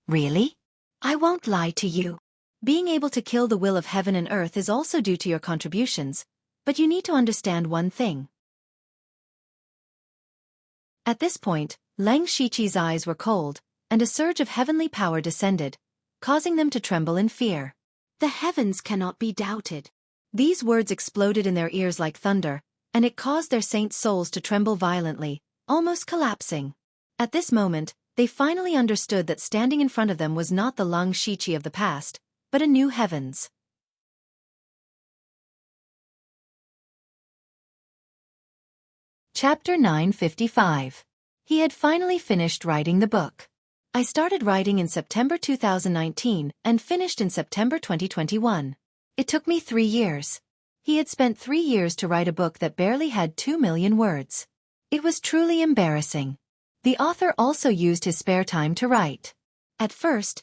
"Really? I won't lie to you. Being able to kill the will of heaven and earth is also due to your contributions, but you need to understand one thing." At this point, Leng Shiqi's eyes were cold, and a surge of heavenly power descended, causing them to tremble in fear. "The heavens cannot be doubted." These words exploded in their ears like thunder, and it caused their saint souls to tremble violently, almost collapsing. At this moment, they finally understood that standing in front of them was not the Leng Shiqi of the past, but a new heavens. Chapter 955. He had finally finished writing the book. I started writing in September 2019 and finished in September 2021. It took me 3 years. He had spent 3 years to write a book that barely had 2 million words. It was truly embarrassing. The author also used his spare time to write. At first,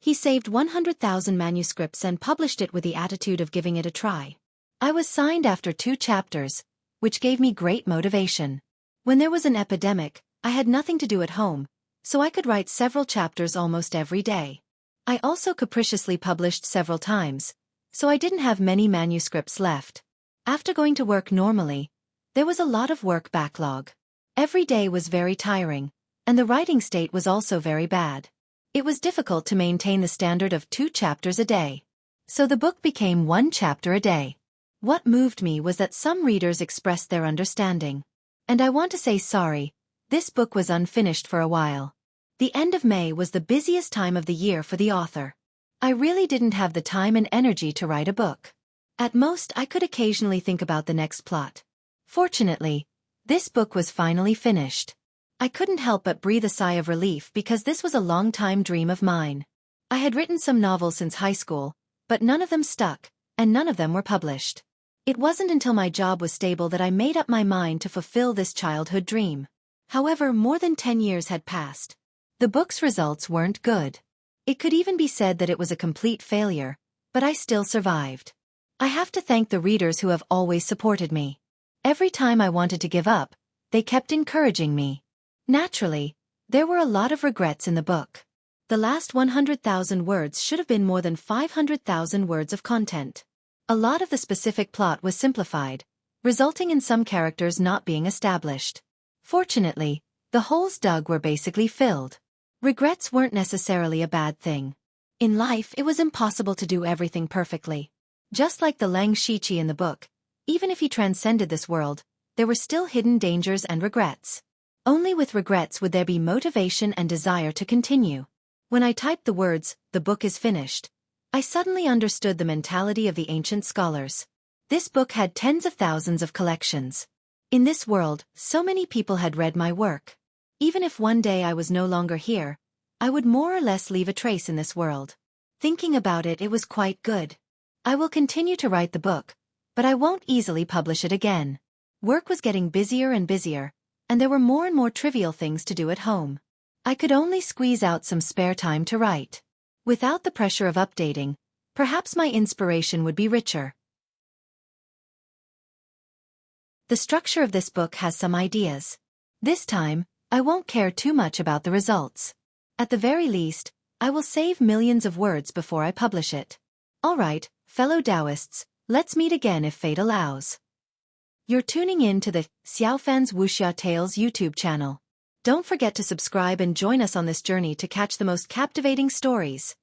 he saved 100,000 manuscripts and published it with the attitude of giving it a try. I was signed after 2 chapters, which gave me great motivation. When there was an epidemic, I had nothing to do at home, so I could write several chapters almost every day. I also capriciously published several times, so I didn't have many manuscripts left. After going to work normally, there was a lot of work backlog. Every day was very tiring, And the writing state was also very bad. It was difficult to maintain the standard of 2 chapters a day. So the book became 1 chapter a day. What moved me was that some readers expressed their understanding. And I want to say sorry, this book was unfinished for a while. The end of May was the busiest time of the year for the author. I really didn't have the time and energy to write a book. At most, I could occasionally think about the next plot. Fortunately, this book was finally finished. I couldn't help but breathe a sigh of relief because this was a long-time dream of mine. I had written some novels since high school, but none of them stuck, and none of them were published. It wasn't until my job was stable that I made up my mind to fulfill this childhood dream. However, more than 10 years had passed. The book's results weren't good. It could even be said that it was a complete failure, but I still survived. I have to thank the readers who have always supported me. Every time I wanted to give up, they kept encouraging me. Naturally, there were a lot of regrets in the book. The last 100,000 words should have been more than 500,000 words of content. A lot of the specific plot was simplified, resulting in some characters not being established. Fortunately, the holes dug were basically filled. Regrets weren't necessarily a bad thing. In life, it was impossible to do everything perfectly. Just like the Lang Shiqi in the book, even if he transcended this world, there were still hidden dangers and regrets. Only with regrets would there be motivation and desire to continue. When I typed the words, "The book is finished," I suddenly understood the mentality of the ancient scholars. This book had tens of thousands of collections. In this world, so many people had read my work. Even if one day I was no longer here, I would more or less leave a trace in this world. Thinking about it, it was quite good. I will continue to write the book, but I won't easily publish it again. Work was getting busier and busier, and there were more and more trivial things to do at home. I could only squeeze out some spare time to write. Without the pressure of updating, perhaps my inspiration would be richer. The structure of this book has some ideas. This time, I won't care too much about the results. At the very least, I will save millions of words before I publish it. Alright, fellow Taoists, let's meet again if fate allows. You're tuning in to the Xiaofan's Wuxia Tales YouTube channel. Don't forget to subscribe and join us on this journey to catch the most captivating stories.